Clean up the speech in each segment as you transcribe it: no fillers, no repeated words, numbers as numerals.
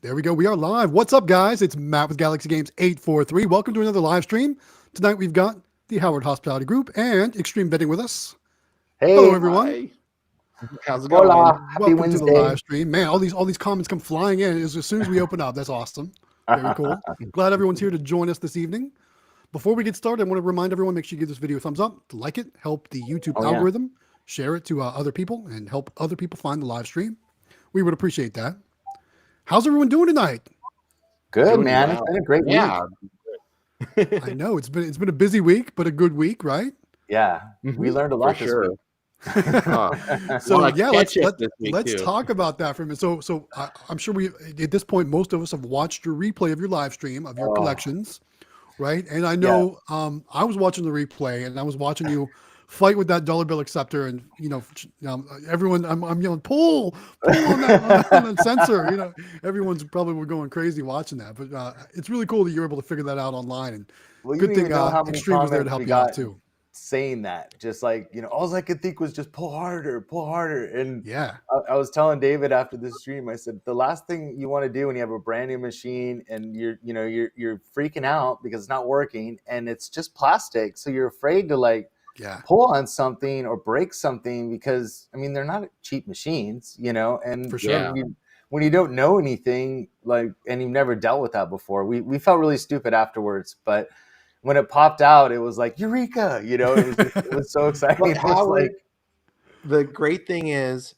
There we go. We are live. What's up, guys? It's Matt with Galaxy Games 843. Welcome to another live stream. Tonight we've got the Howard Hospitality Group and Xtreme Vending with us. Hey, hello everyone. Hi. How's it going? Hola. Happy Welcome Wednesday. to the live stream. Man, all these comments come flying in as soon as we open up. That's awesome. Very cool. Glad everyone's here to join us this evening. Before we get started, I want to remind everyone, make sure you give this video a thumbs up, to like it, help the YouTube algorithm, share it to other people, and help other people find the live stream. We would appreciate that. How's everyone doing tonight? Good, Doing man. well. It's been a great week. I know it's been a busy week, but a good week, right? Yeah, we learned a lot this week. So yeah, let's talk about that for a minute. So I'm sure at this point most of us have watched your replay of your live stream of your collections, right? And I know I was watching the replay and I was watching you fight with that dollar bill acceptor, and everyone I'm yelling pull on that sensor. Everyone's probably going crazy watching that, but it's really cool that you're able to figure that out online. And good thing Xtreme was there to help you out too. Saying that, just like all I could think was just pull harder, and yeah, I was telling David after the stream, I said the last thing you want to do when you have a brand new machine and you're freaking out because it's not working and it's just plastic, so you're afraid to pull on something or break something because they're not cheap machines, and for sure. When you don't know anything and you've never dealt with that before, we felt really stupid afterwards, but when it popped out, it was like eureka, it was so exciting. The great thing is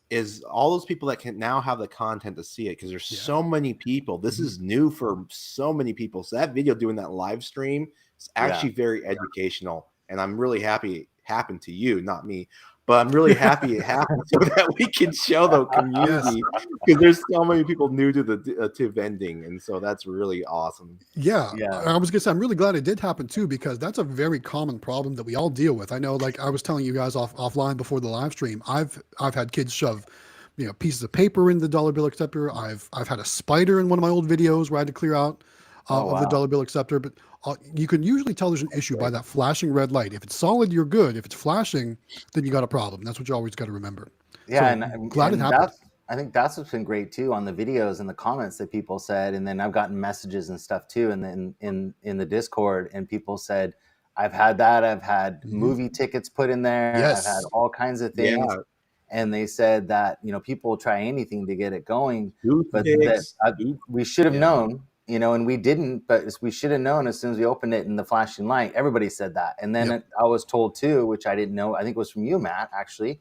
all those people that can now have the content to see it, because there's so many people. This is new for so many people. So that video doing that live stream is actually very educational. And I'm really happy it happened to you, not me. But I'm really happy it happened so that we can show the community, because there's so many people new to to vending, and so that's really awesome. Yeah. I was gonna say I'm really glad it did happen too, because that's a very common problem that we all deal with. I know, I was telling you guys offline before the live stream, I've had kids shove pieces of paper in the dollar bill acceptor. I've had a spider in one of my old videos where I had to clear out of the dollar bill acceptor. But you can usually tell there's an issue by that flashing red light. If it's solid, you're good. If it's flashing, then you got a problem. That's what you always got to remember. Yeah, so and I'm glad it happened. I think that's what's been great too on the videos and the comments that people said, and then I've gotten messages and stuff too, and then in the Discord, and people said, I've had that. I've had movie tickets put in there. Yes. I've had all kinds of things. Yeah. And they said that people will try anything to get it going, but we should have known. And we didn't, but we should have known as soon as we opened it in the flashing light. Everybody said that. And then I was told too, which I didn't know, I think it was from you, Matt, actually,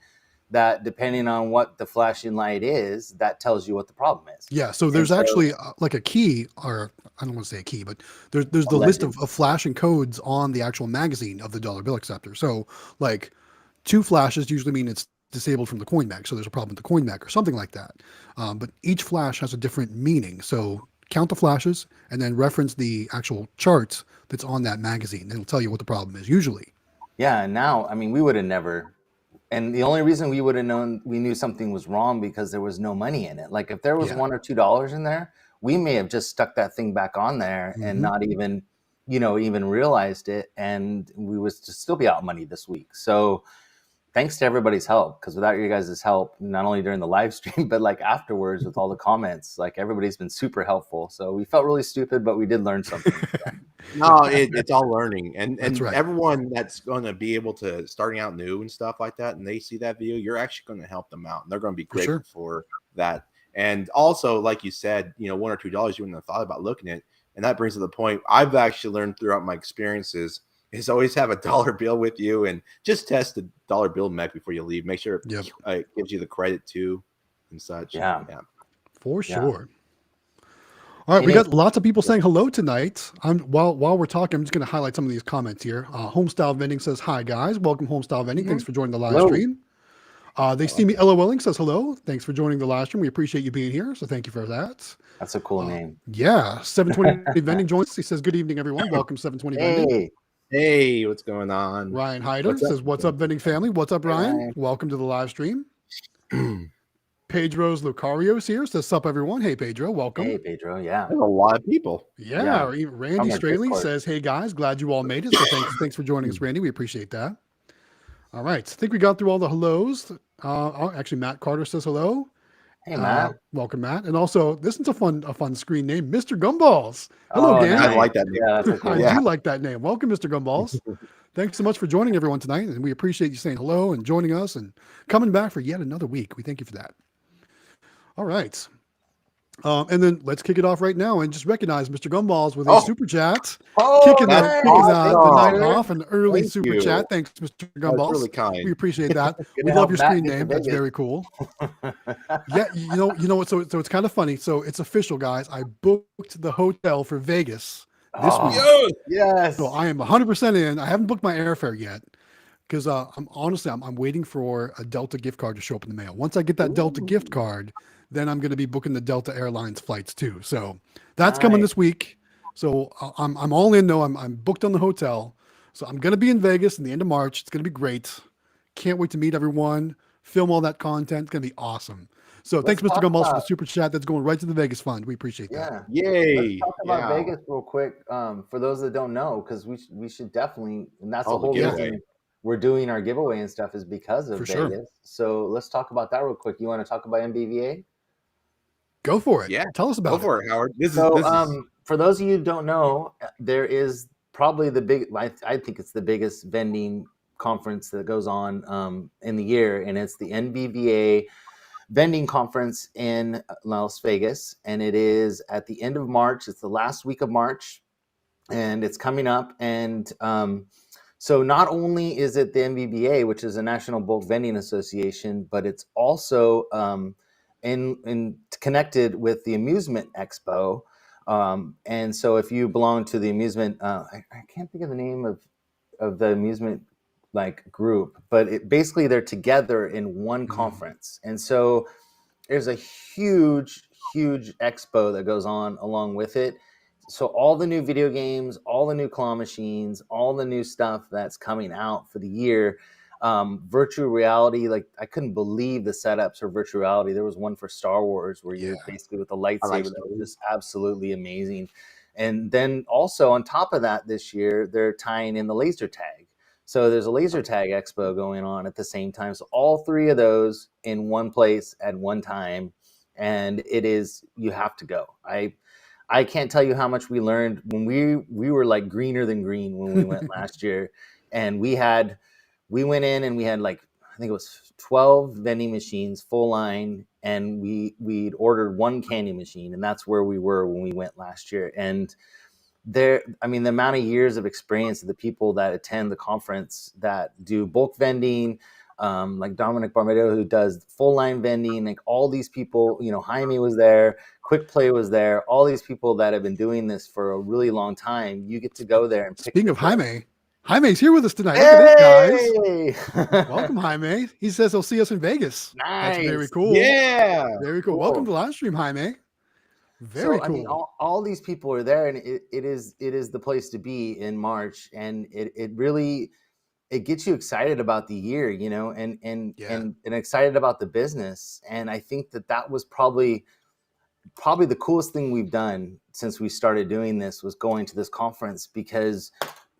that depending on what the flashing light is, that tells you what the problem is. Yeah. So there's actually a key, or I don't want to say a key, but there's the list of flashing codes on the actual magazine of the dollar bill acceptor. So 2 flashes usually mean it's disabled from the coin mag. So there's a problem with the coin mag or something like that. But each flash has a different meaning. So count the flashes and then reference the actual charts that's on that magazine. It'll tell you what the problem is usually. Yeah. And now, we would have never, and the only reason we would have known, we knew something was wrong because there was no money in it. Like if there was $1 or $2 in there, we may have just stuck that thing back on there and not even, even realized it. And we would still be out money this week. So thanks to everybody's help, because without your guys' help, not only during the live stream, but afterwards with all the comments, everybody's been super helpful. So we felt really stupid, but we did learn something. No, it's all learning. And right. Everyone that's going to be able to starting out new and stuff like that, and they see that video, you're actually going to help them out. And they're going to be grateful for that. And also, like you said, $1 or $2 you wouldn't have thought about looking at. And that brings to the point I've actually learned throughout my experiences is always have a dollar bill with you and just test the dollar bill mech before you leave. Make sure it gives you the credit too and such. Yeah. For sure. All right, we got lots of people saying hello tonight. While we're talking, I'm just going to highlight some of these comments here. Homestyle Vending says, hi guys, welcome Homestyle Vending. Thanks for joining the live stream. They see me. LOLing says hello. Thanks for joining the live stream. We appreciate you being here. So thank you for that. That's a cool name. Yeah. 720 Vending joins. He says, good evening, everyone. Welcome 720 Vending. Hey, what's going on? Ryan Hyder says, what's up, Vending family? What's up, Ryan? Welcome to the live stream. Pedro's Lucarios here says, sup, everyone. Hey, Pedro, welcome. Hey, Pedro, yeah. There's a lot of people. Yeah. Or even Randy Straley says, hey, guys, glad you all made it. So thanks for joining us, Randy. We appreciate that. All right. I think we got through all the hellos. Actually, Matt Carter says hello. Hey, Matt. Welcome, Matt. And also, this is a fun screen name, Mr. Gumballs. Hello, gang. I like that name. Yeah, that's okay. I do like that name. Welcome, Mr. Gumballs. Thanks so much for joining everyone tonight, and we appreciate you saying hello and joining us and coming back for yet another week. We thank you for that. All right. And then let's kick it off right now and just recognize Mr. Gumballs with a super chat. Kicking the night off, an early super chat. Thanks, Mr. Gumballs. That's really kind. We appreciate that. We love your screen name. That's very cool. Yeah, you know what? So it's kind of funny. So it's official, guys. I booked the hotel for Vegas this week. Yes. So I am 100% in. I haven't booked my airfare yet because I'm waiting for a Delta gift card to show up in the mail. Once I get that Delta gift card, then I'm going to be booking the Delta Airlines flights too. So that's coming this week. So I'm all in. No, I'm booked on the hotel. So I'm going to be in Vegas in the end of March. It's going to be great. Can't wait to meet everyone, film all that content. It's going to be awesome. So thanks, Mr. Gumballs, for the super chat. That's going right to the Vegas fund. We appreciate that. Yay. Let's talk about Vegas real quick. For those that don't know, because we should definitely, and that's the whole reason we're doing our giveaway and stuff is because of Vegas. Sure. So let's talk about that real quick. You want to talk about MBVA? Go for it. Yeah. Tell us about it. Go for it, Howard. For those of you who don't know, there is probably I think it's the biggest vending conference that goes on in the year, and it's the NBVA vending conference in Las Vegas, and it is at the end of March. It's the last week of March, and it's coming up. And so not only is it the NBVA, which is a National Bulk Vending Association, but it's also in connected with the Amusement Expo. And so if you belong to the amusement, I can't think of the name of the amusement group, but basically they're together in one conference. And so there's a huge expo that goes on along with it. So all the new video games, all the new claw machines, all the new stuff that's coming out for the year, virtual reality, I couldn't believe the setups for virtual reality. There was one for Star Wars where you're basically with a lightsaber that was just absolutely amazing. And then also on top of that, this year, they're tying in the laser tag. So there's a laser tag expo going on at the same time. So all three of those in one place at one time. And you have to go. I can't tell you how much we learned when we were like greener than green when we went last year. And we went in and we had I think it was 12 vending machines, full line. And we'd ordered one candy machine. And that's where we were when we went last year. And the amount of years of experience of the people that attend the conference that do bulk vending, like Dominic Barmedo, who does full line vending, all these people, Jaime was there, Quick Play was there, all these people that have been doing this for a really long time. You get to go there and Speaking of Jaime's here with us tonight. Look at this, guys. Welcome, Jaime. He says he'll see us in Vegas. Nice. That's very cool. Yeah. Very cool. Welcome to Livestream, Jaime. Very cool. I mean, all these people are there, and it is the place to be in March, and it really gets you excited about the year, and excited about the business. And I think that was probably the coolest thing we've done since we started doing this was going to this conference, because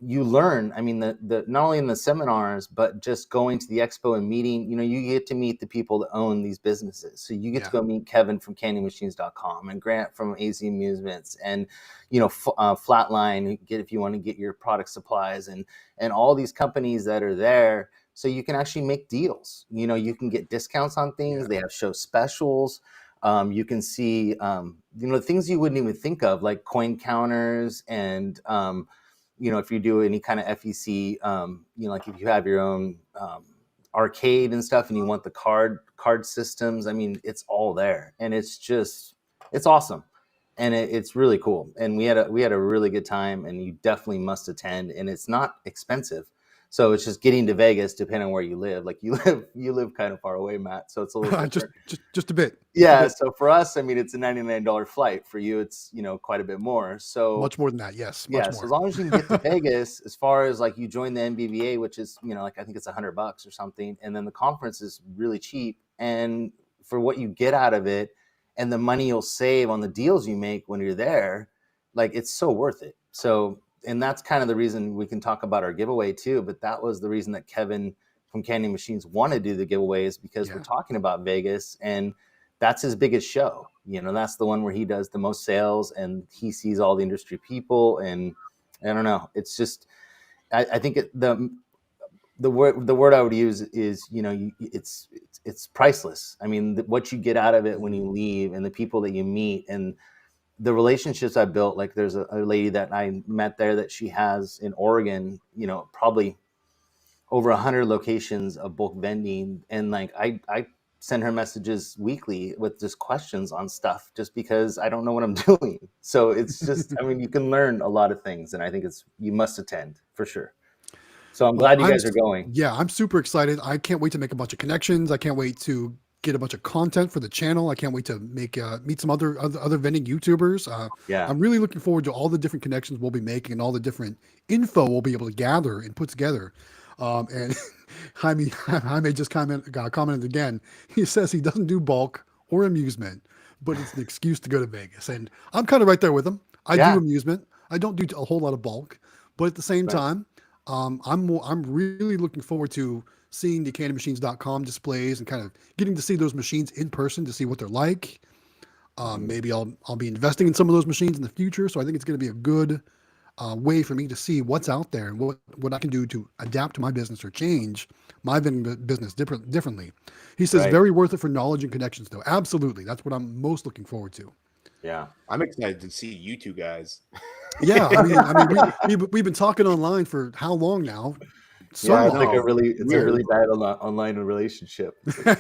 you learn, the not only in the seminars, but just going to the expo and meeting, you get to meet the people that own these businesses. So you get to go meet Kevin from candymachines.com and Grant from AZ Amusements and, Flatline, if you want to get your product supplies and all these companies that are there. So you can actually make deals, you can get discounts on things. They have show specials. You can see, things you wouldn't even think of, like coin counters and, if you do any kind of FEC, like if you have your own arcade and stuff and you want the card systems, it's all there. And it's awesome. And it's really cool. And we had a really good time, and you definitely must attend. And it's not expensive. So it's just getting to Vegas, depending on where you live. Like you live kind of far away, Matt. So it's a little just a bit. Yeah. So for us, it's a $99 flight. For you, it's quite a bit more. So much more than that. Yes. Much more. So as long as you can get to Vegas, as far as you join the NBVA, which is I think it's $100 or something, and then the conference is really cheap. And for what you get out of it, and the money you'll save on the deals you make when you're there, it's so worth it. So. And that's kind of the reason we can talk about our giveaway too. But that was the reason that Kevin from Candy Machines wanted to do the giveaways, because we're talking about Vegas, and that's his biggest show. You know, that's the one where he does the most sales and he sees all the industry people. And I don't know, it's just, I think the word I would use is, you know, it's priceless. I mean, what you get out of it when you leave, and the people that you meet, and the relationships I built. Like there's a lady that I met there that she has in Oregon, you know, probably over 100 locations of bulk vending, and like I send her messages weekly with just questions on stuff, just because I don't know what I'm doing. So it's just, I mean, you can learn a lot of things, and I think you must attend for sure. So I'm glad you guys are going. Yeah, I'm super excited. I can't wait to make a bunch of connections. I can't wait to get a bunch of content for the channel. I can't wait to meet some other vending YouTubers. I'm really looking forward to all the different connections we'll be making and all the different info we'll be able to gather and put together. And Jaime just commented again. He says he doesn't do bulk or amusement, but it's an excuse to go to Vegas. And I'm kind of right there with him. I do amusement. I don't do a whole lot of bulk, but at the same time, I'm really looking forward to seeing the candymachines.com displays and kind of getting to see those machines in person to see what they're like. Maybe I'll be investing in some of those machines in the future. So I think it's going to be a good way for me to see what's out there and what I can do to adapt to my business or change my business differently. He says very worth it for knowledge and connections, though. Absolutely. That's what I'm most looking forward to. Yeah. I'm excited to see you two guys. Yeah. I mean, we've been talking online for how long now? It's like a really bad online relationship.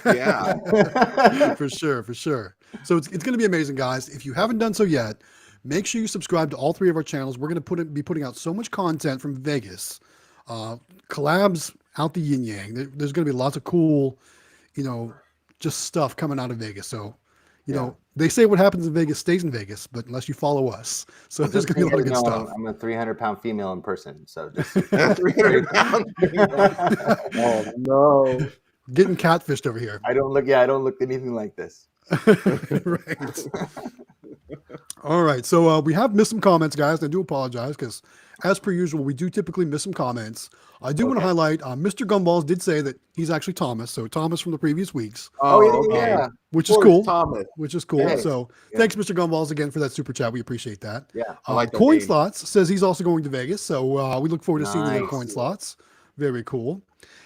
Yeah, for sure. So it's going to be amazing, guys. If you haven't done so yet, make sure you subscribe to all three of our channels. We're going to be putting out so much content from Vegas, collabs out the yin yang. There's going to be lots of cool, just stuff coming out of Vegas. So, you know, they say what happens in Vegas stays in Vegas, but unless you follow us. So there's going to be a lot of good stuff. I'm a 300-pound female in person. So just 300 pounds. Oh no. Getting catfished over here. I don't look anything like this. Right. All right. So we have missed some comments, guys. I do apologize because, as per usual, we do typically miss some comments. I do want to highlight Mr. Gumballs did say that he's actually Thomas. So Thomas from the previous weeks. Yeah. Which is cool. Thomas. Which is cool. Hey. So thanks, Mr. Gumballs, again for that super chat. We appreciate that. Yeah. I like that Coin name. Slots says he's also going to Vegas. So we look forward to seeing you at Coin Slots. Very cool.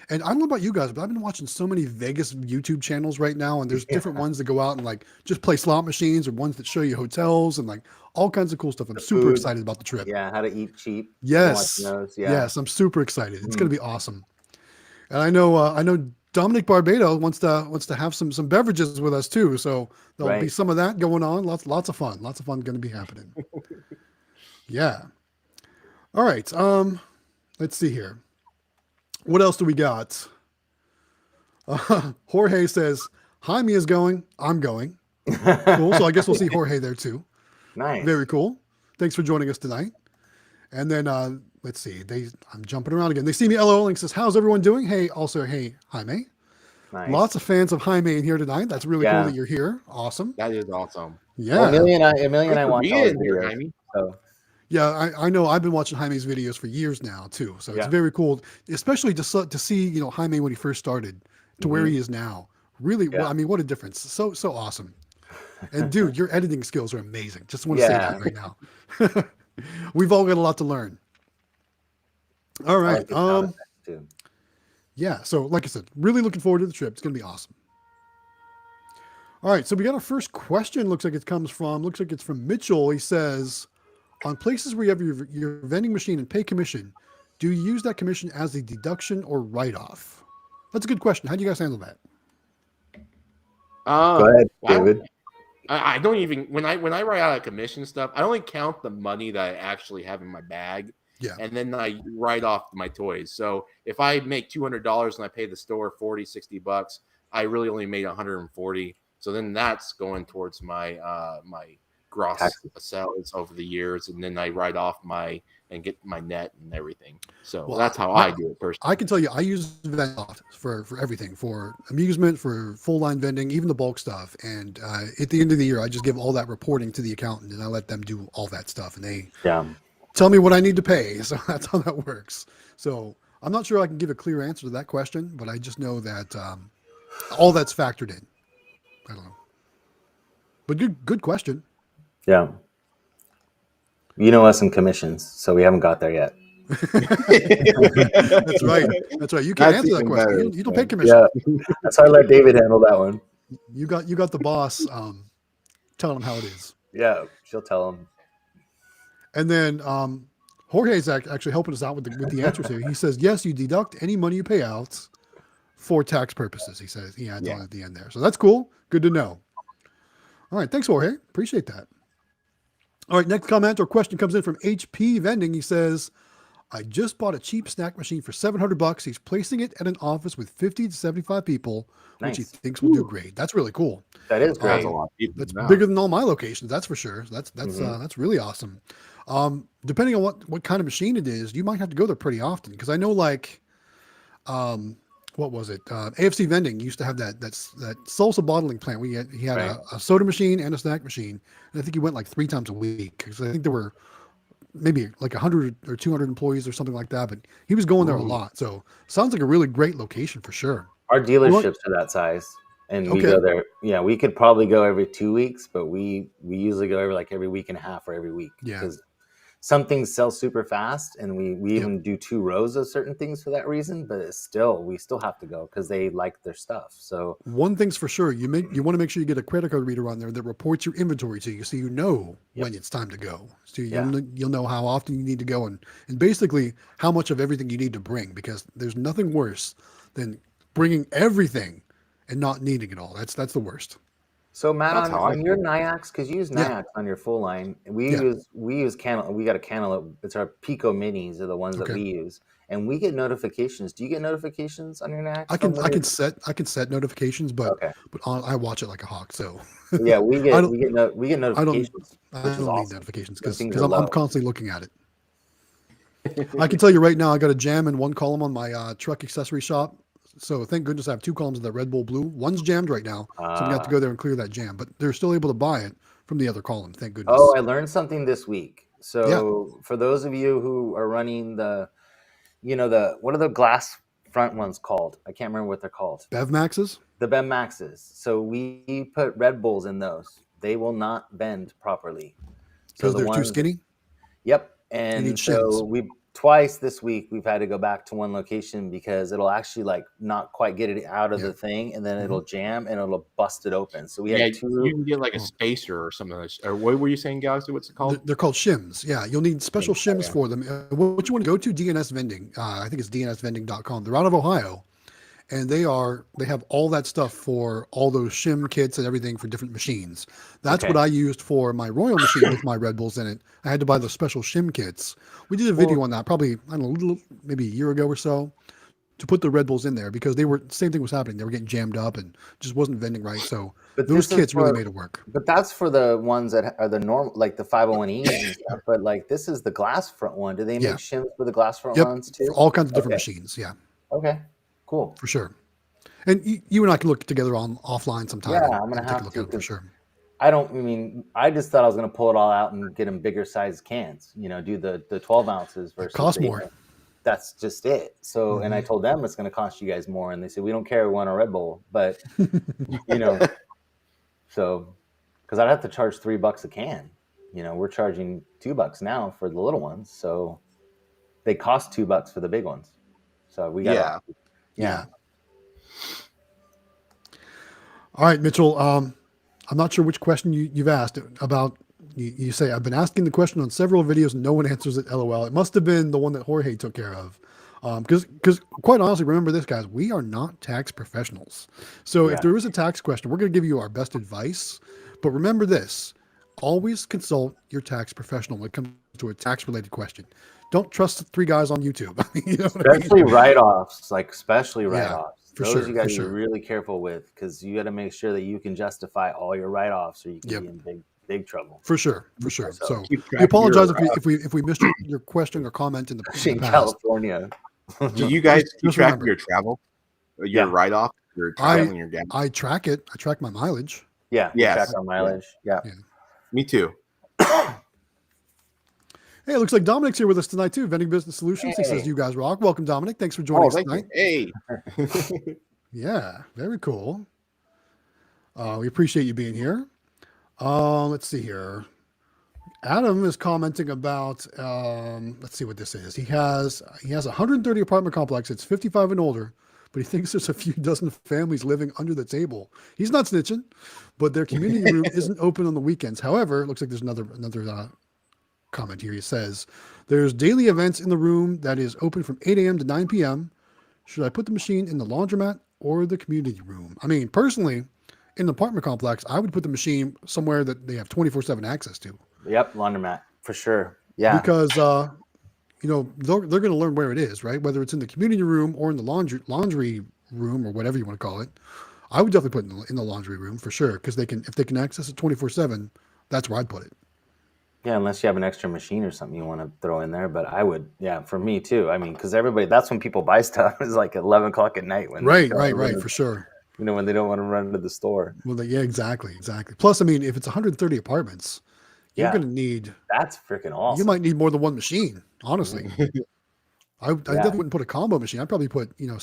And I don't know about you guys, but I've been watching so many Vegas YouTube channels right now, and there's different ones that go out and like just play slot machines, or ones that show you hotels and like all kinds of cool stuff. I'm super excited about the trip. Yeah, how to eat cheap. Yes, yes, I'm super excited. It's going to be awesome. And I know Dominic Barbado wants to have some beverages with us too. So there'll be some of that going on. Lots of fun. Lots of fun going to be happening. Yeah. All right. Let's see here. What else do we got? Jorge says, Jaime is going. I'm going. Cool. So I guess we'll see Jorge there too. Nice. Very cool. Thanks for joining us tonight. And then let's see. I'm jumping around again. They see me LOLing, says, how's everyone doing? Hey, Jaime. Nice. Lots of fans of Jaime in here tonight. That's really cool that you're here. Awesome. That is awesome. Yeah. Well, Amelia and I watch all here, videos, Jaime. so. Yeah, I know. I've been watching Jaime's videos for years now too, so it's very cool, especially to see Jaime when he first started to where he is now. Really, I mean, what a difference! So awesome. And dude, your editing skills are amazing. Just want to say that right now. We've all got a lot to learn. All right. Yeah. So, like I said, really looking forward to the trip. It's going to be awesome. All right. So we got our first question. Looks like it's from Mitchell. He says, on places where you have your vending machine and pay commission, do you use that commission as a deduction or write-off? That's a good question. How do you guys handle that? Go ahead, David. I don't even when I write out a commission stuff, I only count the money that I actually have in my bag. Yeah. And then I write off my toys. So if I make $200 and I pay the store $40-$60, I really only made $140. So then that's going towards my my gross sales over the years, and then I write off and get my net and everything. So that's how I do it personally. I can tell you, I use Vendoff for everything, for amusement, for full line vending, even the bulk stuff. And at the end of the year, I just give all that reporting to the accountant, and I let them do all that stuff, and they tell me what I need to pay. So that's how that works. So I'm not sure I can give a clear answer to that question, but I just know that all that's factored in. I don't know. But good question. Yeah. You know us in commissions, so we haven't got there yet. That's right. That's right. You can't answer that question. You don't pay commission. Yeah. That's why I let David handle that one. You got the boss telling him how it is. Yeah, she'll tell him. And then Jorge's actually helping us out with the answers here. He says, yes, you deduct any money you pay out for tax purposes. He says he adds on at the end there. So that's cool. Good to know. All right. Thanks, Jorge. Appreciate that. All right. Next comment or question comes in from HP Vending. He says, I just bought a cheap snack machine for $700. He's placing it at an office with 50 to 75 people, which he thinks will do great. That's really cool. That is great. That's bigger than all my locations. That's for sure. That's really awesome. Depending on what kind of machine it is, you might have to go there pretty often. Cause I know like, what was it? AFC Vending used to have that salsa bottling plant. He had a soda machine and a snack machine. And I think he went like 3 times a week. Cause I think there were maybe like 100 or 200 employees or something like that, but he was going there a lot. So sounds like a really great location for sure. Our dealerships are that size and we go there. Yeah. We could probably go every 2 weeks, but we usually go every week and a half or every week. Yeah. Because some things sell super fast and we even do 2 rows of certain things for that reason, but we still have to go because they like their stuff. So one thing's for sure, you want to make sure you get a credit card reader on there that reports your inventory to you, so you know when it's time to go. So you'll know how often you need to go and basically how much of everything you need to bring, because there's nothing worse than bringing everything and not needing it all. That's the worst. So Matt, on your Nyax, because you use Nyax on your full line, we use Cantaloupe. We got a Cantaloupe. It's our Pico Minis are the ones that we use, and we get notifications. Do you get notications on your Nyax? I can set notifications, but I watch it like a hawk. So yeah, we get notifications. I don't need notifications because I'm constantly looking at it. I can tell you right now, I got a jam in one column on my truck accessory shop. So thank goodness I have 2 columns of that Red Bull Blue. One's jammed right now, so I'm gonna have to go there and clear that jam. But they're still able to buy it from the other column. Thank goodness. Oh, I learned something this week. So for those of you who are running what are the glass front ones called? I can't remember what they're called. Bev Maxes? The Bev Maxes. So we put Red Bulls in those. They will not bend properly. Because they're too skinny? Yep. And so twice this week we've had to go back to one location because it'll actually like not quite get it out of the thing, and then it'll jam and it'll bust it open. So we had 2. You can get like a spacer or something. Or what were you saying, Galaxy? What's it called? They're called shims. Yeah, you'll need special shims for them. What you want to go to, DNS Vending. I think it's dnsvending.com. They're out of Ohio, and they have all that stuff for all those shim kits and everything for different machines. That's what I used for my Royal machine with my Red Bulls in it. I had to buy the special shim kits. We did a video on that probably, I don't know, maybe a year ago or so, to put the Red Bulls in there because same thing was happening. They were getting jammed up and just wasn't vending right. So those kits really made it work. But that's for the ones that are the normal, like the 501Es and stuff. But like this is the glass front one. Do they make shims for the glass front ones too? For all kinds of different machines. Yeah. Okay. Cool. For sure. And you and I can look together offline sometime. Yeah, I'm gonna have to for sure. I just thought I was gonna pull it all out and get them bigger size cans. Do the 12 ounces versus. It costs more. That's just it. So, and I told them it's gonna cost you guys more, and they said we don't care. We want a Red Bull, but so because I'd have to charge $3 a can. We're charging $2 now for the little ones, so they cost $2 for the big ones. So we got yeah. All right, Mitchell. I'm not sure which question you've asked about. You say, I've been asking the question on several videos and no one answers it. LOL. It must have been the one that Jorge took care of. Because quite honestly, remember this, guys, we are not tax professionals. So if there is a tax question, we're going to give you our best advice. But remember this, always consult your tax professional when it comes to a tax related question. Don't trust the 3 guys on YouTube. Especially write-offs, especially write-offs. Those you guys are really careful with, because you got to make sure that you can justify all your write-offs, or you can be in big trouble. For sure. So we apologize if we missed your question or comment in the past. California. Do you guys track your travel, your write-off, your traveling, your gas? I track it. I track my mileage. Yeah. Track our mileage. Yeah. Me too. Hey, it looks like Dominic's here with us tonight too. Vending Business Solutions. He says, "You guys rock." Welcome, Dominic. Thanks for joining us tonight. Hey. Yeah, very cool. We appreciate you being here. Let's see here. Adam is commenting about. Let's see what this is. He has 130 apartment complex. It's 55 and older, but he thinks there's a few dozen families living under the table. He's not snitching, but their community room isn't open on the weekends. However, it looks like there's another comment here. He says there's daily events in the room that is open from 8 a.m. to 9 p.m. Should I put the machine in the laundromat or the community room? I mean, personally, in the apartment complex, I would put the machine somewhere that they have 24/7 access to. Yep, laundromat for sure. Yeah, because they're going to learn where it is, right? Whether it's in the community room or in the laundry room or whatever you want to call it. I would definitely put it in the laundry room for sure, because if they can access it 24/7, that's where I'd put it. Yeah, unless you have an extra machine or something you want to throw in there. But I would, yeah, for me too. I mean, because that's when people buy stuff. It's like 11 o'clock at night. Right, for sure. When they don't want to run to the store. Well, yeah, exactly. Plus, I mean, if it's 130 apartments, you're going to need. That's freaking awesome. You might need more than one machine, honestly. I definitely wouldn't put a combo machine. I'd probably put separate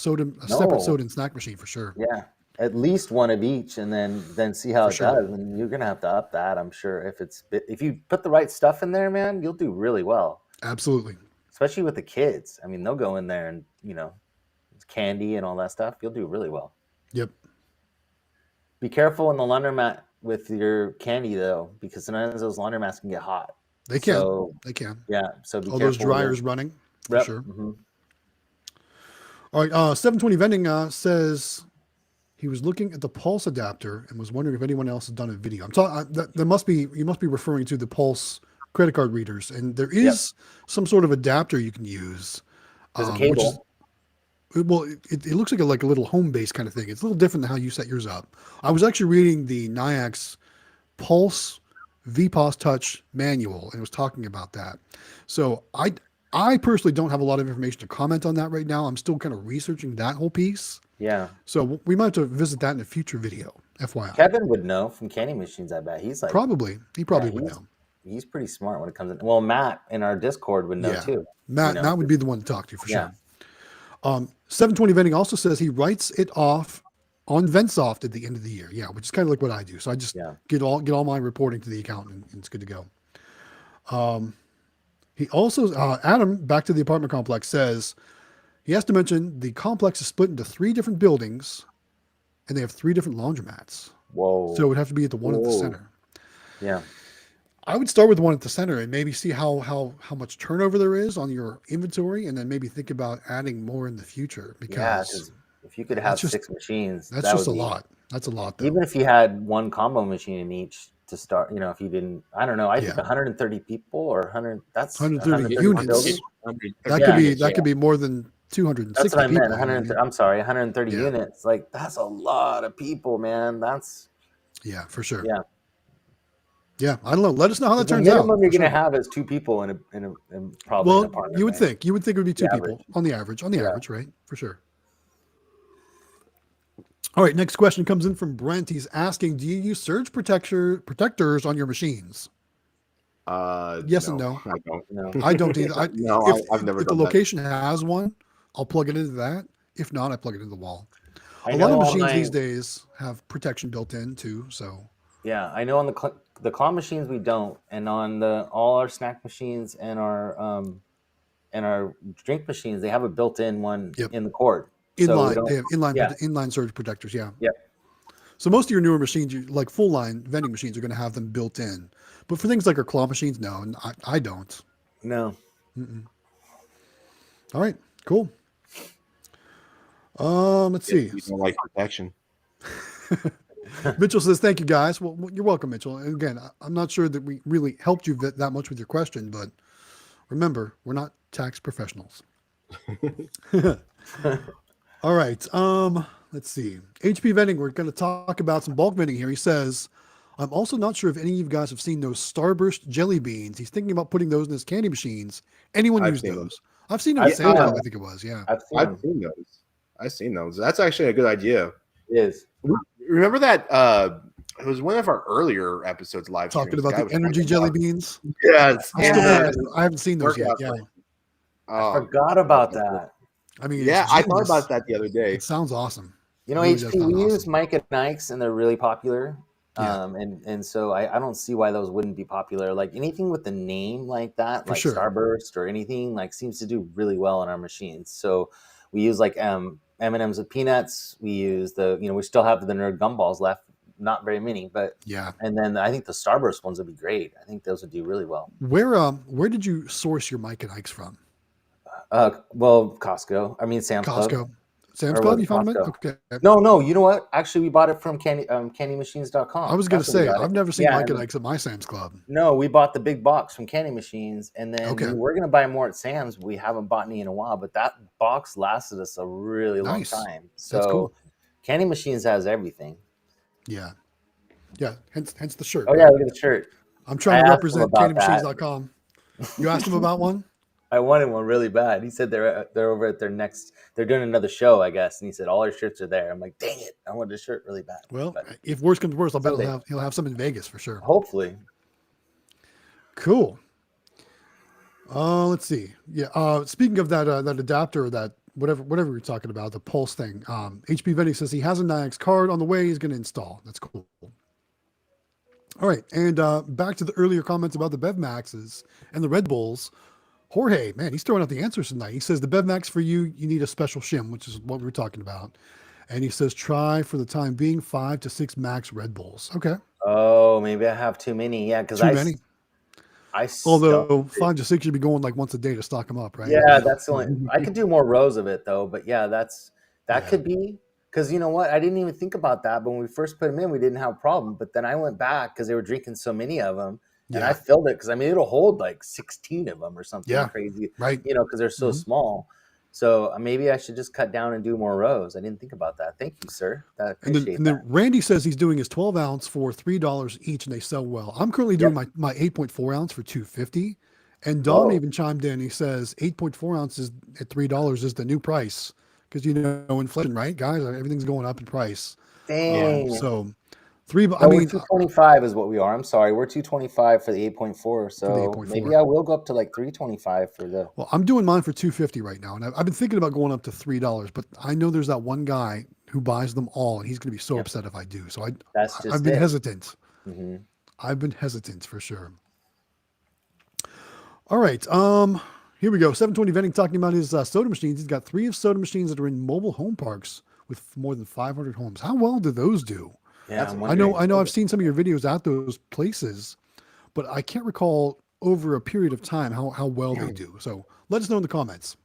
soda and snack machine for sure. Yeah, at least one of each, and then see how it does. And you're gonna have to up that, I'm sure. If you put the right stuff in there, man, you'll do really well. Absolutely. Especially with the kids. I mean, they'll go in there and candy and all that stuff. You'll do really well. Yep. Be careful in the laundromat with your candy though, because sometimes those laundromats can get hot. They can. Yeah. So be all careful. Those dryers running. For sure. Mm-hmm. All right. 720 Vending says he was looking at the Pulse adapter and was wondering if anyone else has done a video. I'm talking. You must be referring to the Pulse credit card readers, and there is some sort of adapter you can use. There's a cable. It looks like a little home base kind of thing. It's a little different than how you set yours up. I was actually reading the Nayax Pulse VPOS Touch manual, and it was talking about that. So I personally don't have a lot of information to comment on that right now. I'm still kind of researching that whole piece. Yeah. So we might have to visit that in a future video, FYI. Kevin would know from Candy Machines, I bet. He's like... He probably would know. He's pretty smart when it comes in. Well, Matt in our Discord would know too. Matt would be the one to talk to for sure. 720 Vending also says he writes it off on VentSoft at the end of the year. Yeah, which is kind of like what I do. So I just get all my reporting to the accountant, and it's good to go. He also, Adam, back to the apartment complex, says he has to mention the complex is split into 3 different buildings, and they have 3 different laundromats. Whoa. So it would have to be at the one at the center. Yeah. I would start with the one at the center and maybe see how much turnover there is on your inventory, and then maybe think about adding more in the future. Because if you could have 6 machines, that's just a lot. That's a lot, though. Even if you had one combo machine in each to start, if you didn't, I don't know, I think 130 people or 100, that's 130 units. That could be more than 260 That's what I meant. people. 100. I'm sorry, 130 units. Like, that's a lot of people, man. That's for sure. Yeah. Yeah, I don't know. Let us know how that turns out. The minimum you're going to have is 2 people in probably an apartment. You would think it would be 2 people on the average. Right? For sure. All right, next question comes in from Brent. He's asking, do you use surge protectors on your machines? Yes and no. I don't. No. I don't either. I've never if the done location has one, I'll plug it into that. If not, I plug it into the wall. A lot of machines these days have protection built in too. So yeah, I know on the claw machines we don't, and on all our snack machines and our drink machines, they have a built-in one in the cord. Inline, they have inline surge protectors. Yeah. Yeah. So most of your newer machines, like full line vending machines, are going to have them built in. But for things like our claw machines, no, and I don't. No. Mm-mm. All right, cool. Let's see. You don't like protection. Mitchell says, "Thank you, guys." Well, you're welcome, Mitchell. And again, I'm not sure that we really helped you that much with your question, but remember, we're not tax professionals. All right. Let's see. HP Vending. We're going to talk about some bulk vending here. He says, "I'm also not sure if any of you guys have seen those Starburst jelly beans. He's thinking about putting those in his candy machines. Anyone use those? I've seen them at Sandal, I think it was. Yeah, I've seen those. I've seen those. That's actually a good idea. It is. Remember that? It was one of our earlier episodes live talking about the energy jelly beans. Yes. I haven't seen those yet. Yeah. I forgot about that. I mean, I thought about that the other day. It sounds awesome. HP, we use Mike and Ike's, and they're really popular. And so I don't see why those wouldn't be popular. Like anything with the name like that, For like sure. Starburst or anything, like seems to do really well on our machines. So we use like M&Ms with peanuts. We use we still have the Nerd gumballs left, not very many, but Yeah. And then I think the Starburst ones would be great. I think those would do really well. Where did you source your Mike and Ikes from? Well, Costco. I mean Sam's Club. Costco. Sam's Or Club, was you it found them at? Costco? Okay. No, you know what? Actually, we bought it from I candymachines.com. was going to That's where we say, got it. I've never seen Mike and Ike's at my Sam's Club. No, we bought the big box from Candy Machines, and then Okay. we were going to buy more at Sam's, but we haven't bought any in a while. But that box lasted us a really long Nice. time. So That's cool. Candy Machines has everything. Yeah. Yeah. Hence the shirt. Oh, yeah, look at the shirt. I'm trying to represent candymachines.com. You asked him about one? I wanted one really bad. He said they're over at their next. They're doing another show, I guess. And he said all our shirts are there. I'm like, dang it, I wanted a shirt really bad. Well, but if worse comes to worse, I'll bet he'll have some in Vegas for sure. Hopefully. Cool. Let's see. Yeah. Speaking of that adapter, that whatever we're talking about, the Pulse thing. HP Vending says he has a Nayax card on the way. He's going to install. That's cool. All right, and back to the earlier comments about the BevMaxes and the Red Bulls. Jorge, man, he's throwing out the answers tonight. He says the BevMax for you need a special shim, which is what we were talking about. And he says try for the time being 5 to 6 max Red Bulls. Okay. Oh, maybe I have too many. Yeah, because too many. Although 5 to 6 you'd be going like once a day to stock them up, right? Yeah, that's the only. I could do more rows of it though, but yeah, that could be. Because you know what? I didn't even think about that. But when we first put them in, we didn't have a problem. But then I went back because they were drinking so many of them. And I filled it because, I mean, it'll hold like 16 of them or something crazy. Right. You know, because they're so small. So maybe I should just cut down and do more rows. I didn't think about that. Thank you, sir. I appreciate and then Randy says he's doing his 12 ounce for $3 each and they sell well. I'm currently doing my 8.4 ounce for $2.50. And Dom even chimed in. He says 8.4 ounces at $3 is the new price. Because inflation, right, guys? Everything's going up in price. Dang. So we're 225 is what we are. I'm sorry, we're 225 for the 8.4. So maybe I will go up to like 325 for the. Well, I'm doing mine for $2.50 right now, and I've been thinking about going up to $3. But I know there's that one guy who buys them all, and he's going to be so upset if I do. So I've been hesitant. Mm-hmm. I've been hesitant for sure. All right. Here we go. 720 Vending talking about his soda machines. He's got 3 of soda machines that are in mobile home parks with more than 500 homes. How well do those do? Yeah, I know. I've seen some of your videos at those places, but I can't recall over a period of time how well they do. So let us know in the comments.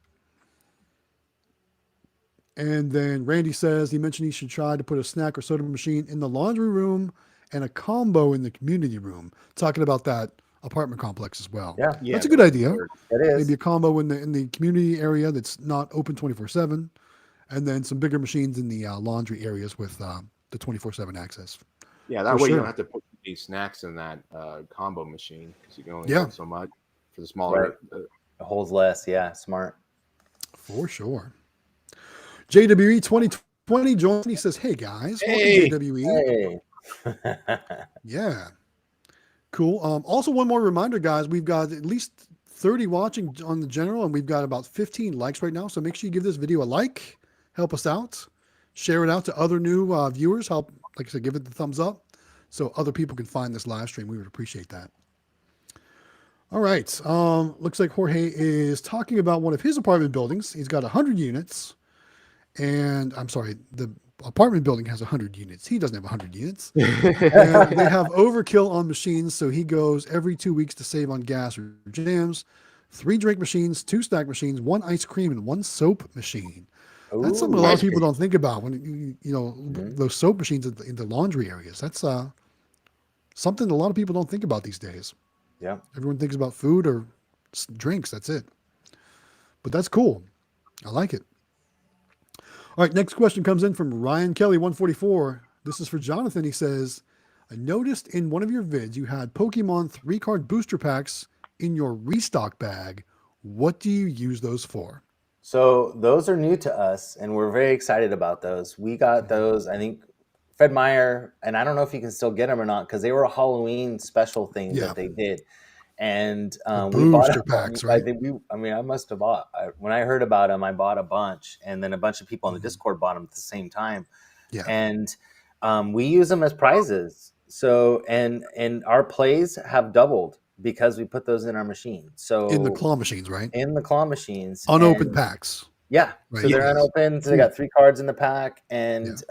And then Randy says he mentioned he should try to put a snack or soda machine in the laundry room and a combo in the community room. Talking about that apartment complex as well. Yeah, that's a good idea. It is. Maybe a combo in the community area that's not open 24/7, and then some bigger machines in the laundry areas with the 24/7 access. Yeah, that way you don't have to put any snacks in that combo machine because you can only put so much for the smaller. It holds less. Yeah, smart. For sure. JWE 2020 joins. He says, "Hey guys, welcome JWE." Hey. Yeah. Cool. Also, one more reminder, guys. We've got at least 30 watching on the general, and we've got about 15 likes right now. So make sure you give this video a like. Help us out. Share it out to other new viewers. Help, like I said, give it the thumbs up so other people can find this live stream. We would appreciate that. All right. Looks like Jorge is talking about one of his apartment buildings. He's got 100 units. And I'm sorry, the apartment building has 100 units. He doesn't have 100 units. And they have overkill on machines, so he goes every 2 weeks to save on gas or jams. 3 drink machines, 2 snack machines, 1 ice cream, and 1 soap machine. That's something a lot of people don't think about when those soap machines in the laundry areas. That's something a lot of people don't think about these days. Yeah, everyone thinks about food or drinks. That's it. But that's cool. I like it. All right, next question comes in from Ryan Kelly 144. This is for Jonathan. He says, I noticed in one of your vids you had Pokemon 3-card booster packs in your restock bag. What do you use those for? So those are new to us, and we're very excited about those. We got those, I think, Fred Meyer, and I don't know if you can still get them or not, because they were a Halloween special thing that they did. And we bought packs, right? I must have bought. When I heard about them, I bought a bunch, and then a bunch of people on the Discord bought them at the same time. Yeah. And we use them as prizes. So and our plays have doubled because we put those in our machine. So in the claw machines, right? In the claw machines, Unopened packs. Yeah, right. So they're unopened. So they got 3 cards in the pack, and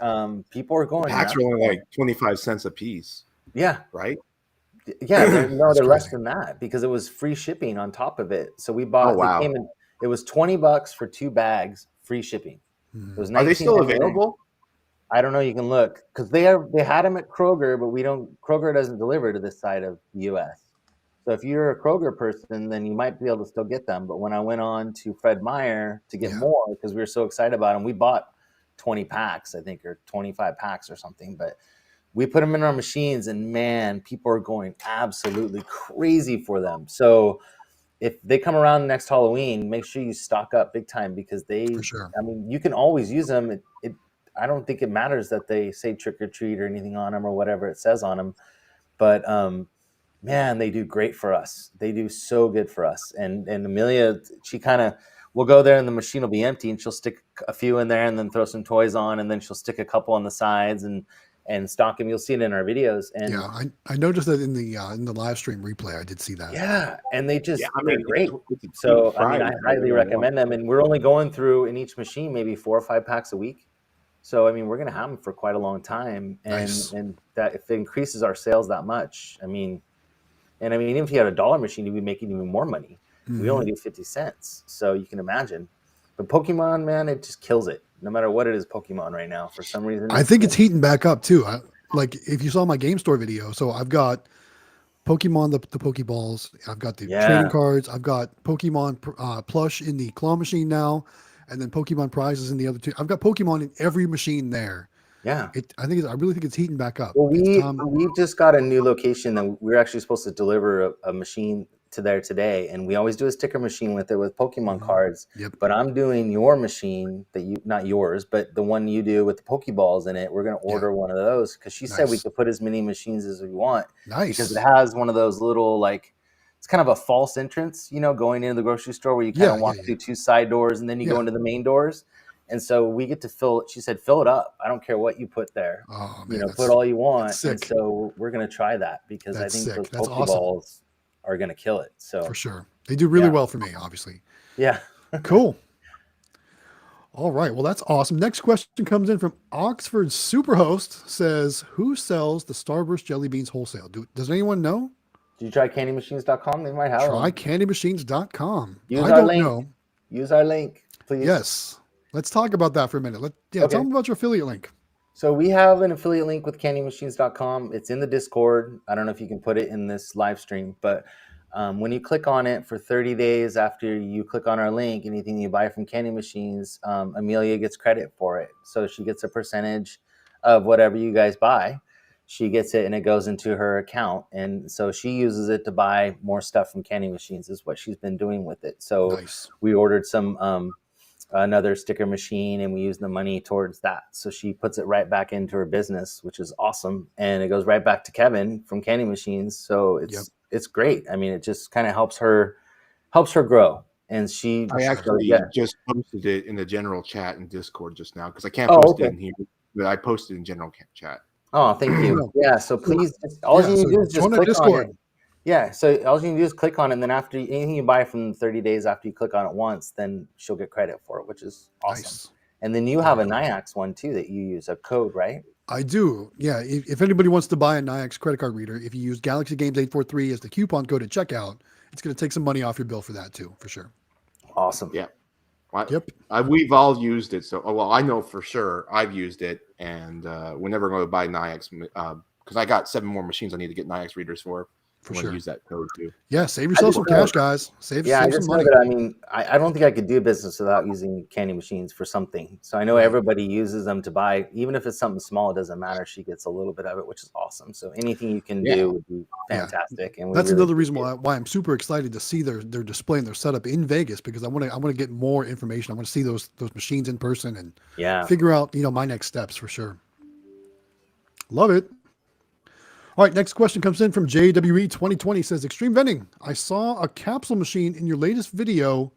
people are going. Packs are only like 25 cents a piece. Yeah, right. Yeah, they're less than that because it was free shipping on top of it. So we bought. Oh, wow. It was $20 for 2 bags, free shipping. Mm-hmm. It was Are they still available? I don't know. You can look because they had them at Kroger, but Kroger doesn't deliver to this side of the U.S. So if you're a Kroger person, then you might be able to still get them. But when I went on to Fred Meyer to get more because we were so excited about them, we bought 20 packs, I think, or 25 packs or something. But we put them in our machines, and man, people are going absolutely crazy for them. So if they come around next Halloween, make sure you stock up big time because For sure. I mean, you can always use them. I don't think it matters that they say trick or treat or anything on them or whatever it says on them. But man, they do great for us. They do so good for us. And Amelia, she kind of will go there and the machine will be empty and she'll stick a few in there and then throw some toys on and then she'll stick a couple on the sides and stock them. You'll see it in our videos. And I noticed that in the live stream replay. I did see that. Yeah, and they're great. So I mean, I highly recommend them. And we're only going through in each machine maybe 4 or 5 packs a week. So I mean, we're going to have them for quite a long time. And that if it increases our sales that much, I mean, even if you had a dollar machine, you'd be making even more money. Mm-hmm. We only do 50 cents. So you can imagine. But Pokemon, man, it just kills it. No matter what it is, Pokemon right now, for some reason. I think it's heating back up too. Like if you saw my game store video, so I've got Pokemon, the Pokeballs. I've got the trading cards. I've got Pokemon plush in the claw machine now. And then Pokemon prizes in the other 2. I've got Pokemon in every machine there. Yeah, I really think it's heating back up. Well, we've just got a new location that we're actually supposed to deliver a machine to there today, and we always do a sticker machine with it with Pokemon cards. Yep. But I'm doing your machine not yours, but the one you do with the Pokeballs in it. We're going to order one of those because she said we could put as many machines as we want. Nice. Because it has one of those little it's kind of a false entrance, going into the grocery store where you kind of walk through 2 side doors and then you go into the main doors. And so we get to fill it. She said, fill it up. I don't care what you put there. Oh, man, put all you want. And so we're going to try that because I think those Pokeballs are going to kill it. So for sure. They do really well for me, obviously. Yeah. Cool. All right. Well, that's awesome. Next question comes in from Oxford Superhost. Says, who sells the Starburst jelly beans wholesale? Does anyone know? Did you try candymachines.com? They might have Try candymachines.com. I don't know. Use our link, please. Yes. Let's talk about that for a minute. Tell them about your affiliate link. So we have an affiliate link with candymachines.com. It's in the Discord. I don't know if you can put it in this live stream, but when you click on it for 30 days after you click on our link, anything you buy from Candy Machines, Amelia gets credit for it. So she gets a percentage of whatever you guys buy. She gets it and it goes into her account. And so she uses it to buy more stuff from Candy Machines is what she's been doing with it. So we ordered another sticker machine and we use the money towards that. So she puts it right back into her business, which is awesome. And it goes right back to Kevin from Candy Machines. So it's great. I mean, it just kind of helps her grow. And I actually just posted it in the general chat in Discord just now because I can't post it in here, but I posted in general chat. Oh, thank you. Yeah. So please, all you need to do is just click on it. Yeah, so all you need to do is click on it, and then after anything you buy from 30 days after you click on it once, then she'll get credit for it, which is awesome. Nice. And then you have a NIAX one too that you use, a code, right? I do. Yeah. If anybody wants to buy a NIAX credit card reader, if you use Galaxy Games 843 as the coupon code at checkout, it's going to take some money off your bill for that too, for sure. Awesome. Yeah. We've all used it. So, I know for sure I've used it, and we're never going to buy NIAX because I got 7 more machines I need to get NIAX readers for. For sure. Use that code too. Yeah, save yourself some cash, guys. Save some money. I don't think I could do business without using Candy Machines for something. So I know everybody uses them to buy, even if it's something small, it doesn't matter. She gets a little bit of it, which is awesome. So anything you can do would be fantastic. And that's another reason why I'm super excited to see their display and their setup in Vegas because I want to get more information. I want to see those machines in person and figure out my next steps for sure. Love it. All right, next question comes in from JWE 2020. Says, Xtreme Vending, I saw a capsule machine in your latest video.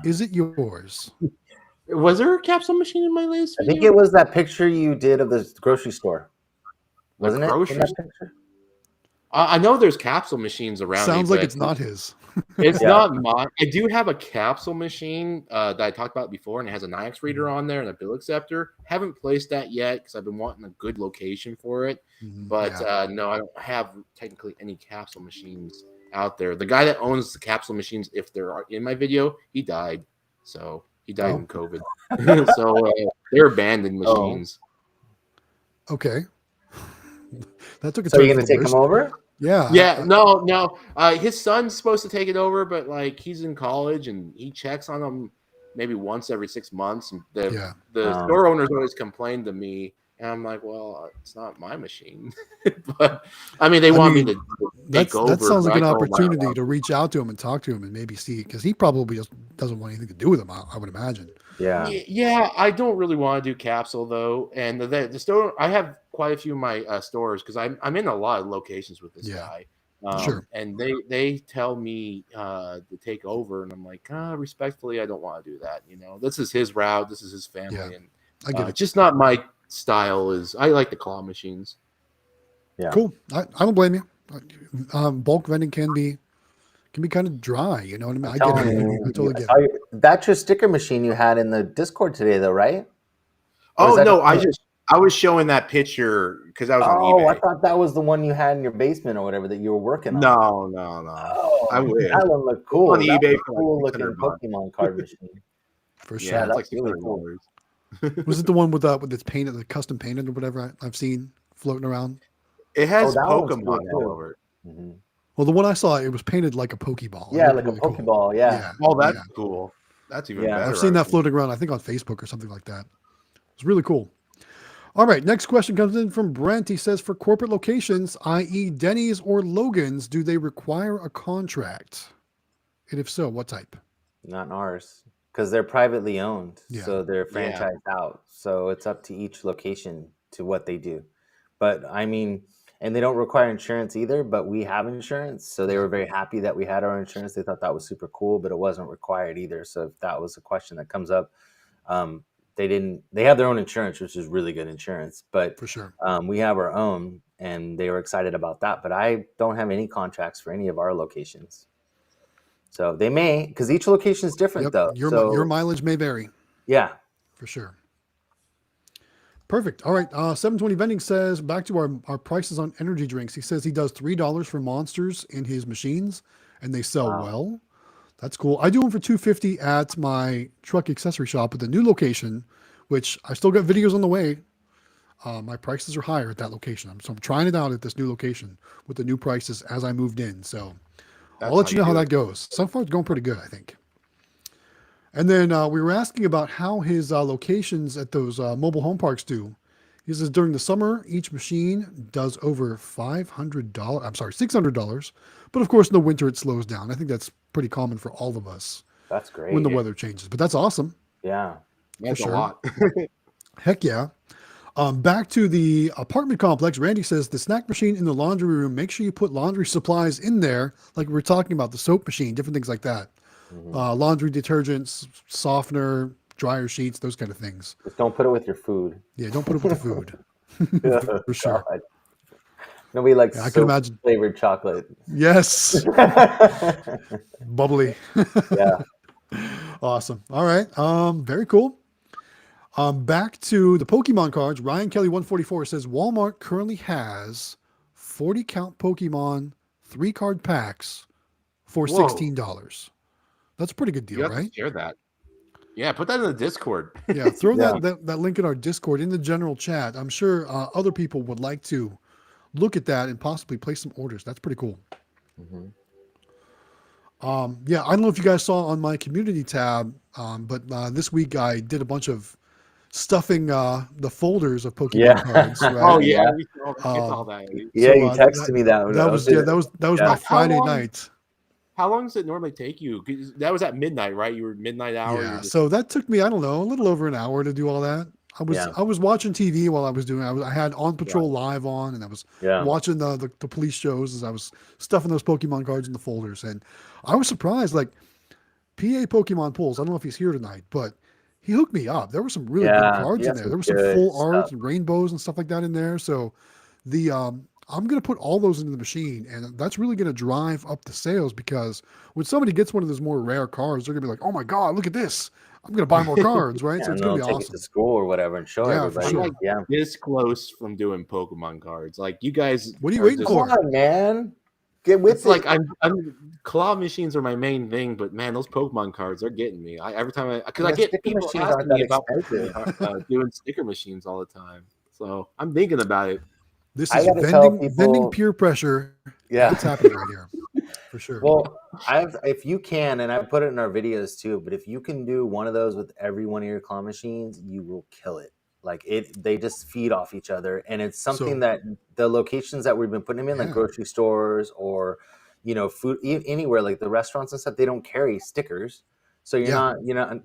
Is it yours? Was there a capsule machine in my latest video? I think it was that picture you did of the grocery store. Wasn't it? Grocery store? I know there's capsule machines around. Sounds like it's not his. It's not mine. I do have a capsule machine that I talked about before, and it has a NIX reader on there and a bill acceptor. Haven't placed that yet because I've been wanting a good location for it. But no, I don't have technically any capsule machines out there. The guy that owns the capsule machines, if they're in my video, he died. So he died in COVID. So they're abandoned machines. Okay. That took a So turn. you're going to take him over? Yeah. Yeah. No. His son's supposed to take it over, but like he's in college and he checks on them maybe once every 6 months. And the store owners always complain to me, and I'm like, well, it's not my machine. But I mean, they want me to take over. That sounds like an opportunity to reach out to him and talk to him and maybe see, because he probably doesn't want anything to do with him, I would imagine. Yeah. I don't really want to do capsule though, and the store, I have quite a few of my stores because I'm in a lot of locations with this guy. Sure. And they tell me to take over, and I'm like, respectfully, I don't want to do that. This is his route, this is his family, and I get it. Just not my style. I like the claw machines. Yeah, cool. I don't blame you. Bulk vending can be kind of dry. You know what I mean? I get it. I totally get it. That's your sticker machine you had in the Discord today, though, right? Oh no, I was showing that picture because I was on eBay. I thought that was the one you had in your basement or whatever that you were working on. No. Oh, I wish. That one looked cool. On eBay for cool looking Pokemon card machine. For sure. Yeah, that's like really cool. Was it the one with it's painted, the custom painted or whatever I've seen floating around? It has Pokemon all over it. Mm-hmm. Well, the one I saw, it was painted like a Pokeball. Yeah, like really a Pokeball. Cool. Yeah. Oh, that's cool. That's even better. I've seen that floating around, I think on Facebook or something like that. It's really cool. All right, next question comes in from Brent. He says, for corporate locations, i.e. Denny's or Logan's, do they require a contract? And if so, what type? Not in ours, because they're privately owned. Yeah. So they're franchised out. So it's up to each location to what they do. But I mean, and they don't require insurance either, but we have insurance. So they were very happy that we had our insurance. They thought that was super cool, but it wasn't required either. So if that was a question that comes up, they have their own insurance, which is really good insurance, but for sure, we have our own, and they were excited about that. But I don't have any contracts for any of our locations. So they may, because each location is different though. Your mileage may vary. Yeah, for sure. Perfect. All right. 720 Vending says, back to our prices on energy drinks. He says he does $3 for Monsters in his machines, and they sell well. That's cool. I do them for $2.50 at my truck accessory shop at the new location, which I still got videos on the way. My prices are higher at that location. So I'm trying it out at this new location with the new prices as I moved in. So I'll let you know how that goes. So far, it's going pretty good, I think. And then we were asking about how his locations at those mobile home parks do. He says during the summer, each machine does over $600. But of course, in the winter, it slows down. I think that's pretty common for all of us. That's great. When the weather changes. But that's awesome. Yeah. That's a lot. Heck yeah. Back to the apartment complex, Randy says the snack machine in the laundry room, make sure you put laundry supplies in there, like we were talking about, the soap machine, different things like that. Mm-hmm. Laundry detergents, softener, dryer sheets, those kind of things. Just don't put it with your food. Yeah, don't put it with the food. For sure. God. Nobody likes I can imagine flavored chocolate. Yes. Bubbly. Yeah. Awesome. All right. Very cool. Back to the Pokemon cards. Ryan Kelly 144 says Walmart currently has 40 count Pokemon 3-card packs for $16. That's a pretty good deal, right? Share that. Yeah, put that in the Discord. Yeah, throw that link in our Discord in the general chat. I'm sure other people would like to look at that and possibly place some orders. That's pretty cool. Mm-hmm. Yeah, I don't know if you guys saw on my community tab, but this week I did a bunch of stuffing the folders of Pokemon cards. Right? Oh yeah, we saw that. Yeah, you texted me that. That was my Friday night. How long does it normally take you? 'Cause that was at midnight, right? You were midnight hour. Yeah, so that took me, I don't know, a little over an hour to do all that. I was watching TV while I was doing it. I had On Patrol Live on, and I was watching the police shows as I was stuffing those Pokemon cards in the folders. And I was surprised, like PA Pokemon Pulls, I don't know if he's here tonight, but he hooked me up. There were some really good cards in there. There was some full art and rainbows and stuff like that in there. So the I'm going to put all those into the machine, and that's really going to drive up the sales, because when somebody gets one of those more rare cards, they're going to be like, "Oh my God, look at this! I'm going to buy more cards," right? So and it's going they'll to be take it awesome. to school or whatever and show Yeah, for everybody. sure. I'm like this close from doing Pokemon cards. Like you guys, What are you waiting Come for? on, man. Get with It's it. like I'm claw machines are my main thing, but man, those Pokemon cards are getting me. Every time because I get sticker people machines asking aren't me that about expensive. doing sticker machines all the time. So I'm thinking about it. This I is gotta tell vending people, peer pressure. yeah. It's happening right here, for sure. Well, if you can, and I put it in our videos too, but if you can do one of those with every one of your claw machines, you will kill it. Like they just feed off each other, and it's something that the locations that we've been putting them in, like grocery stores or, food anywhere, like the restaurants and stuff, they don't carry stickers, so you're not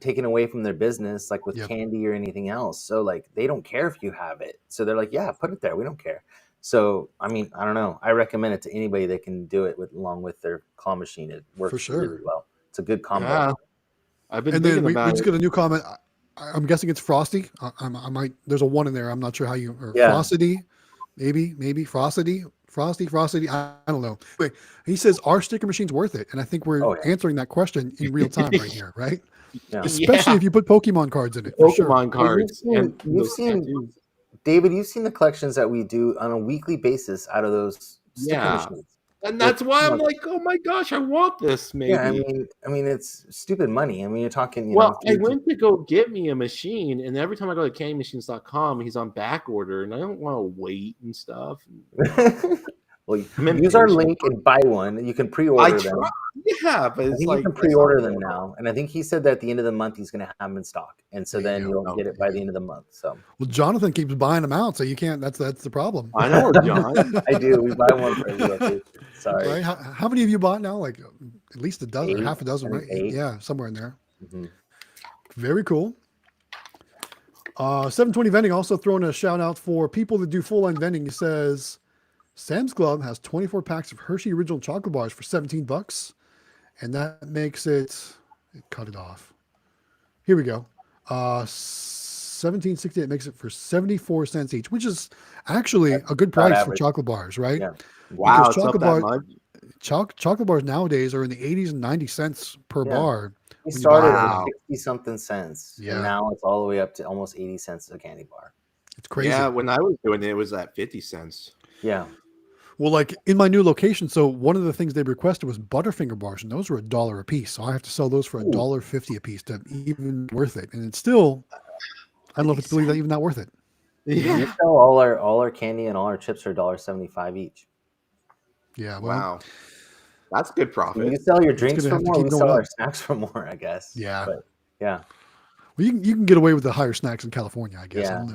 taking away from their business, like with candy or anything else. So like they don't care if you have it, so they're like, yeah, put it there, we don't care. So, I mean, I don't know. I recommend it to anybody that can do it along with their claw machine. It works really well. It's a good combo. Yeah, I've been And thinking then we about just it. got a new comment. I'm guessing it's Frosty. I might. There's a one in there. I'm not sure how you. Or Yeah. Frosty, maybe Frosty. I don't know. Wait, he says, "Are sticker machines worth it?" And I think we're answering that question in real time right here, right? Yeah. Especially if you put Pokemon cards in it. For sure. Pokemon cards. You've seen David. You've seen the collections that we do on a weekly basis out of those sticker machines. And that's why I'm like, oh my gosh, I want this. Maybe. Yeah, I mean, it's stupid money. I mean, you're talking. I went to go get me a machine, and every time I go to candymachines.com, he's on back order, and I don't want to wait and stuff. Well, use our link and buy one. You can pre-order them. Yeah, but it's like you can pre-order them now, and I think he said that at the end of the month he's going to have them in stock, and so then you'll get it by the end of the month. So, well, Jonathan keeps buying them out, so you can't. That's the problem. I know, John. I do. We buy one for every location. Sorry. Right? How many have you bought now? Like at least a dozen, or half a dozen, right? 8. Yeah, somewhere in there. Mm-hmm. Very cool. 720 Vending also throwing a shout out for people that do full line vending. He says Sam's Club has 24 packs of Hershey Original Chocolate Bars for $17, and that makes it cut it off. Here we go. $17.68 makes it for 74 cents each, which is actually a good price for chocolate bars, right? Yeah. Wow, chocolate bars nowadays are in the 80s and 90 cents per bar. We started at 60 something cents, and now it's all the way up to almost 80 cents a candy bar. It's crazy. Yeah, when I was doing it, it was at 50 cents. Yeah. Well, like in my new location, so one of the things they requested was Butterfinger bars, and those were $1 a piece. So I have to sell those for $1.50 a piece to even worth it. And it's still, I don't know if it's really even not worth it. Yeah. We sell all our candy and all our chips are $1.75 each. Yeah. Well, wow. That's good profit. You sell your drinks for more, we sell our snacks for more, I guess. Yeah. But, yeah. Well, you can get away with the higher snacks in California, I guess. Yeah. I don't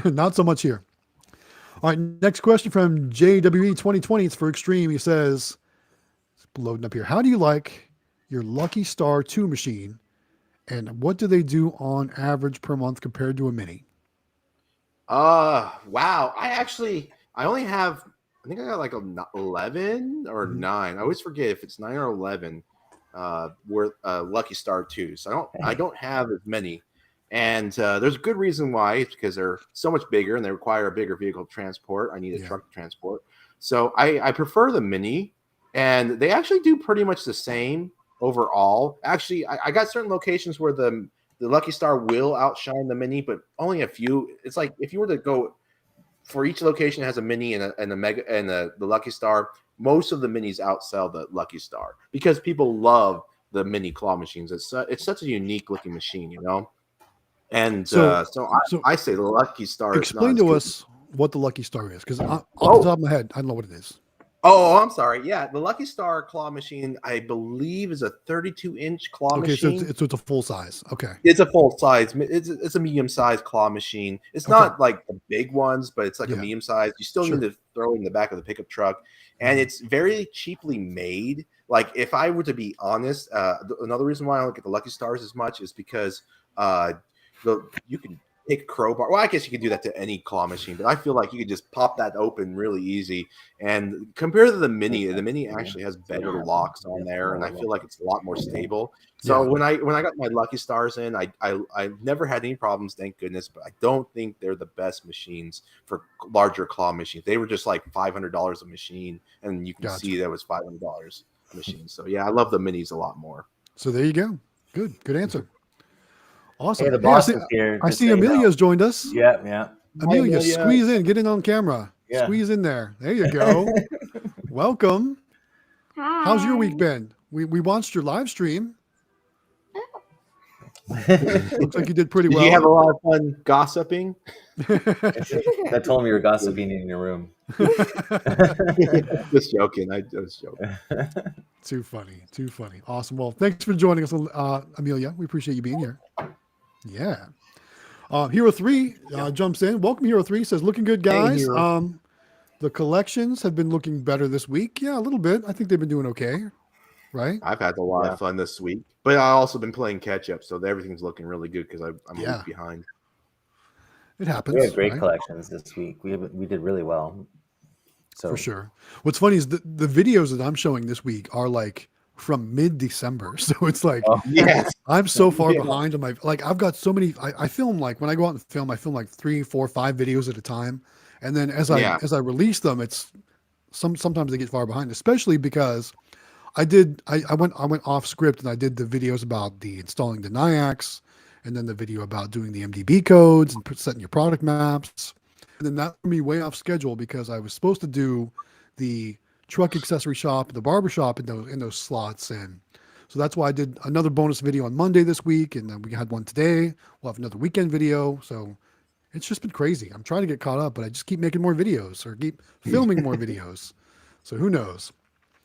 know. Not so much here. All right, next question from JWE 2020. It's for Xtreme. He says, it's loading up here. How do you like your Lucky Star 2 machine, and what do they do on average per month compared to a mini? Wow. I only have, I think I got like 11 or 9. I always forget if it's 9 or 11 worth Lucky Star 2. So I don't have as many. And there's a good reason why. It's because they're so much bigger and they require a bigger vehicle to transport. I need a truck to transport. So I prefer the mini, and they actually do pretty much the same overall. Actually, I got certain locations where the Lucky Star will outshine the mini, but only a few. It's like if you were to go for each location that has a mini and a mega and the Lucky Star, most of the minis outsell the Lucky Star because people love the mini claw machines. It's such a unique looking machine, you know. And so I say the Lucky Star. Explain to us what the Lucky Star is, because off the top of my head, I don't know what it is. Oh, I'm sorry. Yeah, the Lucky Star claw machine, I believe, is a 32-inch claw machine. Okay, so it's a full size. Okay, it's a full size. It's a medium-sized claw machine. It's not like the big ones, but it's like a medium size. You still need to throw it in the back of the pickup truck, and it's very cheaply made. Like, if I were to be honest, another reason why I don't get the Lucky Stars as much is because you can take a crowbar. Well, I guess you could do that to any claw machine, but I feel like you could just pop that open really easy. And compared to the Mini actually has better locks on there, and I feel like it's a lot more stable. So when I got my Lucky Stars in, I've never had any problems, thank goodness. But I don't think they're the best machines for larger claw machines. They were just like $500 a machine, and you can see that was $500 a machine. So yeah, I love the Minis a lot more. So there you go. Good answer. Awesome. Hey, the boss is here. I see Amelia's joined us. Yeah. Amelia, squeeze in. Get in on camera. Yeah. Squeeze in there. There you go. Welcome. Hi. How's your week been? We watched your live stream. Looks like you did pretty well. Did you have a lot of fun gossiping? I told him you were gossiping in your room. Just joking. I was joking. Too funny. Awesome. Well, thanks for joining us, Amelia. We appreciate you being here. Yeah. Hero 3 jumps in. Welcome, Hero 3. Says, looking good, guys. Hey, the collections have been looking better this week. Yeah, a little bit. I think they've been doing okay. Right? I've had a lot of fun this week. But I've also been playing catch up, so everything's looking really good because I'm a week behind. It happens. We had great collections this week. We did really well. So for sure. What's funny is the videos that I'm showing this week are like from mid-December. So it's like I'm so far behind on my I've got so many I film like when I go out and film, I film like 3, 4, 5 videos at a time. And then as I release them, it's sometimes they get far behind, especially because I went off script and I did the videos about the installing the NIACs and then the video about doing the MDB codes and setting your product maps. And then that threw me way off schedule because I was supposed to do the truck accessory shop, the barber shop in those slots. And so that's why I did another bonus video on Monday this week. And then we had one today. We'll have another weekend video. So it's just been crazy. I'm trying to get caught up, but I just keep making more videos or keep filming more videos. So who knows?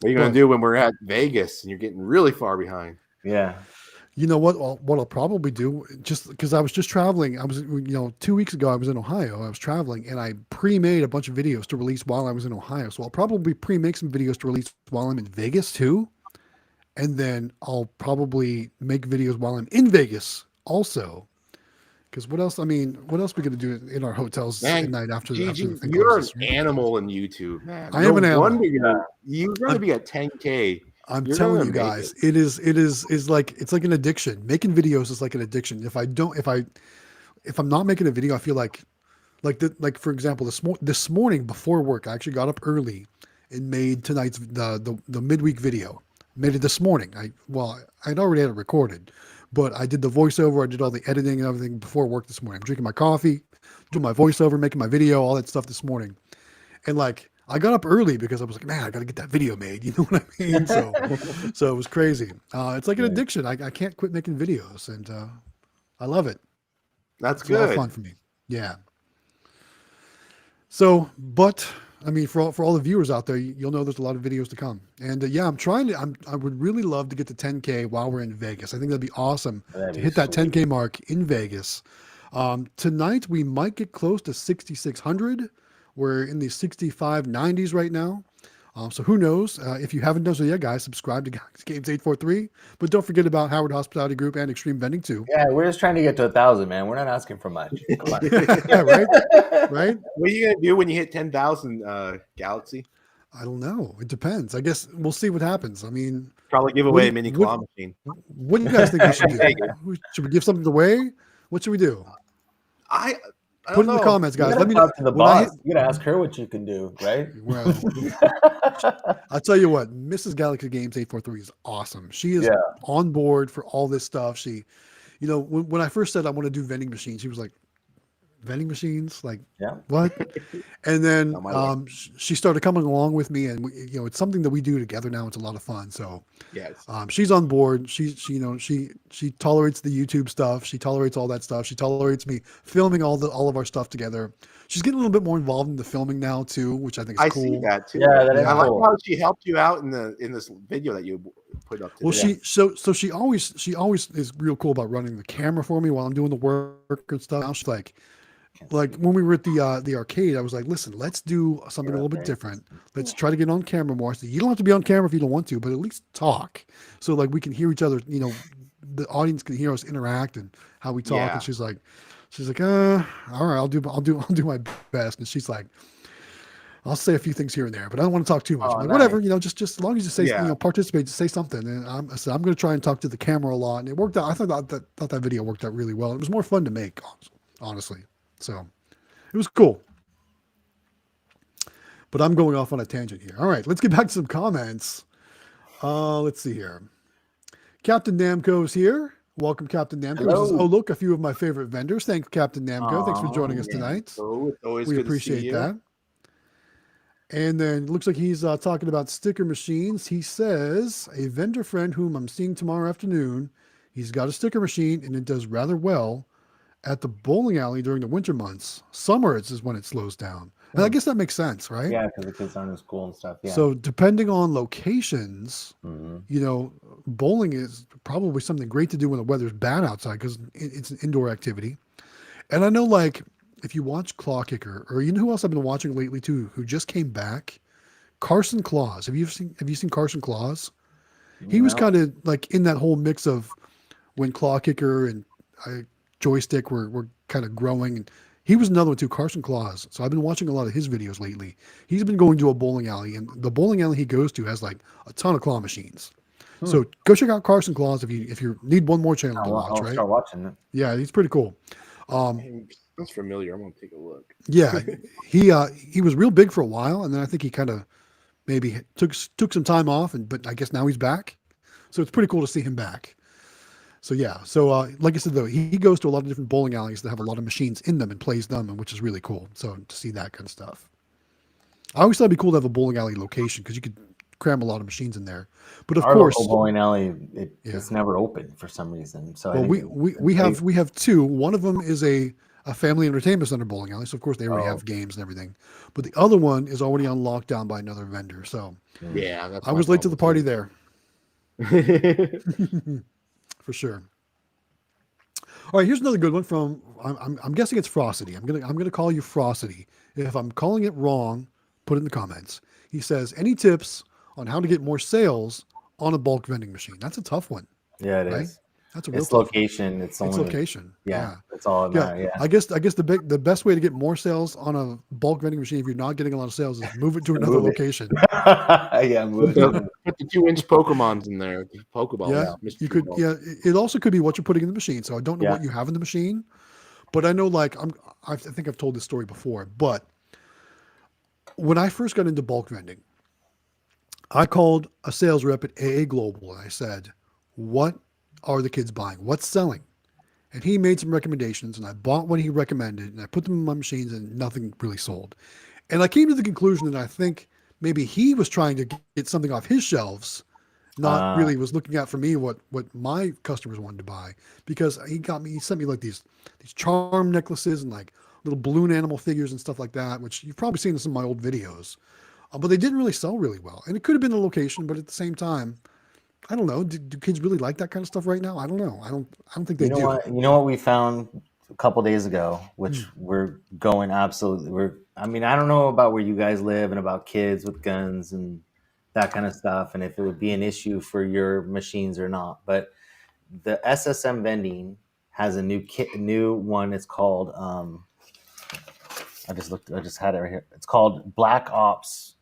What are you going to do when we're at Vegas and you're getting really far behind? Yeah. You know what? What I'll probably do, just because I was just traveling. I was, 2 weeks ago, I was in Ohio. I was traveling and I pre-made a bunch of videos to release while I was in Ohio. So I'll probably pre-make some videos to release while I'm in Vegas too. And then I'll probably make videos while I'm in Vegas also. Because what else? I mean, what else are we going to do in our hotels at night after the thing You're closes? an animal in YouTube, man. I am an animal. You're going to be at 10K. I'm telling you guys, it is like it's like an addiction. Making videos is like an addiction. If I'm not making a video, I feel like for example, this morning before work, I actually got up early and made tonight's the midweek video. Made it this morning. I'd already had it recorded. But I did the voiceover, I did all the editing and everything before work this morning. I'm drinking my coffee, doing my voiceover, making my video, all that stuff this morning. And I got up early because I was like, man, I got to get that video made. You know what I mean? So it was crazy. It's like an addiction. I can't quit making videos and I love it. That's good. A lot of fun for me. Yeah. So, but I mean, for all the viewers out there, you'll know there's a lot of videos to come. And I would really love to get to 10K while we're in Vegas. I think that'd be awesome to hit that 10K mark in Vegas. Tonight, we might get close to 6,600. We're in the 6590s right now. So who knows? If you haven't done so yet, guys, subscribe to Games 843. But don't forget about Howard Hospitality Group and Xtreme Vending too. Yeah, we're just trying to get to 1,000, man. We're not asking for much. Come on. Yeah, right. What are you gonna do when you hit 10,000, Galaxy? I don't know. It depends. I guess we'll see what happens. I mean, probably give away a mini claw machine. What do you guys think we should do? Should we give something away? What should we do? Put it in the comments, guys. Let me know. To the boss. You gotta ask her what you can do, right? Well, I'll tell you what, Mrs. Galaxy Games 843 is awesome. She is on board for all this stuff. She, when I first said I want to do vending machines, she was like, vending machines, what? And then she started coming along with me, and it's something that we do together now. It's a lot of fun. So she's on board. She tolerates the YouTube stuff. She tolerates all that stuff. She tolerates me filming all of our stuff together. She's getting a little bit more involved in the filming now too, which I think is cool. I see that too. Yeah, that is I like cool. how she helped you out in this video that you put up today. Well, she always is real cool about running the camera for me while I'm doing the work and stuff. Now she's like when we were at the arcade, I was like, listen, let's do something a little bit different. Let's try to get on camera more. So you don't have to be on camera if you don't want to, but at least talk. So we can hear each other, the audience can hear us interact and how we talk. Yeah. And she's like, She's like, all right, I'll do my best. And she's like, I'll say a few things here and there, but I don't want to talk too much. Oh, I'm like, nice. whatever, just as long as you say, Yeah. participate, just say something. And I said, I'm going to try and talk to the camera a lot. And it worked out. I thought that video worked out really well. It was more fun to make, honestly. So it was cool. But I'm going off on a tangent here. All right, let's get back to some comments. Let's see here. Captain Namco is here. Welcome, Captain Namco. Says, oh, look, a few of my favorite vendors. Thanks, Captain Namco. Thanks for joining us tonight. It's always We good appreciate to see that. And then looks like he's talking about sticker machines. He says, a vendor friend whom I'm seeing tomorrow afternoon, he's got a sticker machine and it does rather well at the bowling alley during the winter months. Summer is when it slows down. And I guess that makes sense, right? Yeah, because the kids aren't in school and stuff. Yeah. So depending on locations, bowling is probably something great to do when the weather's bad outside because it's an indoor activity. And I know, like, if you watch Claw Kicker, or you know who else I've been watching lately too, who just came back, Carson Claus. Have you seen Carson Claus? He was kind of like in that whole mix of when Claw Kicker and Joystick were kind of growing. And he was another one too, Carson Claus. So I've been watching a lot of his videos lately. He's been going to a bowling alley, and the bowling alley he goes to has like a ton of claw machines. So go check out Carson Claus if you need one more channel to watch. I'll start watching it. Yeah, he's pretty cool. That's familiar. I'm gonna take a look. Yeah, he was real big for a while, and then I think he kind of maybe took some time off, but I guess now he's back. So it's pretty cool to see him back. So yeah, like I said though, he goes to a lot of different bowling alleys that have a lot of machines in them and plays them, which is really cool. So to see that kind of stuff, I always thought it'd be cool to have a bowling alley location because you could cram a lot of machines in there. But of course, local bowling alley it's never open for some reason. So well, we have two. One of them is a family entertainment center bowling alley, so of course they already have games and everything. But the other one is already on lockdown by another vendor. So yeah, I was late to the party there. For sure. All right, here's another good one from I'm guessing it's Frosty. I'm gonna call you Frosty. If I'm calling it wrong, put it in the comments. He says, any tips on how to get more sales on a bulk vending machine? That's a tough one. Yeah, it right? is. That's a real it's location. It's location. Yeah, that's all it matters. Yeah. I guess the best way to get more sales on a bulk vending machine, if you're not getting a lot of sales, is move it to another location. Yeah, move it. Put the 2-inch Pokemons in there. Pokeballs. Yeah, you could. Yeah, it also could be what you're putting in the machine. So I don't know what you have in the machine, but I know I think I've told this story before. But when I first got into bulk vending, I called a sales rep at AA Global and I said, "What are the kids buying? What's selling?" And he made some recommendations and I bought what he recommended and I put them in my machines and nothing really sold. And I came to the conclusion that I think maybe he was trying to get something off his shelves, not really was looking out for me what my customers wanted to buy, because he sent me like these charm necklaces and like little balloon animal figures and stuff like that, which you've probably seen in some of my old videos, but they didn't really sell really well. And it could have been the location, but at the same time, I don't know. Do kids really like that kind of stuff right now? I don't know. I don't think they do. You know what we found a couple days ago, which we're going absolutely. I don't know about where you guys live and about kids with guns and that kind of stuff, and if it would be an issue for your machines or not. But the SSM vending has a new one. It's called. I just had it right here. It's called Black Ops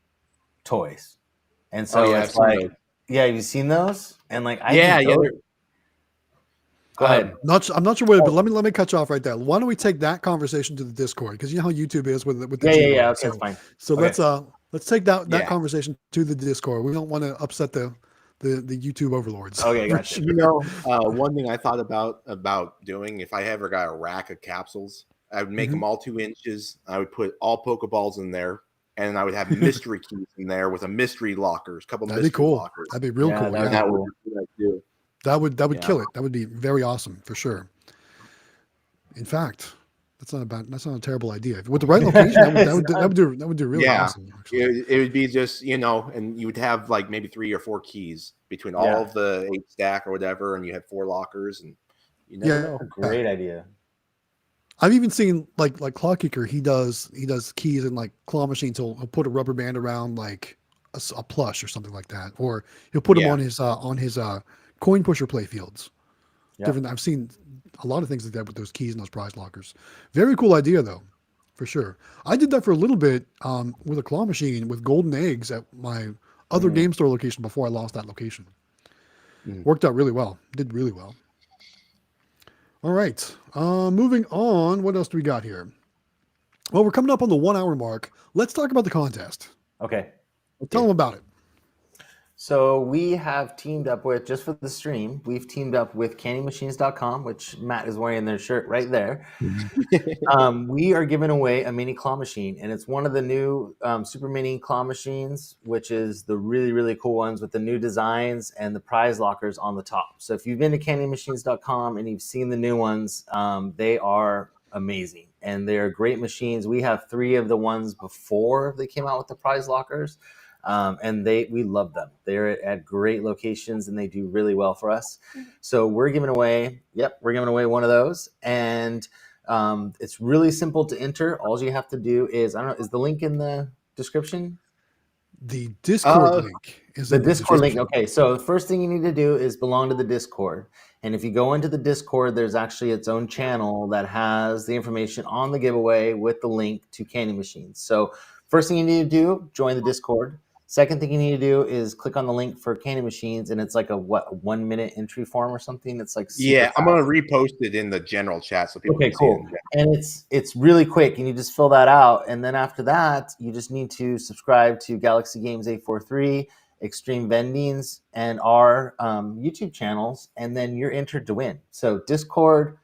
Toys, and so it's like. Yeah, have you seen those? And like, Go ahead. I'm not sure what, but let me cut you off right there. Why don't we take that conversation to the Discord? Because you know how YouTube is with the yeah. Okay, so, that's fine. So let's take that conversation to the Discord. We don't want to upset the YouTube overlords. Okay, gotcha. One thing I thought about doing, if I ever got a rack of capsules, I would make them all 2 inches. I would put all Pokeballs in there. And I would have mystery keys in there with a mystery lockers, That'd be cool. Lockers. That'd be real cool. That would kill it. That would be very awesome for sure. In fact, that's not a terrible idea. With the right location, that would do really awesome. It would be just, and you would have like maybe 3 or 4 keys between all of the 8 stack or whatever, and you had 4 lockers, and you never know. Great idea. I've even seen like Claw Kicker. He does keys and like claw machines. He'll put a rubber band around like a plush or something like that, or he'll put them on his coin pusher play fields. Yeah. Different. I've seen a lot of things like that with those keys and those prize lockers. Very cool idea though, for sure. I did that for a little bit with a claw machine with golden eggs at my other game store location before I lost that location. Worked out really well. Did really well. All right. Moving on. What else do we got here? Well, we're coming up on the 1 hour mark. Let's talk about the contest. Okay. Tell them about it. So we have teamed up with, just for the stream, we've teamed up with candymachines.com, which Matt is wearing their shirt right there. We are giving away a mini claw machine, and it's one of the new super mini claw machines, which is the really, really cool ones with the new designs and the prize lockers on the top. So if you've been to candymachines.com and you've seen the new ones, they are amazing, and they're great machines. We have 3 of the ones before they came out with the prize lockers. And we love them. They're at great locations and they do really well for us. So we're giving away one of those, and it's really simple to enter. All you have to do is, I don't know, is the link in the description? The Discord link is the Discord link. Okay, so the first thing you need to do is belong to the Discord. And if you go into the Discord, there's actually its own channel that has the information on the giveaway with the link to Candy Machines. So first thing you need to do, join the Discord. Second thing you need to do is click on the link for Candy Machines, and it's like a 1 minute entry form or something. It's like I'm gonna repost it in the general chat so people can see it. And it's really quick, and you just fill that out, and then after that, you just need to subscribe to Galaxy Games 843, Xtreme Vendings, and our YouTube channels, and then you're entered to win. So Discord,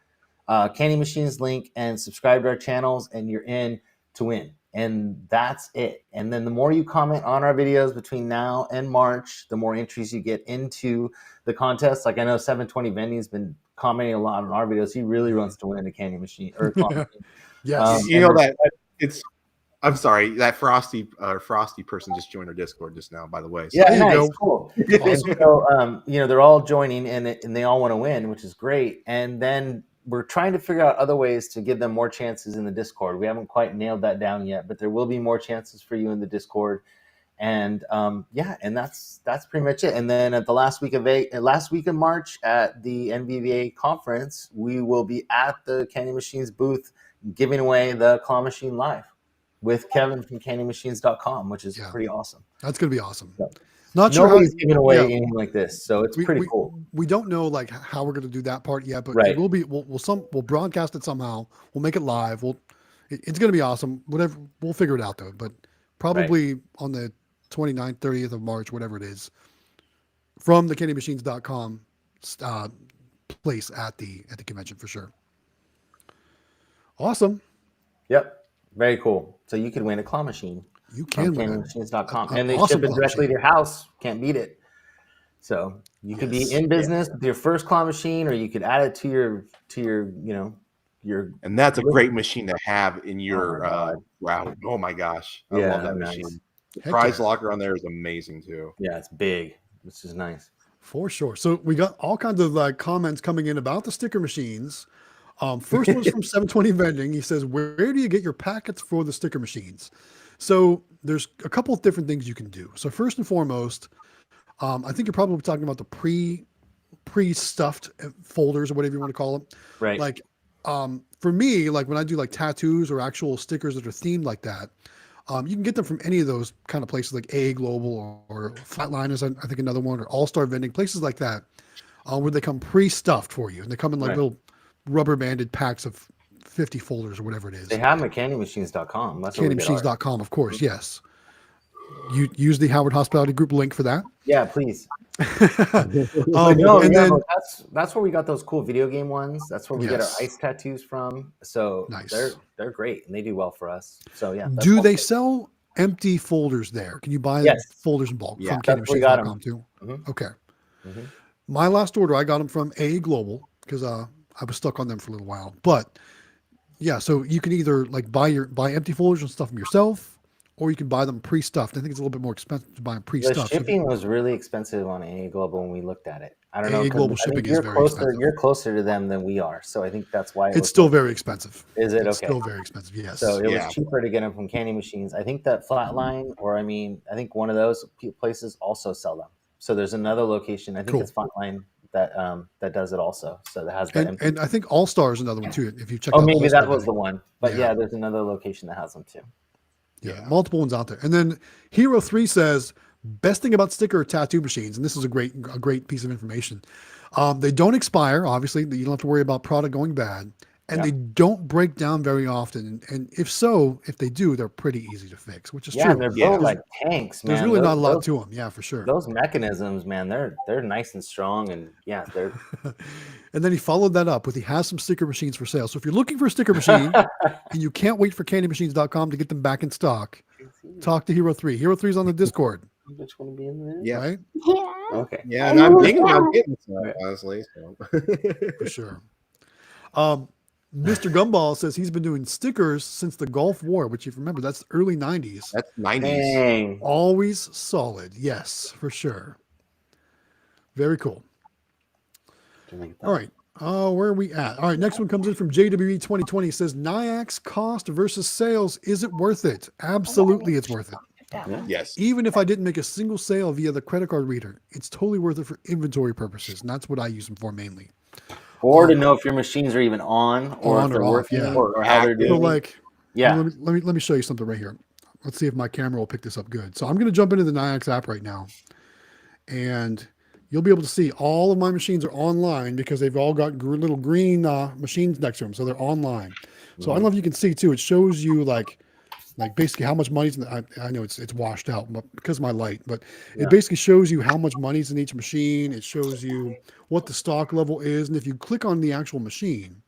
Candy Machines link, and subscribe to our channels, and you're in to win. And that's it. And then the more you comment on our videos between now and March, the more entries you get into the contest. Like I know 720 Vending's been commenting a lot on our videos. He really wants to win a candy machine or a claw machine. Yes. You know that it's. I'm sorry, that frosty person just joined our Discord just now. By the way, so yeah, nice, cool. And so they're all joining, and they all want to win, which is great. And then we're trying to figure out other ways to give them more chances in the Discord. We haven't quite nailed that down yet, but there will be more chances for you in the Discord. And and that's pretty much it. And then at the last week of March at the NVVA conference, we will be at the Candy Machines booth giving away the claw machine live with Kevin from candymachines.com, which is pretty awesome. That's going to be awesome. So, not sure nobody's giving away anything like this, so it's pretty cool. We don't know like how we're going to do that part yet, but it will be. We'll broadcast it somehow. We'll make it live. It's going to be awesome. Whatever, we'll figure it out though. But probably on the 29th, 30th of March, whatever it is, from the candymachines.com place at the convention for sure. Awesome. Yep. Very cool. So you could win a claw machine. You can win candymachines.com, and they ship it directly to your house. Can't beat it. So you could be in business with your first claw machine, or you could add it to your your. And that's a great machine to have in your wow. Oh my gosh, I love that machine. The prize locker on there is amazing too. Yeah, it's big, which is nice for sure. So we got all kinds of comments coming in about the sticker machines. First one's from 720 Vending. He says, "Where do you get your packets for the sticker machines?" So there's a couple of different things you can do. So first and foremost, I think you're probably talking about the pre-stuffed folders or whatever you want to call them. Right. Like for me, like when I do like tattoos or actual stickers that are themed like that, you can get them from any of those kind of places like AA Global or Flatline is I think another one, or All Star Vending, places like that, where they come pre-stuffed for you, and they come in like little rubber banded packs of 50 folders or whatever it is. They have them at candymachines.com. That's candymachines.com, of course. Yes. You use the Howard Hospitality Group link for that. Yeah, please. That's where we got those cool video game ones. That's where we get our ice tattoos from. So they're great, and they do well for us. So yeah. Do they sell empty folders there? Can you buy folders in bulk from candymachines.com too? Mm-hmm. Okay. Mm-hmm. My last order, I got them from AA Global because I was stuck on them for a little while. But yeah, so you can either like buy empty folders and stuff them yourself, or you can buy them pre-stuffed. I think it's a little bit more expensive to buy them pre-stuffed. The shipping was really expensive on AA Global when we looked at it. I don't know. AA Global shipping is very expensive. You're closer to them than we are, so I think that's why it's still very expensive. Is it? It's okay. Still very expensive. Yes. So it was cheaper to get them from Candy Machines. I think that Flatline, I think one of those places also sell them. So there's another location. I think it's Flatline that does it also. So that has that. And I think All Star is another one too. If you check Oh, out maybe All-Star that was Vending. the one. But yeah, there's another location that has them too. Yeah, multiple ones out there. And then Hero 3 says, best thing about sticker or tattoo machines, and this is a great piece of information. They don't expire, obviously. You don't have to worry about product going bad. And they don't break down very often. And if they do, they're pretty easy to fix, which is true. And they're built like tanks, man. There's really not a lot to them. Yeah, for sure. Those mechanisms, man, they're nice and strong. And yeah, they're. And then he followed that up with, he has some sticker machines for sale. So if you're looking for a sticker machine and you can't wait for candymachines.com to get them back in stock, talk to Hero 3. Hero 3 is on the Discord. I just want to be in there. Yeah. Right? Yeah. Okay. Yeah, and I'm thinking about getting some, honestly. So. For sure. Mr. Gumball says he's been doing stickers since the Gulf War, which, if you remember, that's early 90s. That's 90s. Dang. Always solid. Yes, for sure. Very cool. All right. Where are we at? All right. Next one comes in from JWE 2020. Says, Nyax cost versus sales. Is it worth it? Absolutely, it's worth it. Yes. Even if I didn't make a single sale via the credit card reader, it's totally worth it for inventory purposes. And that's what I use them for mainly. Or to know if your machines are even on or if they're working or how they're doing. So like, let me show you something right here. Let's see if my camera will pick this up good. So I'm going to jump into the Nyax app right now, and you'll be able to see all of my machines are online because they've all got little green machines next to them. So they're online. So I don't know if you can see too. It shows you like basically how much money's in the, I know it's washed out because of my light, but it basically shows you how much money's in each machine. It shows you what the stock level is. And if you click on the actual machine,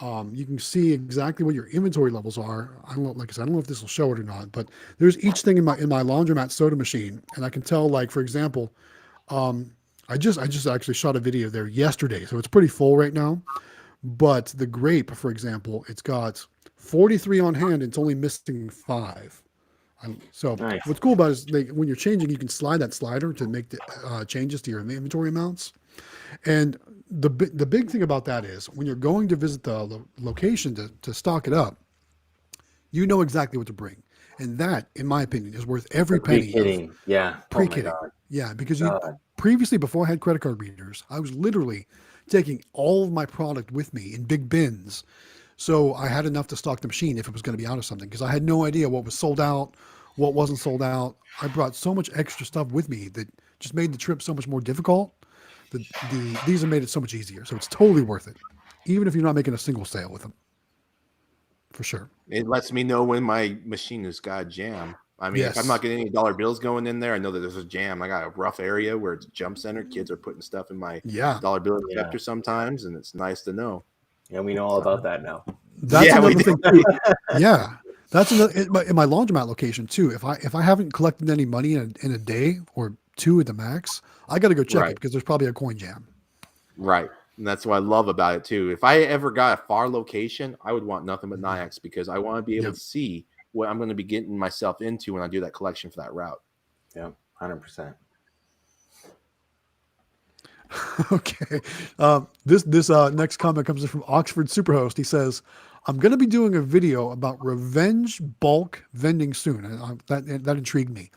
you can see exactly what your inventory levels are. I don't know, like I said, I don't know if this will show it or not, but there's each thing in my laundromat soda machine. And I can tell, like, for example, I just actually shot a video there yesterday. So it's pretty full right now, but the grape, for example, it's got 43 on hand. It's only missing 5. So nice. What's cool about it is when you're changing, you can slide that slider to make the changes to your inventory amounts. And the big thing about that is when you're going to visit the location to stock it up, you know exactly what to bring. And that, in my opinion, is worth every penny. Pre-kitting. Yeah. Pre-kitting. Yeah, because previously, before I had credit card readers, I was literally taking all of my product with me in big bins. So I had enough to stock the machine if it was going to be out of something, because I had no idea what was sold out, what wasn't sold out. I brought so much extra stuff with me that just made the trip so much more difficult. These have made it so much easier. So it's totally worth it, even if you're not making a single sale with them. For sure. It lets me know when my machine has got a jam. I mean, if I'm not getting any dollar bills going in there, I know that there's a jam. I got a rough area where it's a jump center. Kids are putting stuff in my dollar bill injector sometimes, and it's nice to know. Yeah, we know all about that now. That's another thing too. Yeah, that's another in my laundromat location too. If I haven't collected any money in a day or 2 at the max, I got to go check it because there's probably a coin jam. Right, and that's what I love about it too. If I ever got a far location, I would want nothing but Nyax because I want to be able to see what I'm going to be getting myself into when I do that collection for that route. Yeah, 100%. Okay. This next comment comes in from Oxford Superhost. He says, I'm going to be doing a video about revenge bulk vending soon. And that intrigued me.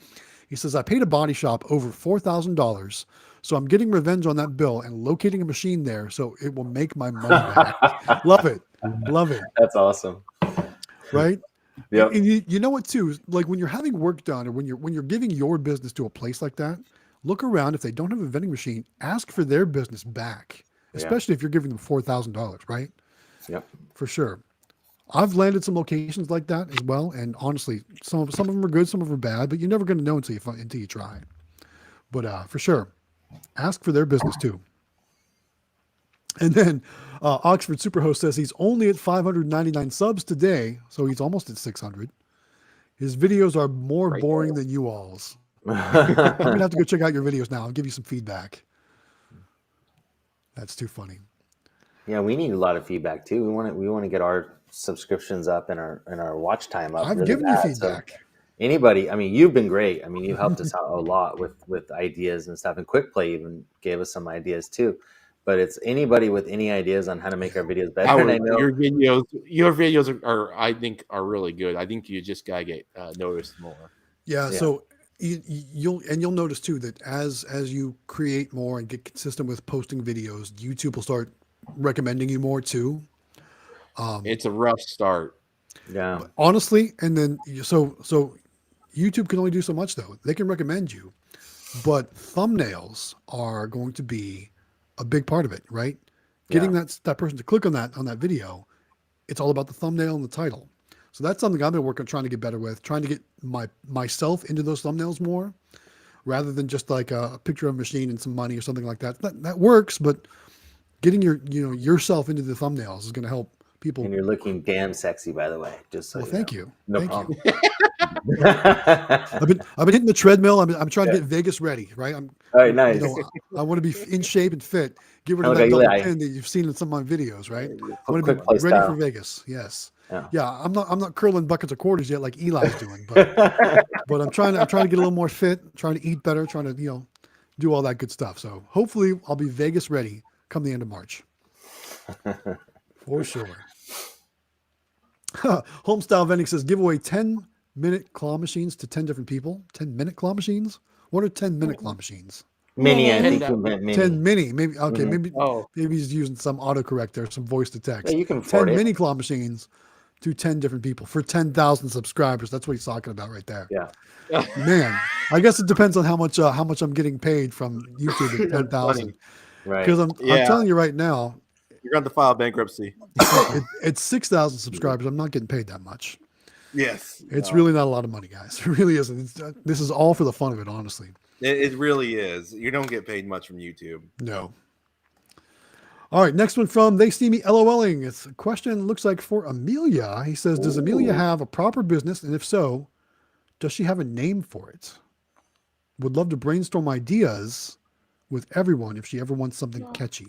He says, I paid a body shop over $4,000. So I'm getting revenge on that bill and locating a machine there so it will make my money back. Love it. Love it. That's awesome. Right? Yeah. And you know what too? Like when you're having work done or when you're giving your business to a place like that, look around. If they don't have a vending machine, ask for their business back, especially if you're giving them $4,000, right? Yep. For sure. I've landed some locations like that as well. And honestly, some of them are good, some of them are bad, but you're never going to know until you try. But for sure, ask for their business too. And then Oxford Superhost says he's only at 599 subs today, so he's almost at 600. His videos are more boring than you all's. I'm gonna have to go check out your videos now. I'll give you some feedback. That's too funny. Yeah, we need a lot of feedback too. We want to get our subscriptions up and our watch time up. I've given you feedback. So anybody, I mean, you've been great. I mean, you've helped us out a lot with ideas and stuff. And Quick Play even gave us some ideas too. But it's anybody with any ideas on how to make our videos better. And I know your videos are I think are really good. I think you just gotta get noticed more. Yeah. So you'll notice too that as you create more and get consistent with posting videos, YouTube will start recommending you more too. It's a rough start. Yeah. But honestly, and then so YouTube can only do so much though. They can recommend you, but thumbnails are going to be a big part of it, right? Getting that person to click on that video, it's all about the thumbnail and the title. So that's something I've been working on trying to get better with, trying to get myself into those thumbnails more, rather than just like a picture of a machine and some money or something like that. That works, but getting yourself into the thumbnails is going to help people. And you're looking damn sexy, by the way. Just so thank you. No thank problem. you. I've been hitting the treadmill. I'm trying to get Vegas ready, right? All right, nice. I want to be in shape and fit. Get rid of that double chin that you've seen in some of my videos, right? I want to be ready for Vegas. Yes. Yeah. I'm not curling buckets of quarters yet like Eli's doing, but I'm trying to get a little more fit, trying to eat better, trying to do all that good stuff. So hopefully I'll be Vegas ready come the end of March. For sure. Homestyle Vending says give away 10-minute claw machines to 10 different people. 10-minute claw machines? What are 10-minute claw machines? Mini, I think you meant mini. 10 mini, maybe. Okay, maybe he's using some autocorrect or some voice to text. Yeah, you can afford 10 mini claw machines to 10 different people for 10,000 subscribers. That's what he's talking about right there. Yeah. Man, I guess it depends on how much I'm getting paid from YouTube at 10,000. Right. Because I'm telling you right now, you're going to file bankruptcy. It's 6,000 subscribers. I'm not getting paid that much. Yes. It's really not a lot of money, guys. It really isn't. This is all for the fun of it, honestly. It really is. You don't get paid much from YouTube. No. All right, next one from They See Me LOLing. It's a question, looks like for Amelia. He says, does Amelia have a proper business? And if so, does she have a name for it? Would love to brainstorm ideas with everyone if she ever wants something catchy.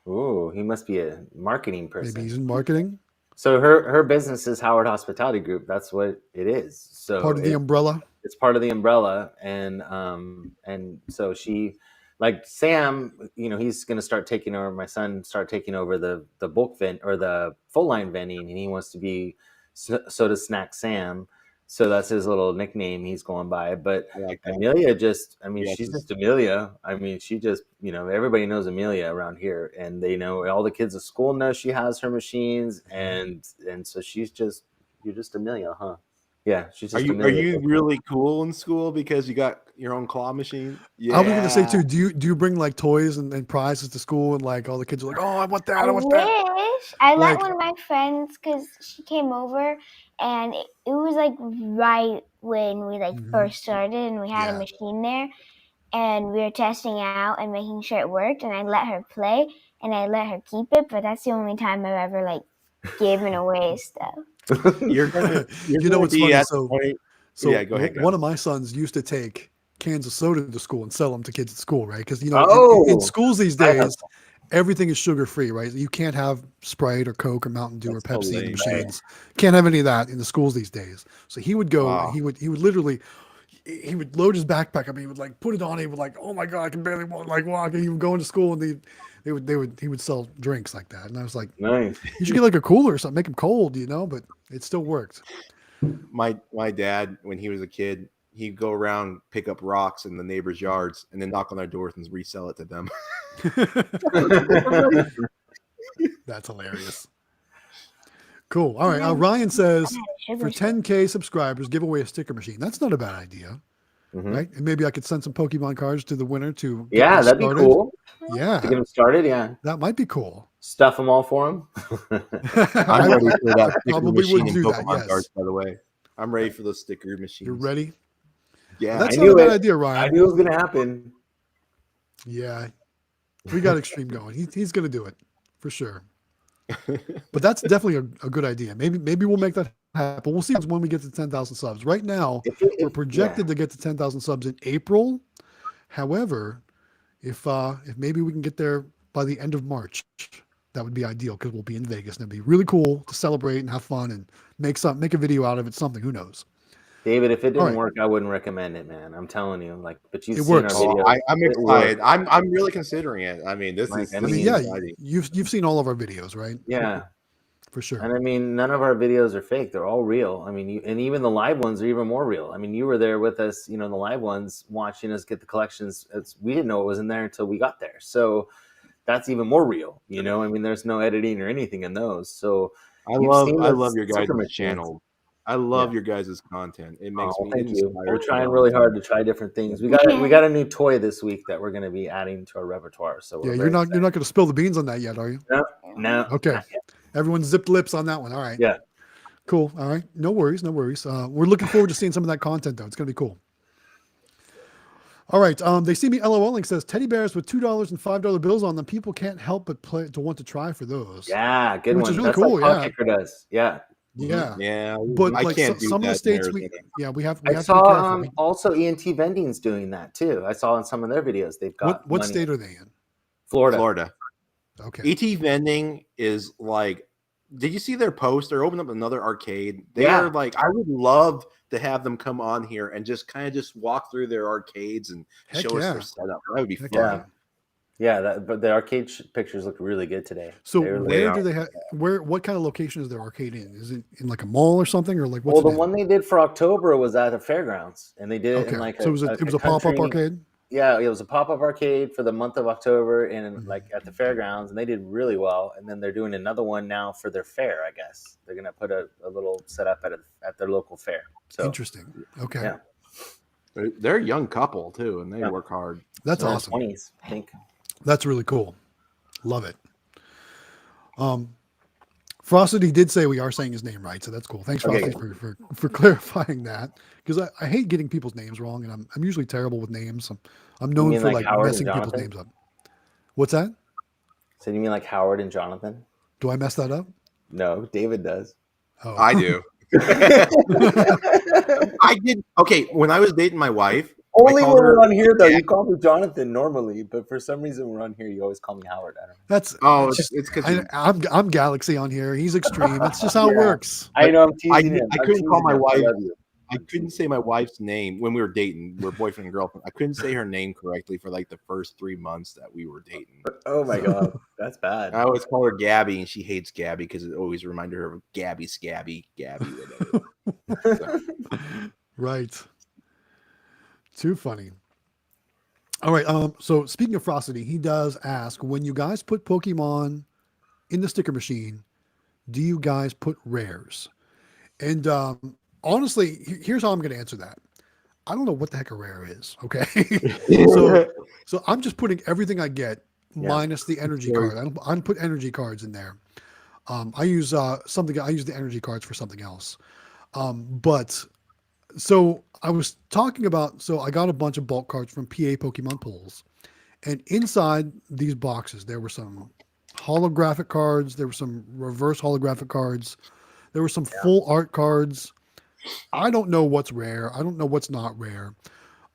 Ooh, he must be a marketing person. Maybe he's in marketing. So her business is Howard Hospitality Group. That's what it is. So part of the umbrella. It's part of the umbrella, and so she, like Sam, he's going to start taking over. My son taking over the bulk vent or the full line vending, and he wants to be Soda Snack Sam. So that's his little nickname he's going by. But Amelia she's just Amelia. I mean, she just, everybody knows Amelia around here, and they know, all the kids at school know she has her machines, and so you're just Amelia, huh? Yeah, she's just Are you really cool in school because you got your own claw machine? Yeah. I was going to say too. Do you bring like toys and prizes to school, and like all the kids are like, oh, I want that. I want that. I let one of my friends, because she came over, and it was like right when we first started, and we had a machine there, and we were testing out and making sure it worked, and I let her play and I let her keep it, but that's the only time I've ever given away stuff. You're what's funny? So go ahead. One of my sons used to take cans of soda to school and sell them to kids at school, right? Because in schools these days, everything is sugar free, right? You can't have Sprite or Coke or Mountain Dew or Pepsi in the machines. Can't have any of that in the schools these days. So he would go. He would literally. He would load his backpack up. He would put it on. He would oh my god, I can barely walk. And he would go into school, and he would sell drinks like that. And I was like, nice. You should get a cooler or something, make them cold, but it still worked. My dad, when he was a kid, he'd go around, pick up rocks in the neighbors' yards, and then knock on their doors and resell it to them. That's hilarious. Cool. All right. Ryan says for 10K subscribers, give away a sticker machine. That's not a bad idea. Right? And maybe I could send some Pokemon cards to the winner to get them started. Be cool. Yeah. To get them started, yeah. That might be cool. Stuff them all for them. I'm ready for that sticker probably machine would do Pokemon that, yes. cards, by the way. I'm ready for those sticker machines. You're ready? Yeah. That's not a bad idea, Ryan. I knew it was going to happen. Yeah. We got Xtreme going. He's going to do it for sure. But that's definitely a good idea. Maybe we'll make that happen. We'll see when we get to 10,000 subs. Right now, we're projected to get to 10,000 subs in April. However, if maybe we can get there by the end of March, that would be ideal because we'll be in Vegas and it'd be really cool to celebrate and have fun and make a video out of it. Something, who knows? David, if it didn't work, I wouldn't recommend it, man. I'm telling you, but you've seen works. our video. I'm excited. I'm really considering it. I mean, this is exciting. You've seen all of our videos, right? Yeah. For sure. And I mean, none of our videos are fake. They're all real. I mean, and even the live ones are even more real. I mean, you were there with us, the live ones, watching us get the collections. We didn't know it was in there until we got there. So that's even more real. I mean, there's no editing or anything in those. So I love your guys' channel. I love your guys' content. It makes me thank you. inspired. We're trying really hard to try different things. We got a new toy this week that we're going to be adding to our repertoire. So you're not going to spill the beans on that yet, are you? No. Okay. Everyone zipped lips on that one. All right. Yeah. Cool. All right. No worries. We're looking forward to seeing some of that content, though. It's going to be cool. All right. They see me LOLing says teddy bears with $2 and $5 bills on them. People can't help but want to try for those. Yeah, good one. Which is really cool. Like does. Yeah. Yeah. But I like can't some of the states, we have to be careful. Also ENT Vending's doing that too. I saw in some of their videos. They've got what state are they in? Florida. Okay. ET Vending is like, did you see their post? They're opening up another arcade. They're like, I would love to have them come on here and just walk through their arcades and show us their setup. That would be fun. Yeah, but the arcade pictures look really good today. So where do they have? What kind of location is their arcade in? Is it in like a mall or something, or like what's? Well, the one they did for October was at the fairgrounds, and they did it in like it was a pop-up arcade. Yeah, it was a pop-up arcade for the month of October, and like at the fairgrounds, and they did really well. And then they're doing another one now for their fair. I guess they're gonna put a little setup at their local fair. So interesting. Okay. Yeah. They're a young couple too, and they work hard. That's awesome. 20s, I think. That's really cool. Love it. Frosty did say we are saying his name right, so that's cool. Thanks, Frosty, for clarifying that, because I hate getting people's names wrong, and I'm usually terrible with names. I'm known for like messing people's names up. What's that? So you mean like Howard and Jonathan? Do I mess that up? No, David does. Oh. I do. I did. Okay, when I was dating my wife. Only when we're on here, though. You call me Jonathan normally, but for some reason we're on here, you always call me Howard. I don't know. It's because I'm Galaxy on here. He's Xtreme. It's just how it works. I know. I'm teasing him. I couldn't call my wife. I couldn't say my wife's name when we were dating. We're boyfriend and girlfriend. I couldn't say her name correctly for like the first 3 months that we were dating. Oh my god, that's bad. I always call her Gabby, and she hates Gabby because it always reminded her of Gabby, Scabby, whatever. So. Right. Too funny. All right. So speaking of Frosty, he does ask, when you guys put Pokemon in the sticker machine, do you guys put rares? And honestly, here's how I'm going to answer that. I don't know what the heck a rare is. Okay. so I'm just putting everything I get minus the energy card. I don't put energy cards in there. I use the energy cards for something else. So I was talking about, so I got a bunch of bulk cards from PA Pokemon Pulls, and inside these boxes, there were some holographic cards. There were some reverse holographic cards. There were some full art cards. I don't know what's rare. I don't know what's not rare.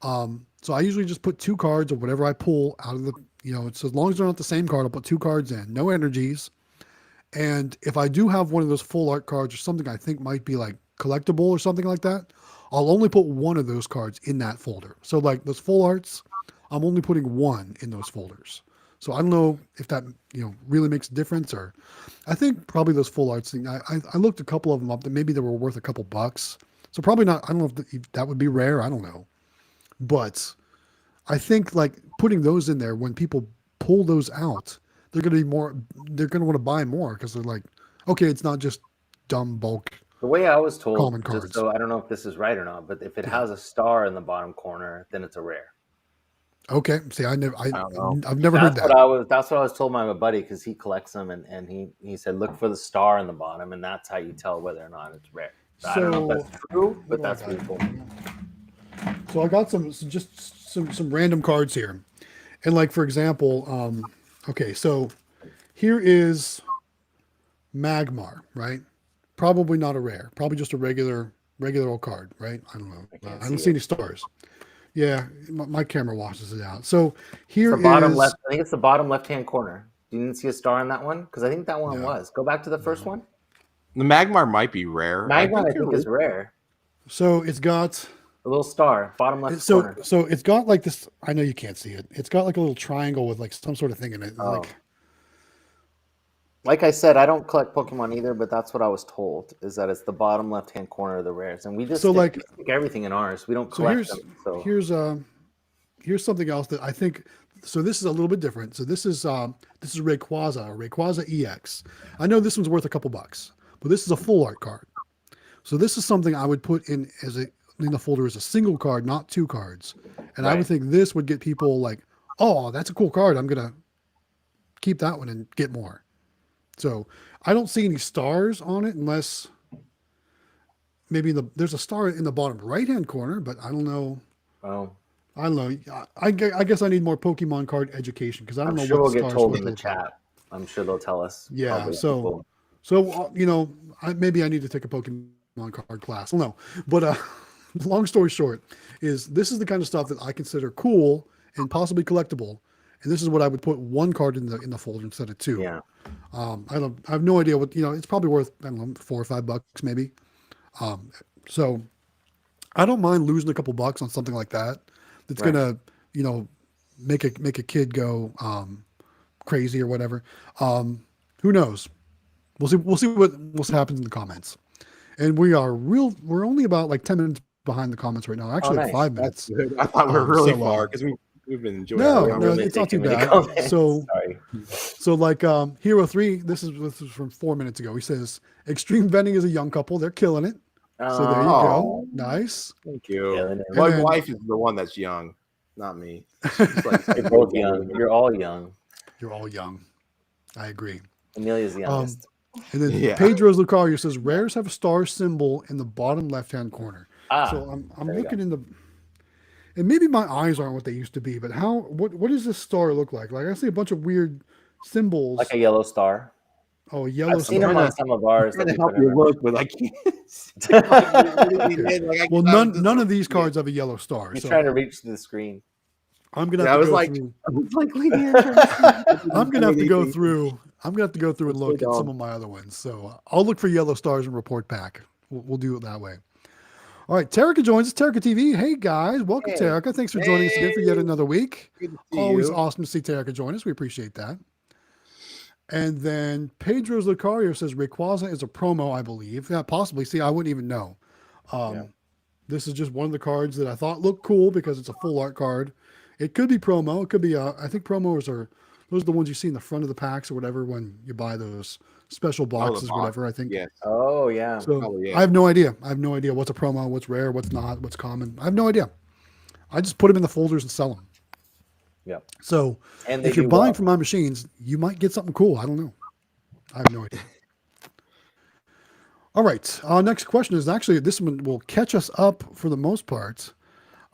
So I usually just put 2 cards of whatever I pull out of the, it's as long as they're not the same card, I'll put 2 cards in, no energies. And if I do have one of those full art cards or something I think might be like collectible or something like that, I'll only put 1 of those cards in that folder. So like those full arts, I'm only putting 1 in those folders. So I don't know if that, really makes a difference, or I think probably those full arts thing. I looked a couple of them up that maybe they were worth a couple bucks. So probably not, I don't know if that would be rare. I don't know. But I think like putting those in there, when people pull those out, they're going to want to buy more because they're like, okay, it's not just dumb bulk. The way I was told, common cards. So I don't know if this is right or not, but if it has a star in the bottom corner, then it's a rare. Okay. See, I've never heard that. That's what I was told by my buddy, because he collects them, and he said look for the star in the bottom, and that's how you tell whether or not it's rare. So I don't know if that's true, but that's pretty cool. So I got some random cards here, and like for example, okay, so here is Magmar, right? Probably not a rare. Probably just a regular old card, right? I don't know. I don't see any stars. Yeah, my camera washes it out. So here is bottom left. I think it's the bottom left-hand corner. You didn't see a star in that one? Because I think that one was. Go back to the first one. The Magmar might be rare. Magmar, I think is rare. So it's got a little star, bottom left corner. So it's got like this. I know you can't see it. It's got like a little triangle with like some sort of thing in it. Like Like I said, I don't collect Pokemon either, but that's what I was told, is that it's the bottom left-hand corner of the rares. And we just we stick everything in ours. We don't collect them. So here's something else that I think, so this is a little bit different. So this is Rayquaza EX. I know this one's worth a couple bucks, but this is a full art card. So this is something I would put in the folder as a single card, not 2 cards. And I would think this would get people like, oh, that's a cool card. I'm going to keep that one and get more. So I don't see any stars on it unless maybe there's a star in the bottom right-hand corner, but I don't know. Oh. I don't know. I guess I need more Pokemon card education because I don't know sure what we'll get told in the chat. I'm sure they'll tell us. Yeah. So maybe I need to take a Pokemon card class. I don't know. But long story short is this is the kind of stuff that I consider cool and possibly collectible. And this is what I would put 1 card in the folder instead of 2. Yeah. I have no idea what, it's probably worth, I don't know, $4 or $5 maybe. So I don't mind losing a couple bucks on something like that. That's gonna, make a kid go crazy or whatever. Who knows? We'll see what happens in the comments. And we're only about like 10 minutes behind the comments right now. Actually, nice. 5 minutes. I thought we were really far because we've been enjoying it. No, it's not too bad. So like Hero 3, this is from 4 minutes ago. He says Xtreme Vending is a young couple. They're killing it. So there you go. Nice. Thank you. My wife is the one that's young, not me. You're both young. You're all young. You're all young. I agree. Amelia's the youngest. And then Pedro's Lucario says rares have a star symbol in the bottom left-hand corner. So I'm looking in the, and maybe my eyes aren't what they used to be, but what does this star look like? Like I see a bunch of weird symbols. Like a yellow star. Oh, a yellow I've seen them on some of ours. I'm trying to help you look, but I can't. Well, none of these cards have a yellow star. He's trying to reach the screen. I'm gonna have to go through. I'm gonna have to go through and look at some of my other ones. So I'll look for yellow stars and report back. We'll do it that way. All right, Terica joins us. Terica TV. Hey guys, welcome Terica. Thanks for joining us again for yet another week. Always awesome to see Terica join us. We appreciate that. And then Pedro's Lucario says Rayquaza is a promo, I believe. Yeah, possibly. See, I wouldn't even know. This is just one of the cards that I thought looked cool because it's a full art card. It could be promo. It could be, I think promos those are the ones you see in the front of the packs or whatever when you buy those special boxes or whatever, I think. Yeah. Oh, yeah. So I have no idea. I have no idea what's a promo, what's rare, what's not, what's common. I have no idea. I just put them in the folders and sell them. Yeah. So if you're buying from my machines, you might get something cool. I don't know. I have no idea. All right. Next question is actually, this one will catch us up for the most part.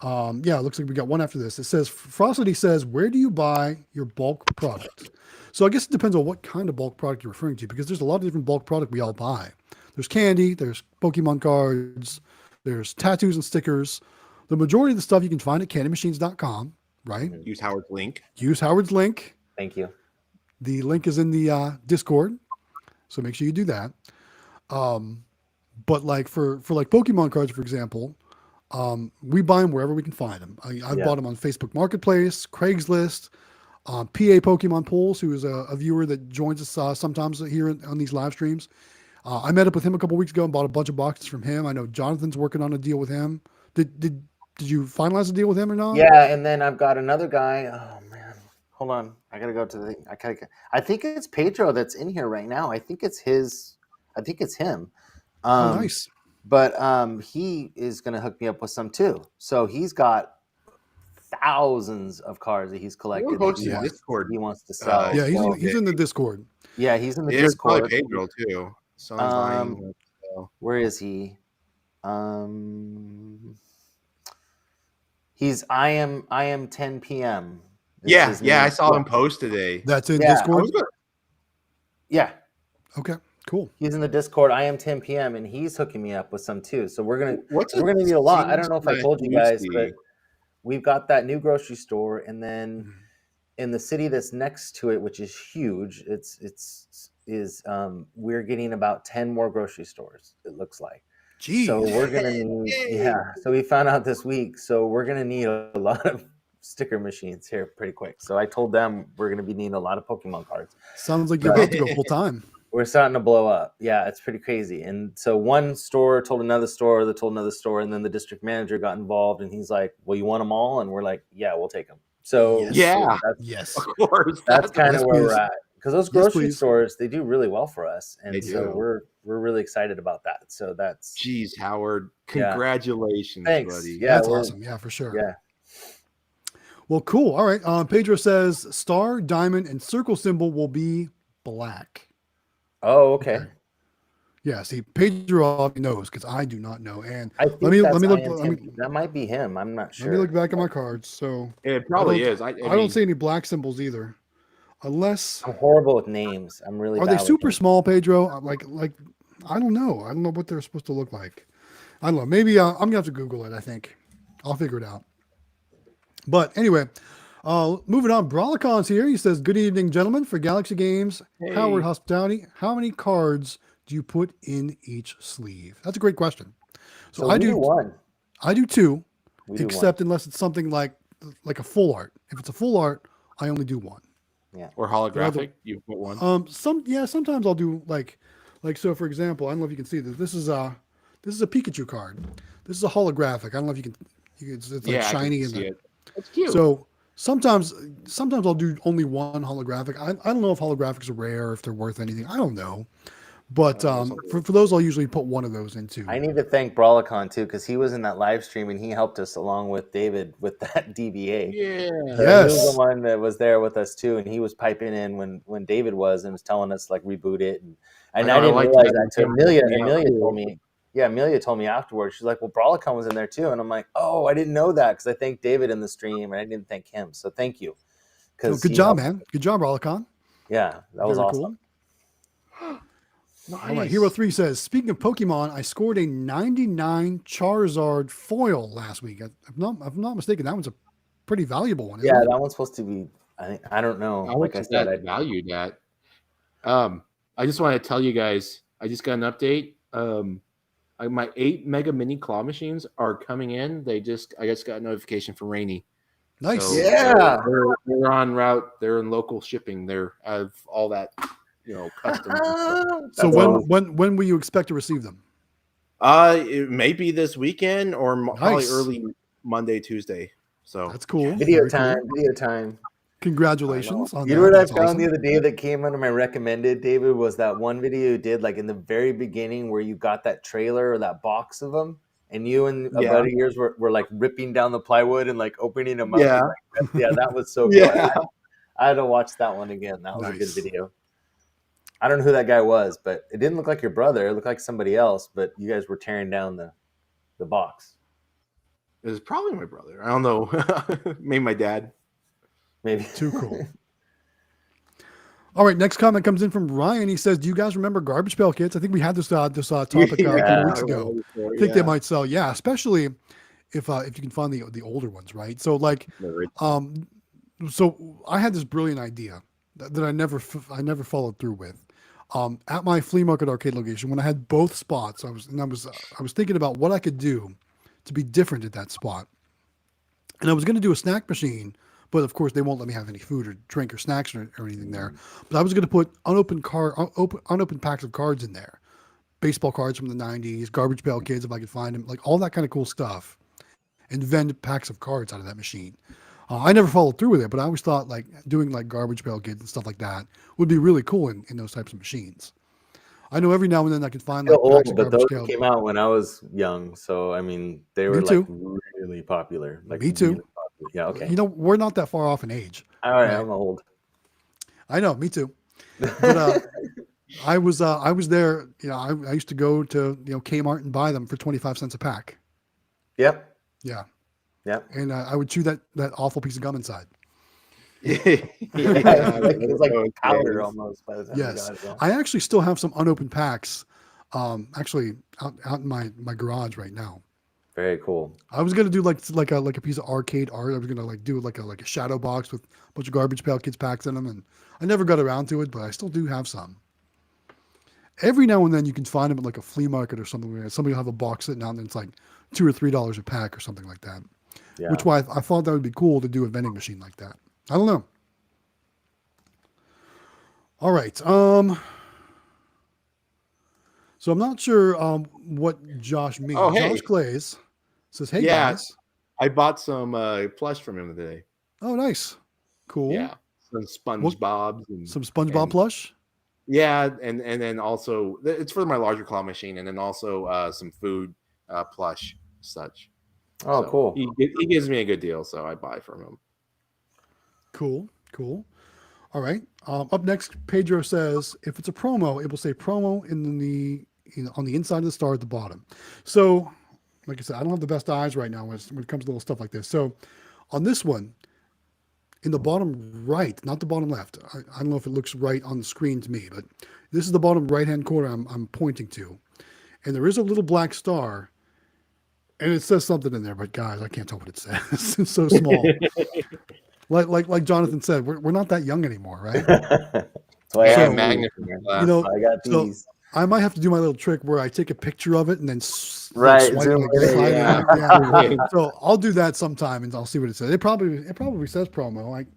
It looks like we got one after this. It says, Frosty says, where do you buy your bulk product? So I guess it depends on what kind of bulk product you're referring to, because there's a lot of different bulk product we all buy. There's candy, there's Pokemon cards, there's tattoos and stickers. The majority of the stuff you can find at candymachines.com, right? Use Howard's link. Use Howard's link. Thank you. The link is in the Discord, so make sure you do that. But like for like Pokemon cards, for example, we buy them wherever we can find them. I've bought them on Facebook Marketplace, Craigslist, PA Pokemon Pulls, who is a viewer that joins us sometimes here on these live streams. I met up with him a couple weeks ago and bought a bunch of boxes from him. I know Jonathan's working on a deal with him. Did you finalize a deal with him or not? Yeah, and then I've got another guy. Oh man, hold on. I gotta go to the. I think it's Pedro that's in here right now. I think it's his. I think it's him. Nice. But he is gonna hook me up with some too. So he's got thousands of cards that he's collected. Discord. He wants to sell. Yeah, he's in the Discord. Yeah, he's in the Discord. Probably Pedro too. Where is he? He's I am 10 p.m. I saw him post today. That's in Discord. Yeah. Okay. Cool. He's in the Discord. I am 10 p.m. and he's hooking me up with some too. So we're gonna need a lot. I don't know if I told you guys, but we've got that new grocery store, and then in the city that's next to it, which is huge, we're getting about 10 more grocery stores. It looks like. Jeez. So we're gonna need, so we found out this week. So we're gonna need a lot of sticker machines here pretty quick. So I told them we're going to be needing a lot of Pokemon cards. Sounds like you're about to go full time. We're starting to blow up. Yeah, it's pretty crazy. And so one store told another store that told another store, and then the district manager got involved, and he's like, well, you want them all? And we're like, yeah, we'll take them. So yes, of course. That's kind of where we're at. Because those grocery please. stores, they do really well for us. And They so do. we're really excited about that. So that's... Jeez, Howard. Congratulations, Thanks. buddy. Yeah, that's awesome. Yeah, for sure. Yeah. Well, cool. All right. Pedro says star, diamond, and circle symbol will be black. Oh, okay. Yeah. See, Pedro already knows because I do not know. And I think let me look. that might be him. I'm not sure. Let me look back at my cards. So It probably is. I don't see any black symbols either, unless I'm horrible with names. I'm really. Are bad they with super names. small, Pedro? Like I don't know. I don't know what they're supposed to look like. I don't know. Maybe I'm gonna have to Google it. I think I'll figure it out. But anyway, moving on. Brolicon's here. He says, "Good evening, gentlemen. For Galaxy Games, Hey. Howard Hospitality. How many cards do you put in each sleeve?" That's a great question. So I do one. I do two, We do except unless it's something like a full art. If it's a full art, I only do one. Or holographic. You put one. Sometimes I'll do like so. For example, I don't know if you can see this. This is a Pikachu card. This is a holographic. I don't know if you can. It's like shiny and it's cute. So sometimes I'll do only one holographic. I don't know if holographics are rare or if they're worth anything. I don't know. But for those, I'll usually put one of those into. I need to thank Brawlicon too, because he was in that live stream and he helped us along with David with that DBA. Yeah. So Yes. he was the one that was there with us too, and he was piping in when David was and was telling us like reboot it, and I didn't realize that until Amelia told me. Yeah, Amelia told me afterwards. She's like, "Well, Brawlicon was in there too," and I'm like, "Oh, I didn't know that because I thanked David in the stream and I didn't thank him. So thank you." Good job, man. Good job, Brolican. Yeah, that was Very awesome. Cool. All right, Hero 3 says, speaking of Pokemon, I scored a 99 Charizard foil last week. If I'm not mistaken, that one's a pretty valuable one. Yeah, that one's supposed to be. I don't know. Like I said, I valued that. I just want to tell you guys, I just got an update. My 8 Mega Mini claw machines are coming in. I just got a notification from Rainy. Nice. So Yeah. They're on route. They're in local shipping. They're out of all that, customs. So when will you expect to receive them? It may be this weekend or probably Nice. early Monday, Tuesday. So That's cool. Video Very time. cool. Video time. Congratulations on You that. know what I That's found awesome. the other day that came under my recommended, David, was that one video you did like in the very beginning where you got that trailer or that box of them, and you and a buddy of yours were like ripping down the plywood and like opening them up. Yeah. Yeah, that was so good. I had to watch that one again. That was a good video. I don't know who that guy was, but it didn't look like your brother. It looked like somebody else, but you guys were tearing down the box. it was probably my brother. I don't know. Maybe my dad. Maybe. Too cool. All right, next comment comes in from Ryan. He says, "Do you guys remember garbage pail kits? I think we had this topic a couple weeks ago. I think they might sell. Yeah, especially if you can find the older ones, right? So like, so I had this brilliant idea that I never followed through with. At my flea market arcade location, when I had both spots, I was thinking about what I could do to be different at that spot, and I was going to do a snack machine. But of course, they won't let me have any food or drink or snacks or anything there. But I was going to put unopened packs of cards in there, baseball cards from the '90s, garbage pail kids if I could find them, like all that kind of cool stuff, and vend packs of cards out of that machine. I never followed through with it, but I always thought like doing like garbage pail kids and stuff like that would be really cool in those types of machines. I know every now and then I can find like packs of but garbage those pail. came out when I was young, so I mean they were like really popular. Like Me too. Really yeah, okay. We're not that far off in age. All right, I'm old. I know, me too. But I was there. I used to go to Kmart and buy them for 25 cents a pack. Yep. Yeah. Yep. And I would chew that awful piece of gum inside. It was like powder almost by the time Yes, you got it. Yeah. I actually still have some unopened packs. Actually, out in my garage right now. Very cool. I was gonna do like a piece of arcade art. I was gonna like do like a shadow box with a bunch of garbage pail kids packs in them, and I never got around to it, but I still do have some. Every now and then you can find them at like a flea market or something. Where somebody will have a box sitting out and it's like $2 or $3 a pack or something like that. Which why I thought that would be cool to do a vending machine like that. I don't know. All right. So I'm not sure what Josh means. Oh, hey. Josh Glaze says, "Hey guys, I bought some plush from him today. Oh, nice, cool. Yeah, some SpongeBob's and some SpongeBob plush. Yeah, and then also it's for my larger claw machine, and then also some food plush such. Oh, so cool. He gives me a good deal, so I buy from him. Cool. All right. Up next, Pedro says, if it's a promo, it will say promo on the inside of the star at the bottom. So, like I said, I don't have the best eyes right now when it comes to little stuff like this. So, on this one, in the bottom right, not the bottom left. I don't know if it looks right on the screen to me, but this is the bottom right-hand corner I'm pointing to. And there is a little black star, and it says something in there, but guys, I can't tell what it says. It's so small. Like Jonathan said, we're not that young anymore, right? So I have magnifying glass. I got these. So I might have to do my little trick where I take a picture of it and then swipe it. So I'll do that sometime and I'll see what it says. It probably says promo. Like,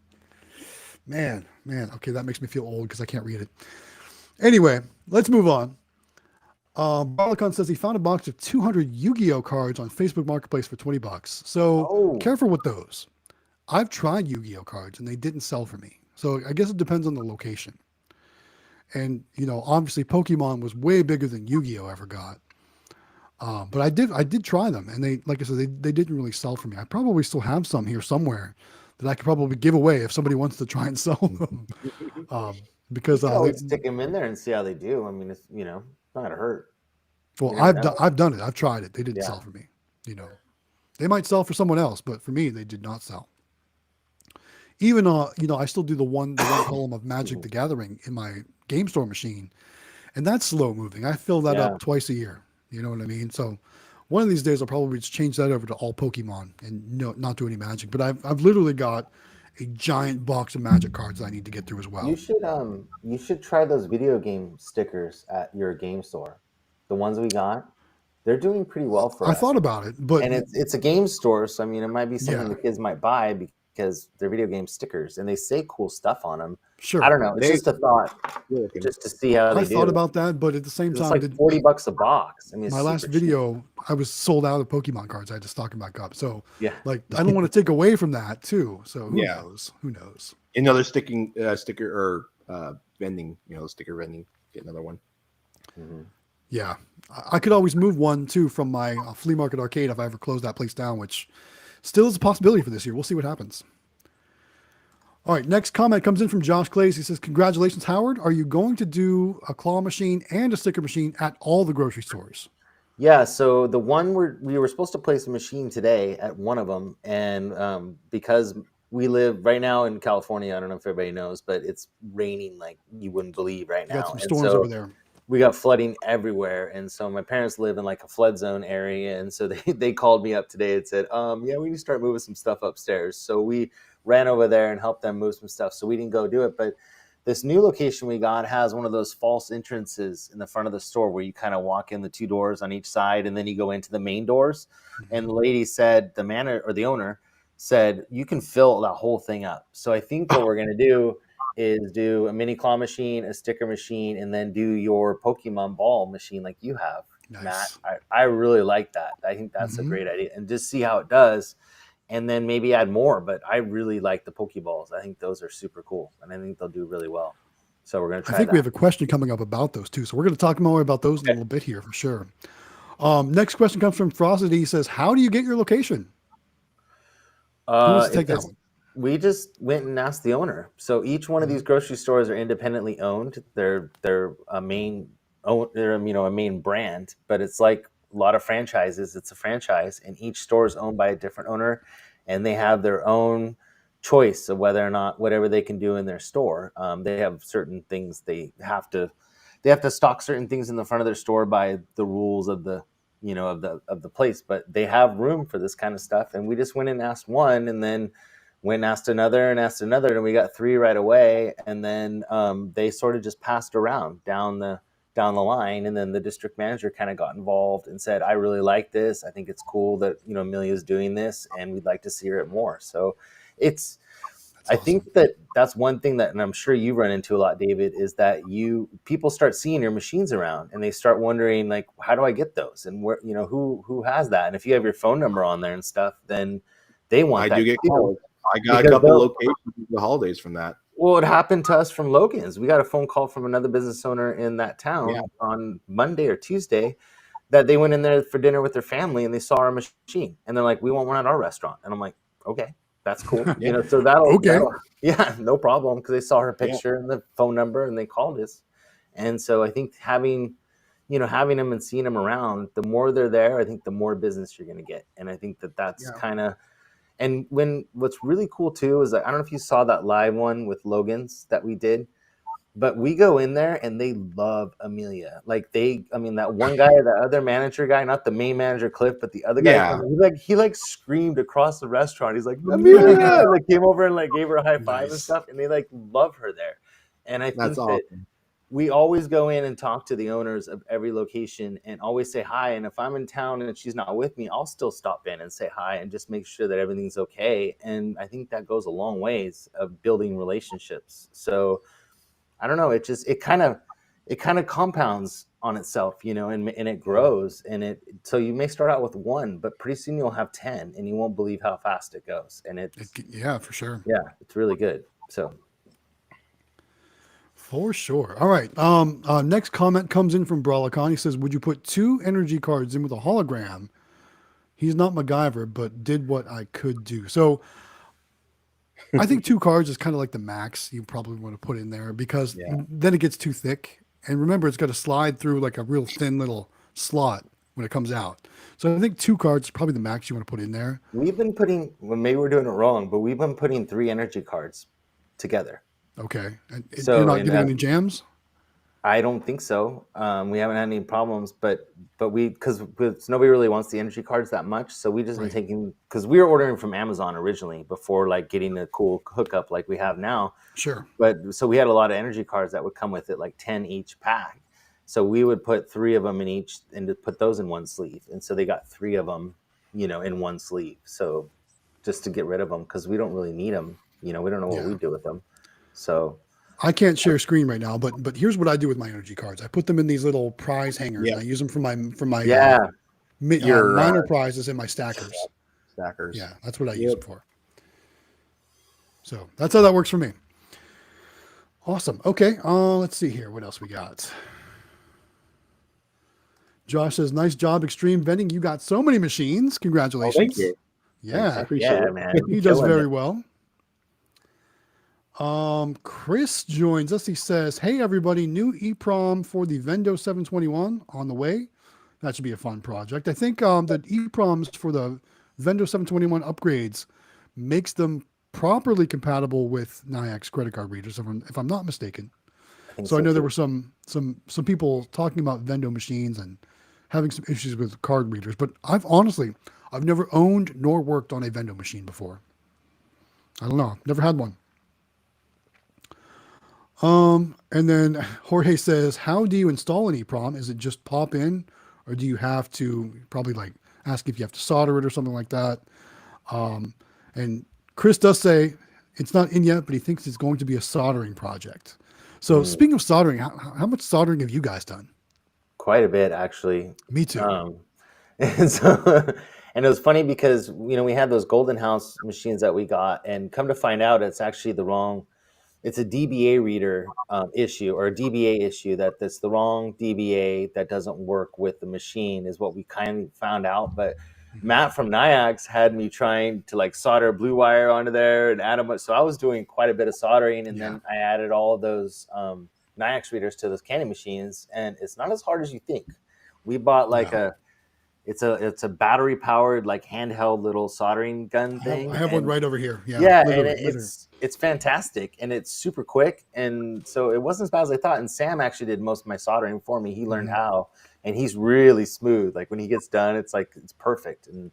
man. Okay, that makes me feel old because I can't read it. Anyway, let's move on. Barlicon says he found a box of 200 Yu-Gi-Oh cards on Facebook Marketplace for $20. So careful with those. I've tried Yu-Gi-Oh cards and they didn't sell for me. So I guess it depends on the location. And, obviously Pokemon was way bigger than Yu-Gi-Oh ever got. But I did try them, and they, like I said, they didn't really sell for me. I probably still have some here somewhere that I could probably give away if somebody wants to try and sell them. Because you can always stick them in there and see how they do. I mean, it's not gonna hurt. Well, I've done it. I've tried it. They didn't sell for me. They might sell for someone else, but for me, they did not sell. Even I still do the one column of Magic the Gathering in my game store machine, and that's slow moving. I fill that up twice a year. You know what I mean? So one of these days I'll probably just change that over to all Pokemon and not do any Magic. But I've literally got a giant box of Magic cards I need to get through as well. You should try those video game stickers at your game store. The ones we got, they're doing pretty well for us. I thought about it, but it's a game store, so I mean it might be something the kids might buy because they're video game stickers and they say cool stuff on them. Sure. I don't know. It's just a thought, just to see how they do. I thought about that, but at the same time, it's like $40 a box. I mean, my last video, cheap. I was sold out of Pokemon cards. I had to stock them back up. So I don't want to take away from that too. So who knows? Who knows? Another sticker or vending, sticker vending. Get another one. Mm-hmm. Yeah, I could always move one too from my flea market arcade if I ever close that place down, which still is a possibility for this year. We'll see what happens. All right, next comment comes in from Josh Clays. He says, congratulations, Howard. Are you going to do a claw machine and a sticker machine at all the grocery stores? Yeah, so the one we were supposed to place a machine today at one of them, and because we live right now in California, I don't know if everybody knows, but it's raining like you wouldn't believe right now. Got some storms over there. We got flooding everywhere, and so my parents live in like a flood zone area, and so they called me up today and said, we need to start moving some stuff upstairs. So we ran over there and helped them move some stuff. So we didn't go do it, but this new location we got has one of those false entrances in the front of the store where you kind of walk in the two doors on each side, and then you go into the main doors. And the lady said, the owner said, you can fill that whole thing up. So I think what we're going to do is do a mini claw machine, a sticker machine, and then do your Pokemon ball machine like you have, Matt. I really like that. I think that's a great idea. And just see how it does, and then maybe add more. But I really like the Pokeballs. I think those are super cool, and I think they'll do really well. So we're going to try we have a question coming up about those too. So we're going to talk more about those in a little bit here for sure. Next question comes from Frosty. He says, how do you get your location? Who wants to take that one? We just went and asked the owner. So each one of these grocery stores are independently owned. They're a main brand, but it's like a lot of franchises. It's a franchise, and each store is owned by a different owner, and they have their own choice of whether or not whatever they can do in their store. They have certain things they have to stock certain things in the front of their store by the rules of the place, but they have room for this kind of stuff. And we just went and asked one, and then went and asked another, and we got 3 right away. And then they sort of just passed around down the down the line. And then the district manager kind of got involved and said, I really like this. I think it's cool that, Amelia's doing this, and we'd like to see her at more. So that's I awesome. Think that's one thing that, and I'm sure you run into a lot, David, is that people start seeing your machines around and they start wondering, like, how do I get those? And where, who has that? And if you have your phone number on there and stuff, then they want that. I do get calls. I got a couple locations for the holidays from that. Well, it happened to us from Logan's. We got a phone call from another business owner in that town on Monday or Tuesday that they went in there for dinner with their family and they saw our machine and they're like, we want one at our restaurant. And I'm like, okay, that's cool. So that'll no problem, because they saw her picture and the phone number and they called us. And so I think having them and seeing them around, the more they're there, I think the more business you're going to get. And I think that's kind of. And what's really cool too is, like, I don't know if you saw that live one with Logan's that we did, but we go in there and they love Amelia. Like that one guy, the other manager guy, not the main manager Cliff, but the other guy, he screamed across the restaurant. He's like, Amelia, like came over and like gave her a high five and stuff, and they like love her there. And I think that we always go in and talk to the owners of every location and always say hi. And if I'm in town and she's not with me, I'll still stop in and say hi and just make sure that everything's okay. And I think that goes a long ways of building relationships. So I don't know. It kind of compounds on itself, and it grows. And so you may start out with one, but pretty soon you'll have 10 and you won't believe how fast it goes. And for sure. Yeah, it's really good. So. For sure. All right. Next comment comes in from Brawlicon. He says, would you put 2 energy cards in with a hologram? He's not MacGyver, but did what I could do. So I think 2 cards is kind of like the max you probably want to put in there, because then it gets too thick. And remember, it's got to slide through like a real thin little slot when it comes out. So I think 2 cards is probably the max you want to put in there. We've been putting, well, maybe we're doing it wrong, but we've been putting 3 energy cards together. Okay. And so you're not getting any jams? I don't think so. We haven't had any problems, but because nobody really wants the energy cards that much, so we just been taking, because we were ordering from Amazon originally before like getting a cool hookup like we have now. Sure. But so we had a lot of energy cards that would come with it, like 10 each pack. So we would put 3 of them in each and to put those in one sleeve, and so they got 3 of them, in one sleeve. So just to get rid of them, because we don't really need them. We don't know what we do with them. So I can't share screen right now, but here's what I do with my energy cards. I put them in these little prize hangers. And I use them for my minor prizes and my stackers. Yeah, that's what I use them for. So that's how that works for me. Awesome. Okay. Let's see here. What else we got? Josh says, nice job, Xtreme Vending. You got so many machines. Congratulations. Thank you. Yeah. I appreciate it, man. He does very well. Chris joins us. He says, hey everybody, new EEPROM for the Vendo 721 on the way. That should be a fun project. I think the EEPROMs for the Vendo 721 upgrades makes them properly compatible with NIAX credit card readers, if I'm not mistaken. So I know there were some people talking about Vendo machines and having some issues with card readers, but I've never owned nor worked on a Vendo machine before. I don't know. Never had one. And then Jorge says, how do you install an EEPROM? Is it just pop in, or do you have to probably like ask if you have to solder it or something like that? And Chris does say it's not in yet, but he thinks it's going to be a soldering project. So speaking of soldering, how much soldering have you guys done? Quite a bit, actually. Me too. And it was funny because, we had those Golden House machines that we got, and come to find out it's actually it's a DBA reader issue, or a DBA issue, that's the wrong DBA that doesn't work with the machine, is what we kind of found out. But Matt from NIAX had me trying to like solder blue wire onto there and add them. So I was doing quite a bit of soldering, and then I added all of those NIAX readers to those candy machines, and it's not as hard as you think. We bought like it's a battery powered like handheld little soldering gun thing. I have one right over here. Yeah, and it's fantastic, and it's super quick, and so it wasn't as bad as I thought. And Sam actually did most of my soldering for me. He learned how, and he's really smooth. Like when he gets done, it's perfect. And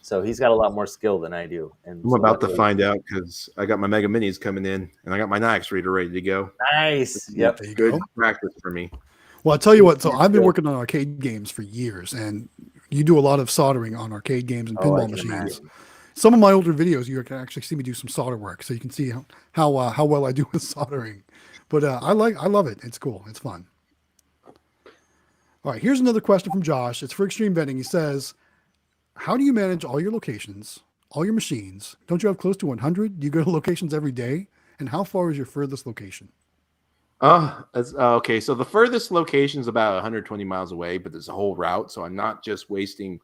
so he's got a lot more skill than I do. And I'm about to find out, because I got my Mega Minis coming in, and I got my NIAX reader ready to go. Nice. Yep. Good practice for me. Well, I'll tell you what. So I've been working on arcade games for years, and you do a lot of soldering on arcade games and pinball machines. Some of my older videos, you can actually see me do some solder work, so you can see how well I do with soldering. But I love it. It's cool. It's fun. All right, here's another question from Josh. It's for Xtreme Vending. He says, "How do you manage all your locations, all your machines? Don't you have close to 100? Do you go to locations every day? And how far is your furthest location?" Okay. So the furthest location is about 120 miles away, but there's a whole route. So I'm not just wasting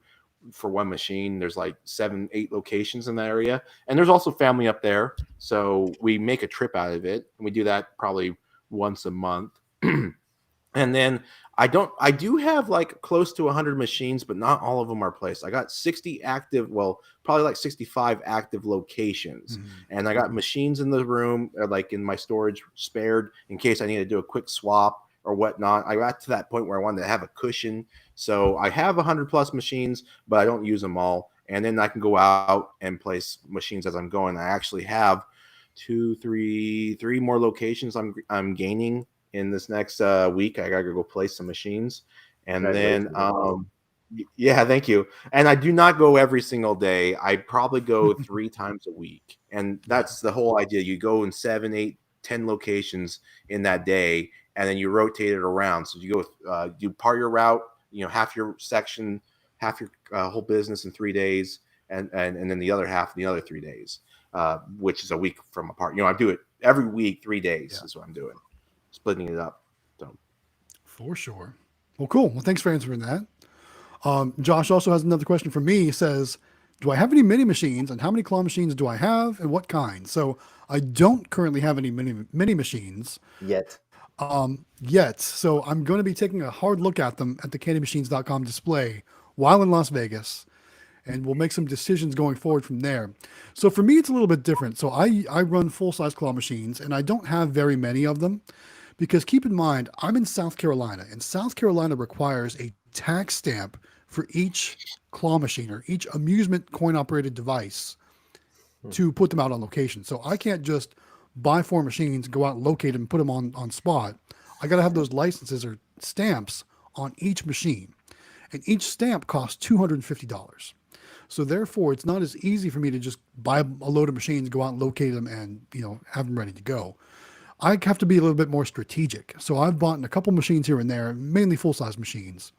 for one machine. There's like 7, 8 locations in that area. And there's also family up there. So we make a trip out of it. And we do that probably once a month. And then I do have like close to 100 machines, but not all of them are placed. I got 60 active, well, probably like 65 active locations. And I got machines in the room, like in my storage spared in case I need to do a quick swap or whatnot. I got to that point where I wanted to have a cushion. So I have 100 plus machines, but I don't use them all. And then I can go out and place machines as I'm going. I actually have 3 more locations I'm gaining in this next week. I gotta go place some machines, and then yeah, thank you. And I do not go every single day. I probably go 3 times a week, and that's the whole idea. You go in 7, 8, 10 locations in that day, and then you rotate it around. So you go you part your route, half your section, half your whole business in 3 days, and then the other half in the other 3 days, which is a week from apart. I do it every week, 3 days is what I'm doing. Splitting it up. So. For sure. Well, cool. Well, thanks for answering that. Josh also has another question for me. He says, do I have any mini machines, and how many claw machines do I have, and what kind? So I don't currently have any mini machines yet. So I'm going to be taking a hard look at them at the candymachines.com display while in Las Vegas, and we'll make some decisions going forward from there. So for me, it's a little bit different. So I run full-size claw machines, and I don't have very many of them. Because keep in mind, I'm in South Carolina, and South Carolina requires a tax stamp for each claw machine or each amusement coin-operated device to put them out on location. So I can't just buy 4 machines, go out and locate them, and put them on spot. I got to have those licenses or stamps on each machine. And each stamp costs $250. So therefore, it's not as easy for me to just buy a load of machines, go out and locate them, and have them ready to go. I have to be a little bit more strategic. So I've bought a couple machines here and there, mainly full-size machines,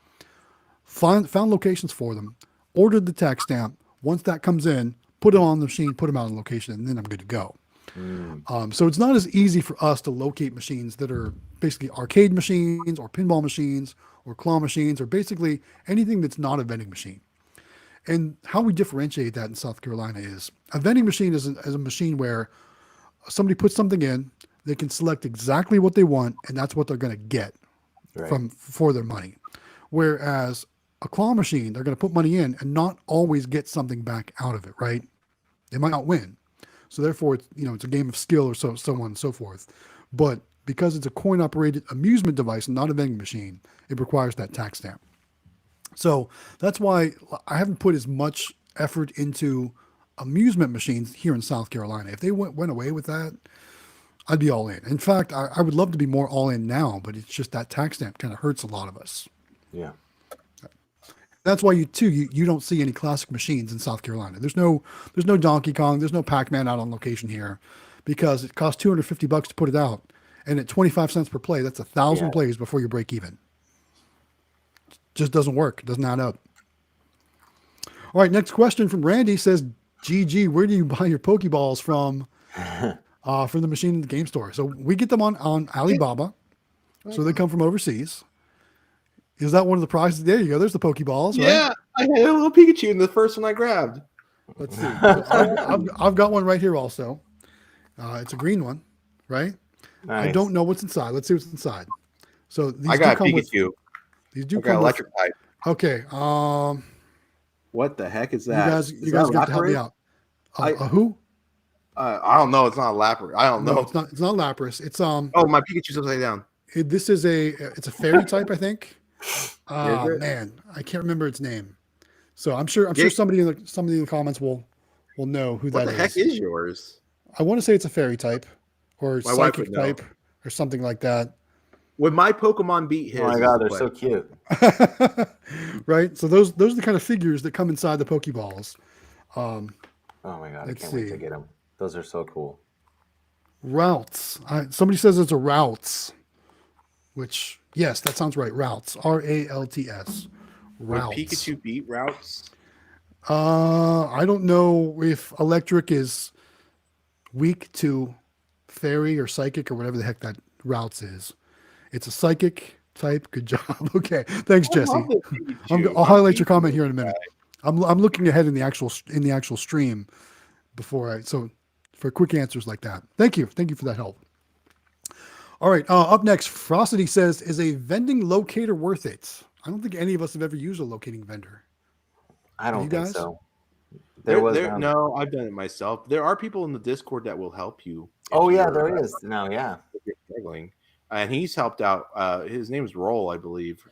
found locations for them, ordered the tax stamp. Once that comes in, put it on the machine, put them out on location, and then I'm good to go. So it's not as easy for us to locate machines that are basically arcade machines or pinball machines or claw machines or basically anything that's not a vending machine. And how we differentiate that in South Carolina is a vending machine is a machine where somebody puts something in, they can select exactly what they want, and that's what they're going to get for their money. Whereas a claw machine, they're going to put money in and not always get something back out of it, right? They might not win. So therefore, it's a game of skill or so on and so forth. But because it's a coin-operated amusement device and not a vending machine, it requires that tax stamp. So that's why I haven't put as much effort into amusement machines here in South Carolina. If they went away with that, I'd be all in. In fact, I would love to be more all in now, but it's just that tax stamp kind of hurts a lot of us. Yeah. That's why you don't see any classic machines in South Carolina. There's no Donkey Kong, there's no Pac-Man out on location here because it costs $250 to put it out. And at 25 cents per play, that's 1,000 plays before you break even. Just doesn't work. It doesn't add up. All right, next question from Randy says, GG, where do you buy your Pokeballs from? From the machine in the game store. So we get them on Alibaba. So they come from overseas. Is that one of the prizes? There you go. There's the Pokeballs, right? Yeah, I had a little Pikachu in the first one I grabbed. Let's see. I've got one right here also. It's a green one, right? Nice. I don't know what's inside. Let's see what's inside. So these I got do come Pikachu. These do I come got electric pipe. Okay. What the heck is that? You guys got to help me out. Who? I don't know. It's not a Lapras. I don't know. It's not Lapras. It's Oh, my Pikachu's upside down. This is it's a fairy type, I think. Man, I can't remember its name. So I'm sure somebody in the comments will know who that is. What the heck is yours? I want to say it's a fairy type or psychic type or something like that. Would my Pokemon beat his? Oh my god, they're so cute. Right? So those are the kind of figures that come inside the Pokeballs. Oh my god, I can't wait to get them. Those are so cool. Routes. Somebody says it's a Routes, which, yes, that sounds right. Routes. Ralts. Routes. Would Pikachu beat Routes? I don't know if electric is weak to fairy or psychic or whatever the heck that Routes is. It's a psychic type. Good job. Okay. Thanks, Jesse. I'll highlight your comment here in a minute. I'm looking ahead in the actual stream so for quick answers like that. Thank you for that help. All right, up next, Frosty says, is a vending locator worth it? I don't think any of us have ever used a locating vendor. I don't think so. No, I've done it myself. There are people in the Discord that will help you. Oh yeah, there is now. Yeah, if you're struggling, and he's helped out. His name is Roll, I believe.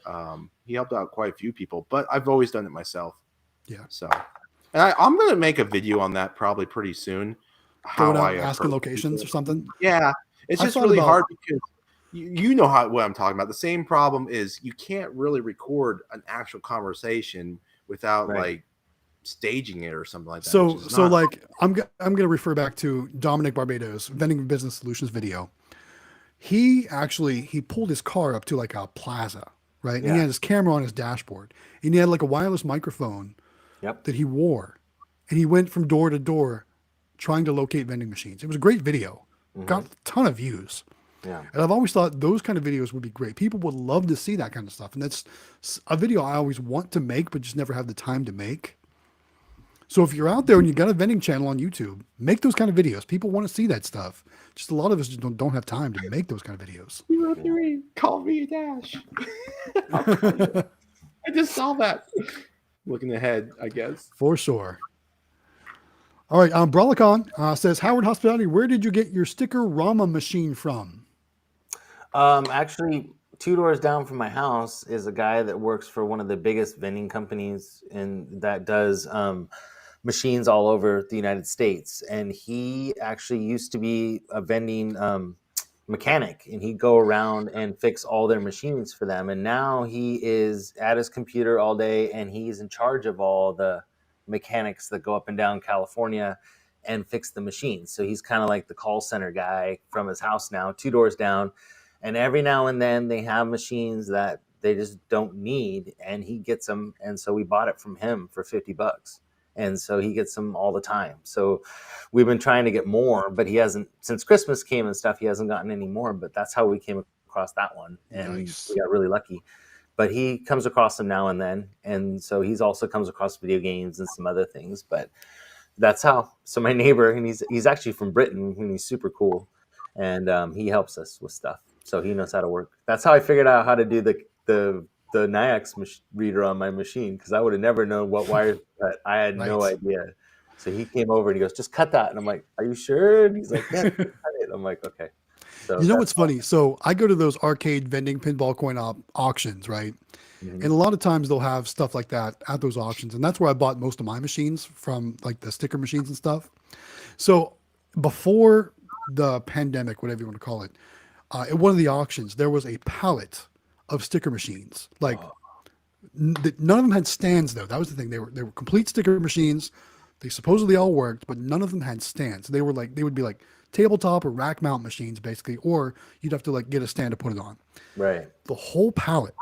He helped out quite a few people, but I've always done it myself. Yeah. So, and I'm going to make a video on that probably pretty soon. How I asking locations or something. Yeah, it's just really hard because you know what I'm talking about. The same problem is you can't really record an actual conversation without like staging it or something like that. So like I'm going to refer back to Dominic Barbados Vending Business Solutions video. He pulled his car up to like a plaza, right? And he had his camera on his dashboard, and he had like a wireless microphone that he wore, and he went from door to door trying to locate vending machines. It was a great video. Got a ton of views. Yeah. And I've always thought those kind of videos would be great. People would love to see that kind of stuff. And that's a video I always want to make, but just never have the time to make. So if you're out there and you got a vending channel on YouTube, make those kind of videos. People want to see that stuff. Just a lot of us just don't have time to make those kind of videos. Call me a dash. I just saw that. Looking ahead, I guess. For sure. All right. Brawlicon says, Howard Hospitality, where did you get your sticker Rama machine from? Actually, 2 doors down from my house is a guy that works for one of the biggest vending companies that does machines all over the United States. And he actually used to be a vending mechanic, and he'd go around and fix all their machines for them. And now he is at his computer all day, and he's in charge of all the mechanics that go up and down California and fix the machines. So he's kind of like the call center guy from his house now, 2 doors down. And every now and then they have machines that they just don't need, and he gets them. And so we bought it from him for $50. And so he gets them all the time. So we've been trying to get more, but he hasn't, since Christmas came and stuff, he hasn't gotten any more. But that's how we came across that one. And we got really lucky. But he comes across them now and then. And so he's also comes across video games and some other things. But that's how. So my neighbor, and he's actually from Britain, and he's super cool. And he helps us with stuff. So he knows how to work. That's how I figured out how to do the Nayax reader on my machine, because I would have never known what wires to cut. I had no idea. So he came over and he goes, just cut that. And I'm like, are you sure? And he's like, yeah, cut it. I'm like, okay. So you know what's funny? So I go to those arcade vending pinball coin auctions, right? Mm-hmm. And a lot of times they'll have stuff like that at those auctions. And that's where I bought most of my machines from, like the sticker machines and stuff. So before the pandemic, whatever you want to call it, at one of the auctions, there was a pallet of sticker machines. Like none of them had stands though. That was the thing. They were complete sticker machines. They supposedly all worked, but none of them had stands. They would be like tabletop or rack mount machines basically, or you'd have to like get a stand to put it on. Right. The whole pallet